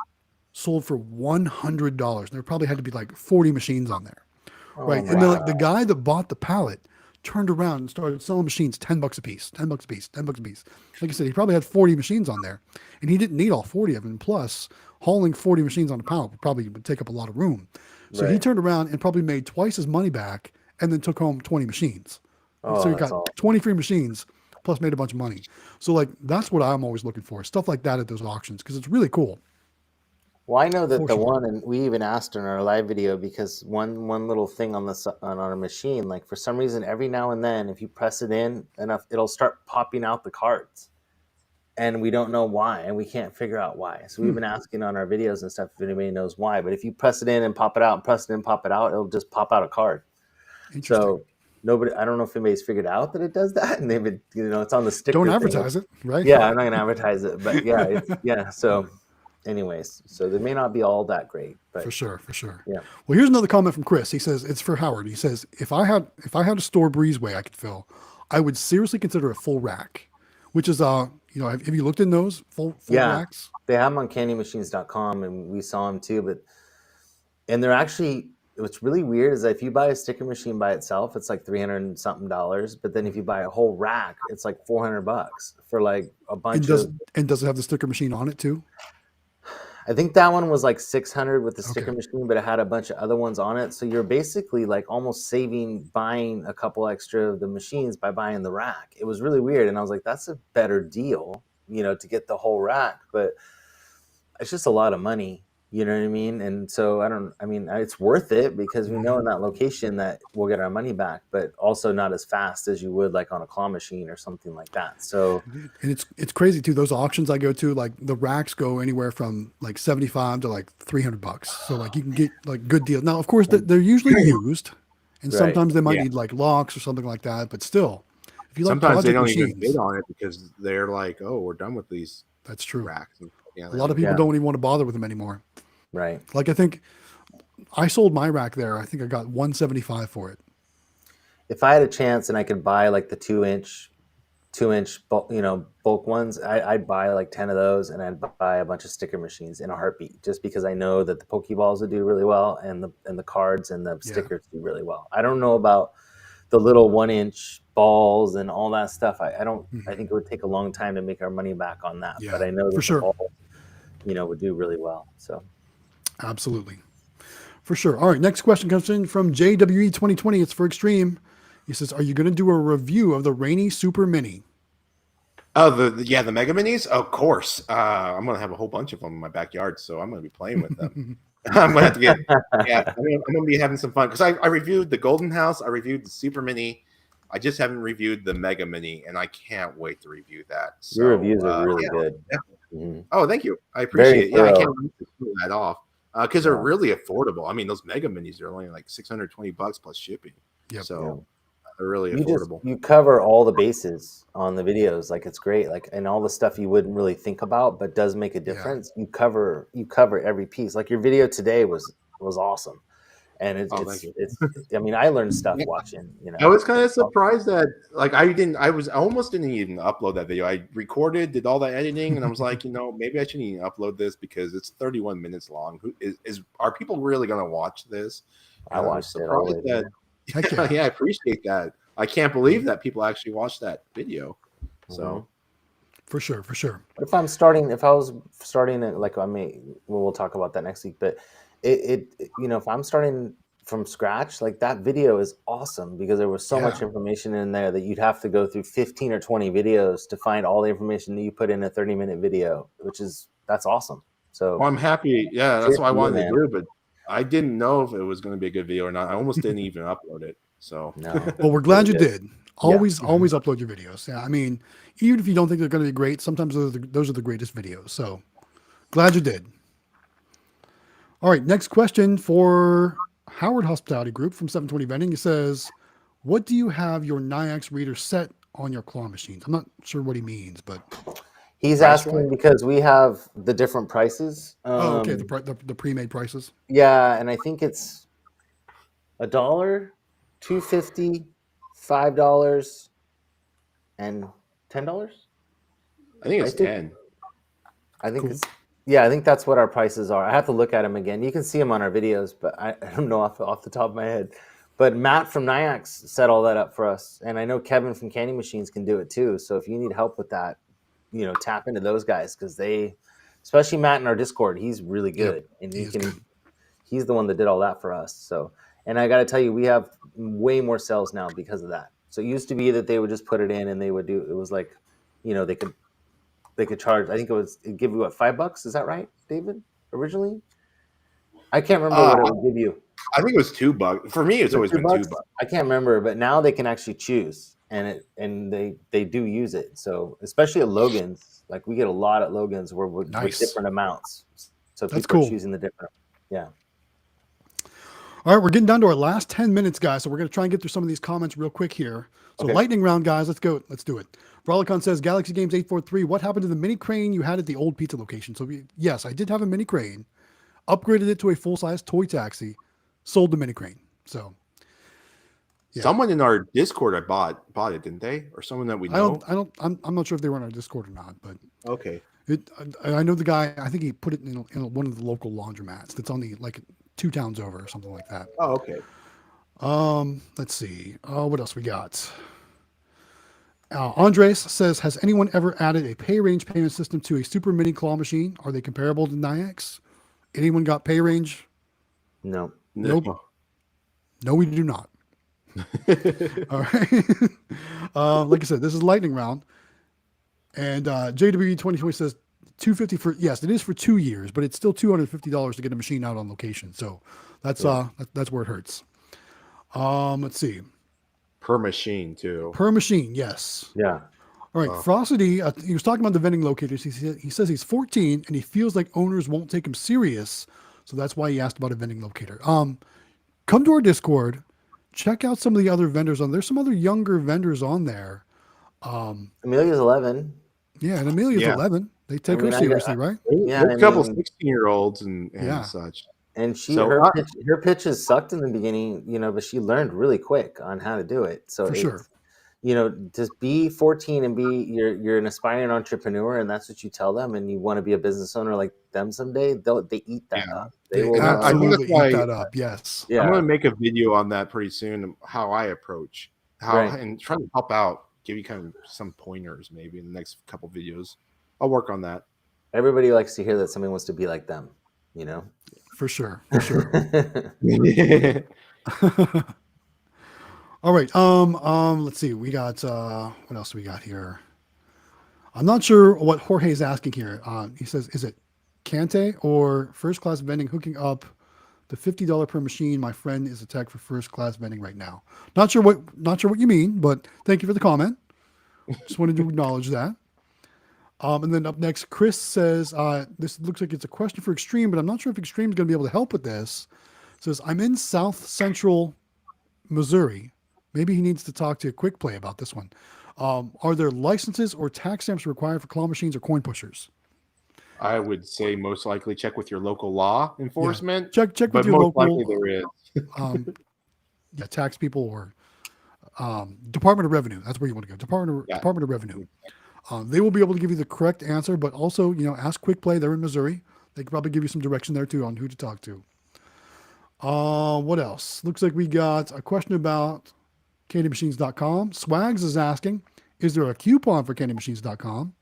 sold for $100. There probably had to be like 40 machines on there. Right. And then like the guy that bought the pallet turned around and started selling machines $10 a piece, $10 a piece, $10 a piece. Like I said, he probably had 40 machines on there, and he didn't need all 40 of them. Plus, hauling 40 machines on a pallet would take up a lot of room. So he turned around and probably made twice his money back, and then took home 20 machines. So he got 23 machines, plus made a bunch of money. So like that's what I'm always looking for, stuff like that at those auctions, because it's really cool. Well, I know that one, and we even asked in our live video, because one little thing on our machine, like for some reason, every now and then, if you press it in enough, it'll start popping out the cards, and we don't know why, and we can't figure out why. So we've been asking on our videos and stuff if anybody knows why. But if you press it in and pop it out, and press it in, pop it out, it'll just pop out a card. So nobody. I don't know if anybody's figured out that it does that, and they've been, it's on the sticker. Don't advertise it, right? Yeah, I'm not gonna advertise it, but yeah. So, anyways, so they may not be all that great, but for sure. Yeah. Well, here's another comment from Chris. He says it's for Howard. He says if I had a store breezeway I could fill, I would seriously consider a full rack, which is have you looked in those full racks? They have them on candymachines.com, and we saw them too. And they're actually, what's really weird is that if you buy a sticker machine by itself, it's like $300 and something. But then if you buy a whole rack, it's like $400 for like a bunch of. And does it have the sticker machine on it too? I think that one was like $600 with the sticker machine, but it had a bunch of other ones on it. So you're basically like almost buying a couple extra of the machines by buying the rack. It was really weird. And I was like, that's a better deal, to get the whole rack, but it's just a lot of money. You know what I mean? And so it's worth it because we know in that location that we'll get our money back, but also not as fast as you would like on a claw machine or something like that. So, and it's crazy too. Those auctions I go to, like the racks go anywhere from like $75 to like $300. So like you can get like good deals. Now, of course, they're usually used, and sometimes they might need like locks or something like that. But still, if you sometimes they don't machines, even bid on it because they're like, oh, we're done with these. That's true. Racks. A lot of people don't even want to bother with them anymore. Right. Like I think I sold my rack there. I think I got $175 for it. If I had a chance and I could buy like the 2-inch bulk ones, I'd buy like 10 of those, and I'd buy a bunch of sticker machines in a heartbeat, just because I know that the Pokeballs would do really well, and the cards and the stickers do really well. I don't know about the little 1-inch balls and all that stuff. I don't. I think it would take a long time to make our money back on that. Yeah, but I know that the balls, would do really well. So. Absolutely. For sure. All right. Next question comes in from JWE 2020. It's for Xtreme. He says, are you going to do a review of the Rainy Super Mini? Oh, the Mega Minis? Of course. I'm going to have a whole bunch of them in my backyard, so I'm going to be playing with them. I'm going to have to I'm going to be having some fun because I reviewed the Golden House. I reviewed the Super Mini. I just haven't reviewed the Mega Mini, and I can't wait to review that. So, your reviews are really good. Mm-hmm. Oh, thank you. I appreciate it. Yeah, I can't wait to pull that off. Because they're really affordable. I mean, those Mega Minis are only like $620 plus shipping. Yep. So they're really affordable. You cover all the bases on the videos. Like it's great. Like, and all the stuff you wouldn't really think about, but does make a difference. Yeah. You cover every piece. Like your video today was awesome. And it's I mean, I learned stuff watching, I was kind of surprised that I almost didn't even upload that video. I recorded, did all that editing, and I was like, maybe I shouldn't even upload this because it's 31 minutes long. Are people really going to watch this? I watched it. Yeah, I appreciate that. I can't believe that people actually watched that video. So for sure. But if I was starting it, like we'll talk about that next week, but if I'm starting from scratch, like that video is awesome because there was so much information in there that you'd have to go through 15 or 20 videos to find all the information that you put in a 30-minute video, that's awesome. So I'm happy. Yeah, that's what I wanted to do, but I didn't know if it was going to be a good video or not. I almost didn't even upload it. So well, we're glad you did. Always upload your videos. Yeah, I mean, even if you don't think they're going to be great, sometimes those are the greatest videos. So glad you did. All right, next question for Howard Hospitality Group from 720 Vending. He says, what do you have your Nayax reader set on your claw machines? I'm not sure what he means, but he's asking because we have the different prices. Okay, the pre-made prices. Yeah, and I think it's $1, $2.50, $5, and $10. I think it's 10. I think it's. Yeah, I think that's what our prices are. I have to look at them again. You can see them on our videos, but I don't know off the top of my head. But Matt from Nayax set all that up for us. And I know Kevin from Candy Machines can do it too. So if you need help with that, tap into those guys because especially Matt in our Discord, he's really good. Yep, and he's the one that did all that for us. So, and I got to tell you, we have way more sales now because of that. So it used to be that they would just put it in and it was like, they could charge. I think it'd give you what, $5? Is that right, David? Originally, I can't remember what it would give you. I think it was $2. For me, it's always been $2. I can't remember, but now they can actually choose, and they do use it. So especially at Logan's, like we get a lot at Logan's with different amounts. So that's people cool. Are choosing the different. Yeah. All right, we're getting down to our last 10 minutes, guys. So we're going to try and get through some of these comments real quick here. So lightning round, guys. Let's go. Let's do it. Brolicon says, Galaxy Games 843, what happened to the mini crane you had at the old pizza location? So yes, I did have a mini crane, upgraded it to a full-size toy taxi, sold the mini crane. So yeah. Someone in our Discord bought it, didn't they? Or someone that we know? I'm not sure if they were on our Discord or not, but okay. I know the guy. I think he put it in one of the local laundromats that's on the 2 towns over or something like that. Oh, okay. Let's see. What else we got? Andres says, has anyone ever added a pay range payment system to a super mini claw machine? Are they comparable to Nyax? Anyone got pay range? No. Nope. No, we do not. All right. Like I said, this is lightning round. And JWE 2020 says $250 for, yes, it is for 2 years, but it's still $250 to get a machine out on location. So that's where it hurts. Let's see. Per machine too. Per machine, yes. Yeah. All right, Frosty, he was talking about the vending locators. He says he's 14 and he feels like owners won't take him serious. So that's why he asked about a vending locator. Come to our Discord, check out some of the other vendors on. There's some other younger vendors on there. Amelia's 11. Yeah, and Amelia's 11. They take her seriously, right? Yeah, a couple 16-year-olds and such. And her pitches sucked in the beginning, but she learned really quick on how to do it. So just be 14 and you're an aspiring entrepreneur, and that's what you tell them, and you want to be a business owner like them someday. They eat that up. They will absolutely eat that up. Yes. Yeah. I'm going to make a video on that pretty soon. How I approach and try to help out, give you kind of some pointers maybe in the next couple videos. I'll work on that. Everybody likes to hear that somebody wants to be like them. For sure. All right. Let's see. We got what else do we got here? I'm not sure what Jorge's asking here. He says, is it Cante or first class vending hooking up the $50 per machine? My friend is a tech for first class vending right now. Not sure what you mean, but thank you for the comment. Just wanted to acknowledge that. And then up next, Chris says, this looks like it's a question for Xtreme, but I'm not sure if Xtreme is going to be able to help with this. Says, I'm in South Central Missouri. Maybe he needs to talk to a Quick Play about this one. Are there licenses or tax stamps required for claw machines or coin pushers? I would say most likely check with your local law enforcement. Yeah. Check with your local. Likely there is. Tax people or Department of Revenue. That's where you want to go. Department of Revenue. They will be able to give you the correct answer, but also, ask Quick Play. They're in Missouri. They can probably give you some direction there too on who to talk to. What else? Looks like we got a question about candymachines.com. Swags is asking, is there a coupon for candymachines.com?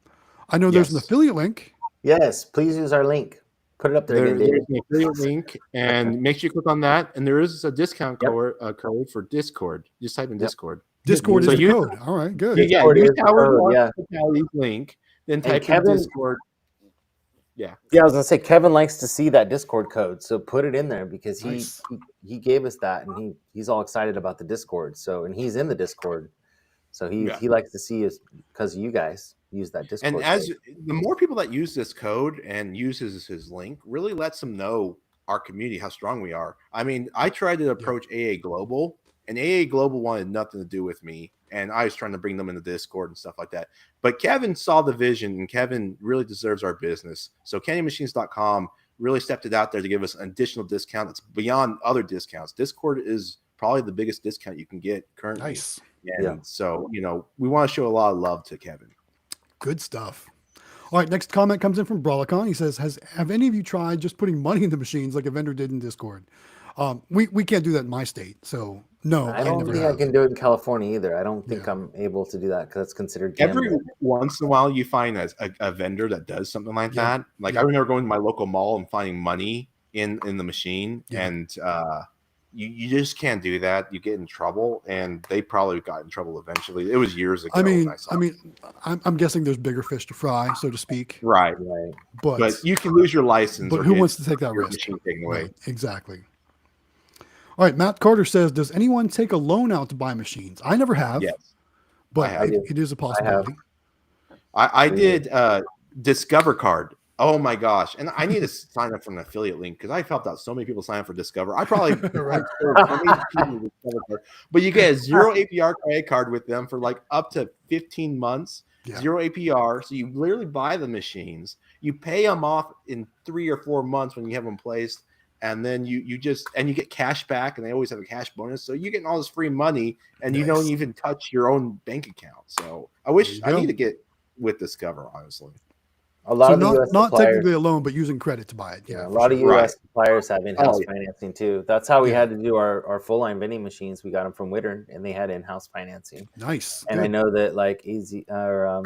I know there's an affiliate link. Yes, please use our link. Put it up there again, David. There's an affiliate link, and make sure you click on that. And there is a discount code for Discord. Just type in Discord. Discord is the code. All right, good. Discord use is the code, link, then type in Discord. Yeah, I was gonna say Kevin likes to see that Discord code, so put it in there because he gave us that, and he's all excited about the Discord. So, and he's in the Discord, so he likes to see us because you guys use that Discord. And as the more people that use this code and uses his link, really lets them know our community how strong we are. I mean, I tried to approach AA Global, and AA Global wanted nothing to do with me. And I was trying to bring them into Discord and stuff like that. But Kevin saw the vision, and Kevin really deserves our business. So candymachines.com really stepped it out there to give us an additional discount that's beyond other discounts. Discord is probably the biggest discount you can get currently. Nice. And so, we want to show a lot of love to Kevin. Good stuff. All right, next comment comes in from Brolicon. He says, have any of you tried just putting money in the machines like a vendor did in Discord? We can't do that in my state, so no. I don't think I can do it in California either. I don't think I'm able to do that because it's considered gambling. Every once in a while, you find a vendor that does something like that. Like I remember going to my local mall and finding money in the machine, and you just can't do that. You get in trouble, and they probably got in trouble eventually. It was years ago. I'm guessing there's bigger fish to fry, so to speak. Right. But you can lose your license. But who wants to take that risk? Machine taken away. Right, exactly. All right, Matt Carter says, does anyone take a loan out to buy machines? I never have. Yes. But it is a possibility. I did Discover Card. Oh my gosh. And I need to sign up for an affiliate link because I've helped out so many people sign up for Discover. I probably Right. so many people with Discover card. But you get a 0 APR credit card with them for like up to 15 months, 0 APR. So you literally buy the machines, you pay them off in 3 or 4 months when you have them placed, and then you get cash back, and they always have a cash bonus. So you're getting all this free money, and you don't even touch your own bank account. So I need to get with Discover, honestly. A lot of the US not suppliers, technically a loan, but using credit to buy it. Yeah, a lot of US suppliers have in-house financing too. That's how we had to do our full line vending machines. We got them from Wittern, and they had in-house financing. Nice. And I know that like Easy or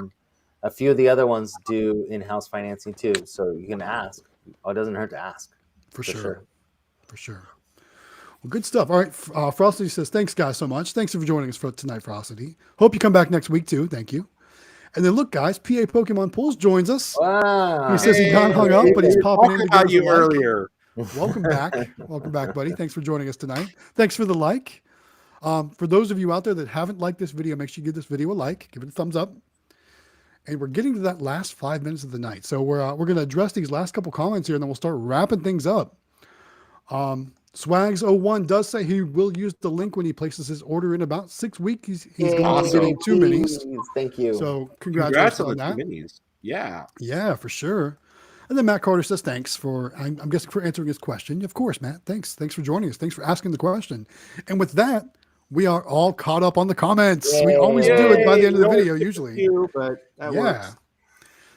a few of the other ones do in-house financing too. So you can ask. Oh, it doesn't hurt to ask. For sure. Well, good stuff. All right. Frosty says, thanks guys so much. Thanks for joining us for tonight, Frosty. Hope you come back next week too. Thank you. And then look, guys, PA Pokemon Pools joins us. Wow. He says he got hung up, but he's popping in to about you earlier. Welcome back. Welcome back, buddy. Thanks for joining us tonight. Thanks for the like. For those of you out there that haven't liked this video, make sure you give this video a like, give it a thumbs up. And we're getting to that last 5 minutes of the night. So we're going to address these last couple comments here, and then we'll start wrapping things up. Swags01 does say he will use the link when he places his order in about 6 weeks. He's going to be getting 2 minis. Thank you. So congrats on the that. 2 minis. Yeah. Yeah, for sure. And then Matt Carter says, thanks for, I'm guessing for answering his question. Of course, Matt. Thanks for joining us. Thanks for asking the question. And with that, we are all caught up on the comments. Yay. We always do it by the end of the video, usually. But that works.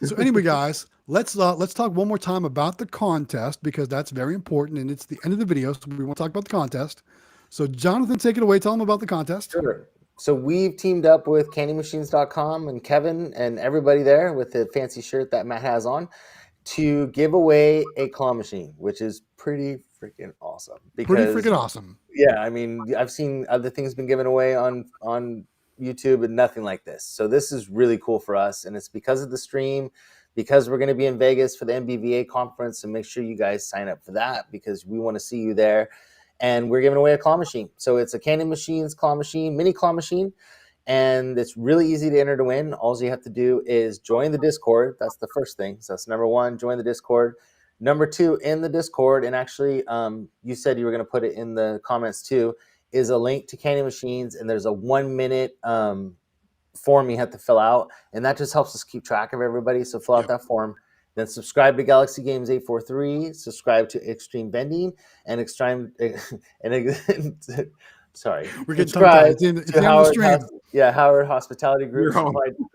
So anyway, guys, let's talk one more time about the contest, because that's very important, and it's the end of the video, so we want to talk about the contest. So Jonathan, take it away. Tell them about the contest. Sure. So we've teamed up with candymachines.com and Kevin and everybody there with the fancy shirt that Matt has on to give away a claw machine, which is pretty freaking awesome. Yeah, I mean, I've seen other things been given away on YouTube and nothing like this. So this is really cool for us, and it's because of the stream, because we're going to be in Vegas for the MBVA conference, and make sure you guys sign up for that because we want to see you there. And we're giving away a claw machine. So it's a Candy Machines claw machine, mini claw machine, and it's really easy to enter to win. All you have to do is join the Discord. That's the first thing. So that's number one, join the Discord. Number two, in the Discord, and actually you said you were going to put it in the comments too, is a link to Candy Machines, and there's a 1 minute form you have to fill out, and that just helps us keep track of everybody. So fill out that form, then subscribe to Galaxy Games 843, subscribe to Xtreme Vending, and sorry, we're getting subscribe to Howard Hospitality Group.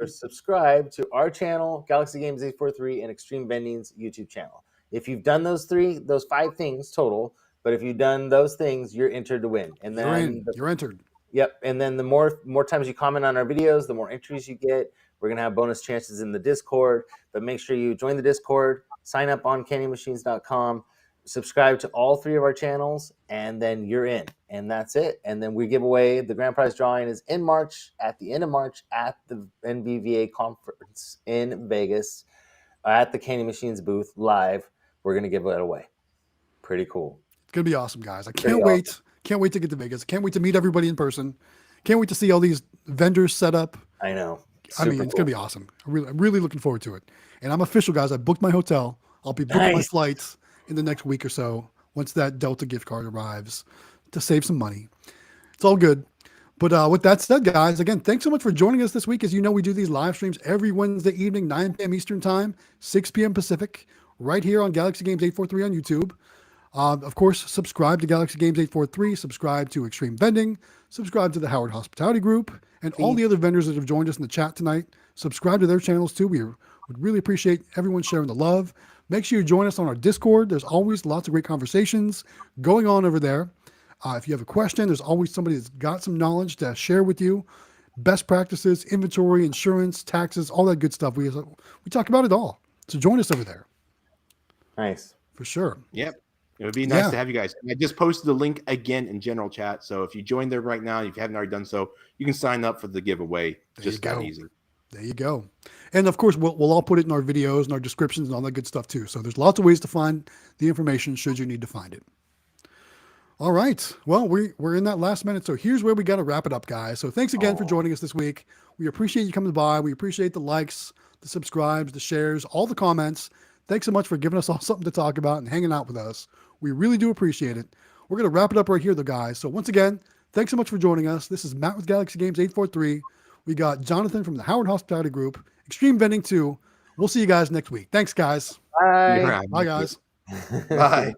Subscribe to our channel, Galaxy Games 843, and Xtreme Vending's YouTube channel. If you've done those 5 things total, but if you've done those things, you're entered to win. And then you're entered. Yep. And then the more times you comment on our videos, the more entries you get. We're going to have bonus chances in the Discord, but make sure you join the Discord, sign up on candymachines.com, subscribe to all 3 of our channels, and then you're in. And that's it. And then we give away the grand prize drawing is in March, at the end of March, at the NBVA conference in Vegas, at the Candy Machines booth live. We're going to give it away. Pretty cool. It's going to be awesome, guys. I can't wait. Awesome. Can't wait to get to Vegas. Can't wait to meet everybody in person. Can't wait to see all these vendors set up. I know. It's going to be awesome. I'm really looking forward to it. And I'm official, guys. I booked my hotel. I'll be booking my flights in the next week or so once that Delta gift card arrives to save some money. It's all good. But with that said, guys, again, thanks so much for joining us this week. As you know, we do these live streams every Wednesday evening, 9 p.m. Eastern Time, 6 p.m. Pacific, right here on Galaxy Games 843 on YouTube. Of course, subscribe to Galaxy Games 843, subscribe to Xtreme Vending, subscribe to the Howard Hospitality Group, and all the other vendors that have joined us in the chat tonight. Subscribe to their channels too. We would really appreciate everyone sharing the love. Make sure you join us on our Discord. There's always lots of great conversations going on over there. If you have a question, there's always somebody that's got some knowledge to share with you. Best practices, inventory, insurance, taxes, all that good stuff. We talk about it all. So join us over there. Nice. For sure. Yep. It would be nice to have you guys. I just posted the link again in general chat. So if you join there right now, if you haven't already done so, you can sign up for the giveaway. Just that easy. There you go. And of course, we'll all put it in our videos and our descriptions and all that good stuff too. So there's lots of ways to find the information should you need to find it. All right. Well, we're in that last minute. So here's where we got to wrap it up, guys. So thanks again for joining us this week. We appreciate you coming by. We appreciate the likes, the subscribes, the shares, all the comments. thanks so much for giving us all something to talk about and hanging out with us. We really do appreciate it. We're going to wrap it up right here, though, guys. So once again, thanks so much for joining us. This is Matt with Galaxy Games 843. We got Jonathan from the Howard Hospitality Group, Xtreme Vending 2. We'll see you guys next week. Thanks, guys. Bye. Bye, guys. Bye.